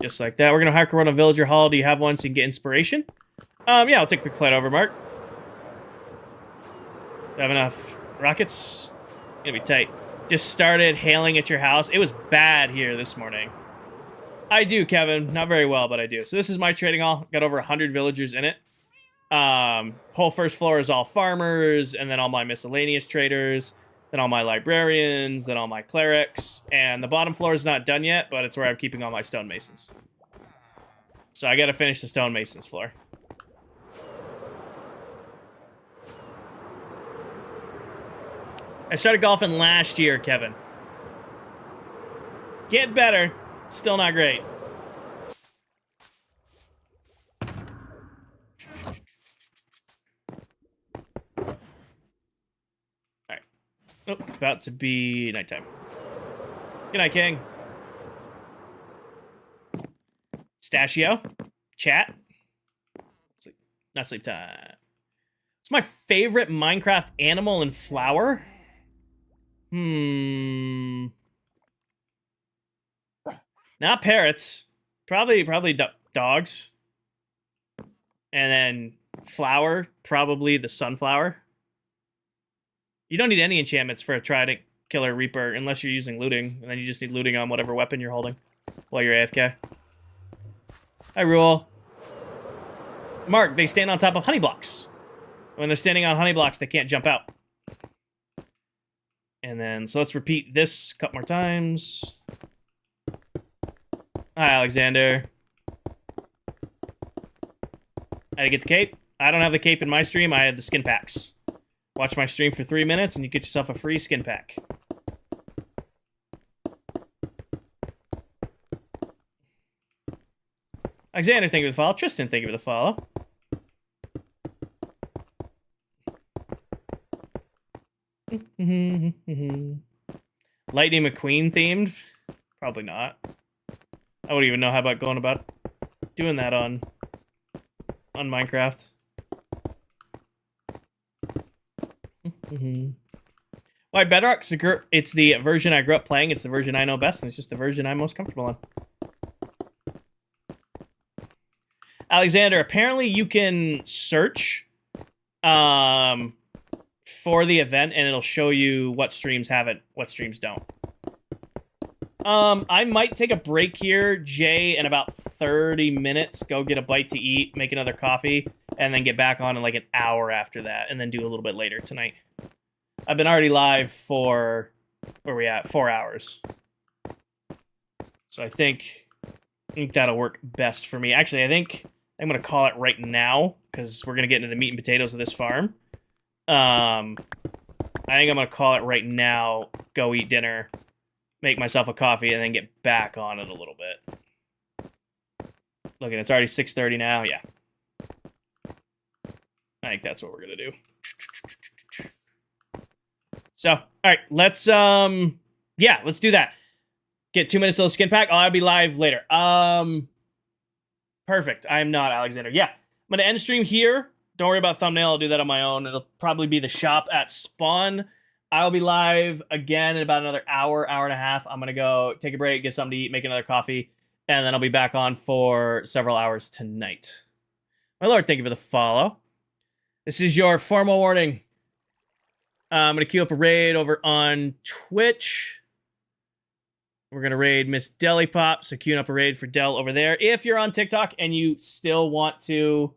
Just like that. We're gonna hire Corona Villager Hall. Do you have one so you can get inspiration? Yeah, I'll take a quick flight over, Mark. Do I have enough rockets? Gonna be tight. Just started hailing at your house. It was bad here this morning. I do, Kevin. Not very well, but I do. So this is my trading hall. Got over 100 villagers in it. Whole first floor is all farmers, and then all my miscellaneous traders, then all my librarians, then all my clerics, and the bottom floor is not done yet, but it's where I'm keeping all my stonemasons. So I gotta finish the stonemasons floor. I started golfing last year, Kevin. Get better. Still not great. Alright. Oh, about to be nighttime. Good night, King. Stachio. Chat. Sleep. Not sleep time. It's my favorite Minecraft animal and flower. Not parrots. Probably dogs. And then flower, probably the sunflower. You don't need any enchantments for a trident killer reaper unless you're using looting, and then you just need looting on whatever weapon you're holding while you're AFK. Hi, Rule. Mark, they stand on top of honey blocks. When they're standing on honey blocks, they can't jump out. And then, so let's repeat this a couple more times. Hi, Alexander. I didn't get the cape. I don't have the cape in my stream. I have the skin packs. Watch my stream for 3 minutes and you get yourself a free skin pack. Alexander, thank you for the follow. Tristan, thank you for the follow. Lightning McQueen themed? Probably not. I wouldn't even know how about going about doing that on Minecraft. Why Bedrock? It's the version I grew up playing. It's the version I know best, and it's just the version I'm most comfortable on. Alexander, apparently you can search for the event, and it'll show you what streams have it, what streams don't. I might take a break here, Jay, in about 30 minutes. Go get a bite to eat, make another coffee, and then get back on in like an hour after that, and then do a little bit later tonight. I've been already live for, where are we at? 4 hours. So I think that'll work best for me. Actually, I think I'm going to call it right now, because we're going to get into the meat and potatoes of this farm. I think I'm going to call it right now, go eat dinner, make myself a coffee, and then get back on it a little bit. Look, it's already 6:30 now. Yeah. I think that's what we're going to do. So, all right, let's do that. Get 2 minutes till the skin pack. I'll be live later. Perfect. I am not, Alexander. Yeah, I'm going to end stream here. Don't worry about thumbnail. I'll do that on my own. It'll probably be the shop at Spawn. I'll be live again in about another hour, hour and a half. I'm going to go take a break, get something to eat, make another coffee, and then I'll be back on for several hours tonight. My lord, thank you for the follow. This is your formal warning. I'm going to queue up a raid over on Twitch. We're going to raid Miss Deli Pop, so queuing up a raid for Del over there. If you're on TikTok and you still want to,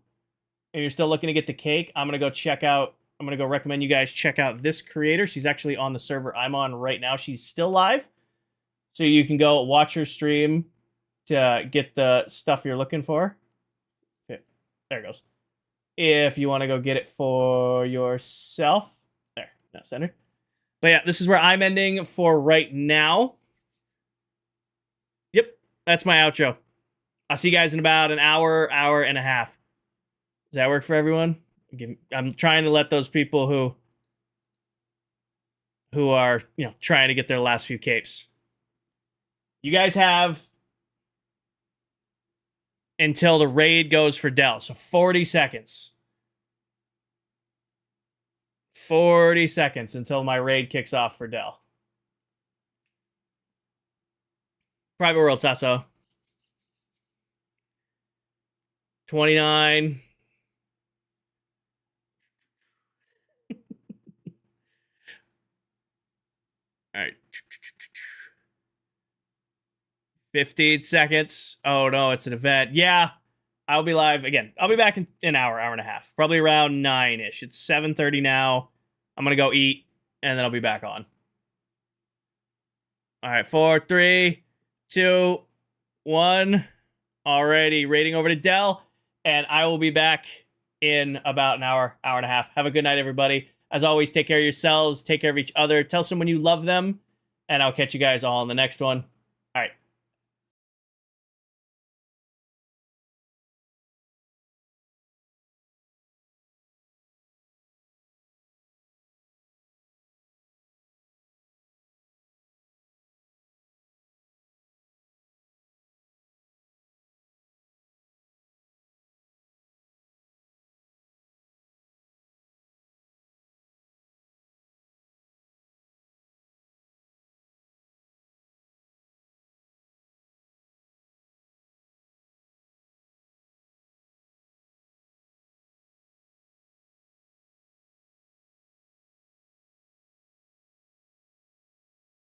and you're still looking to get the cake, I'm going to go check out, I'm going to go recommend you guys check out this creator. She's actually on the server I'm on right now. She's still live, so you can go watch her stream to get the stuff you're looking for. Okay, there it goes. If you want to go get it for yourself. There, now centered. But yeah, this is where I'm ending for right now. Yep, that's my outro. I'll see you guys in about an hour, hour and a half. Does that work for everyone? I'm trying to let those people who are, trying to get their last few capes. You guys have until the raid goes for Del. So 40 seconds. 40 seconds until my raid kicks off for Del. Private World, Sasso. 29. All right. 15 seconds. Oh, no, it's an event. Yeah, I'll be live again. I'll be back in an hour, hour and a half. Probably around 9-ish. It's 7:30 now. I'm going to go eat, and then I'll be back on. All right, 4, 3, 2, 1. Alrighty, raiding over to Del, and I will be back in about an hour, hour and a half. Have a good night, everybody. As always, take care of yourselves, take care of each other, tell someone you love them, and I'll catch you guys all in the next one.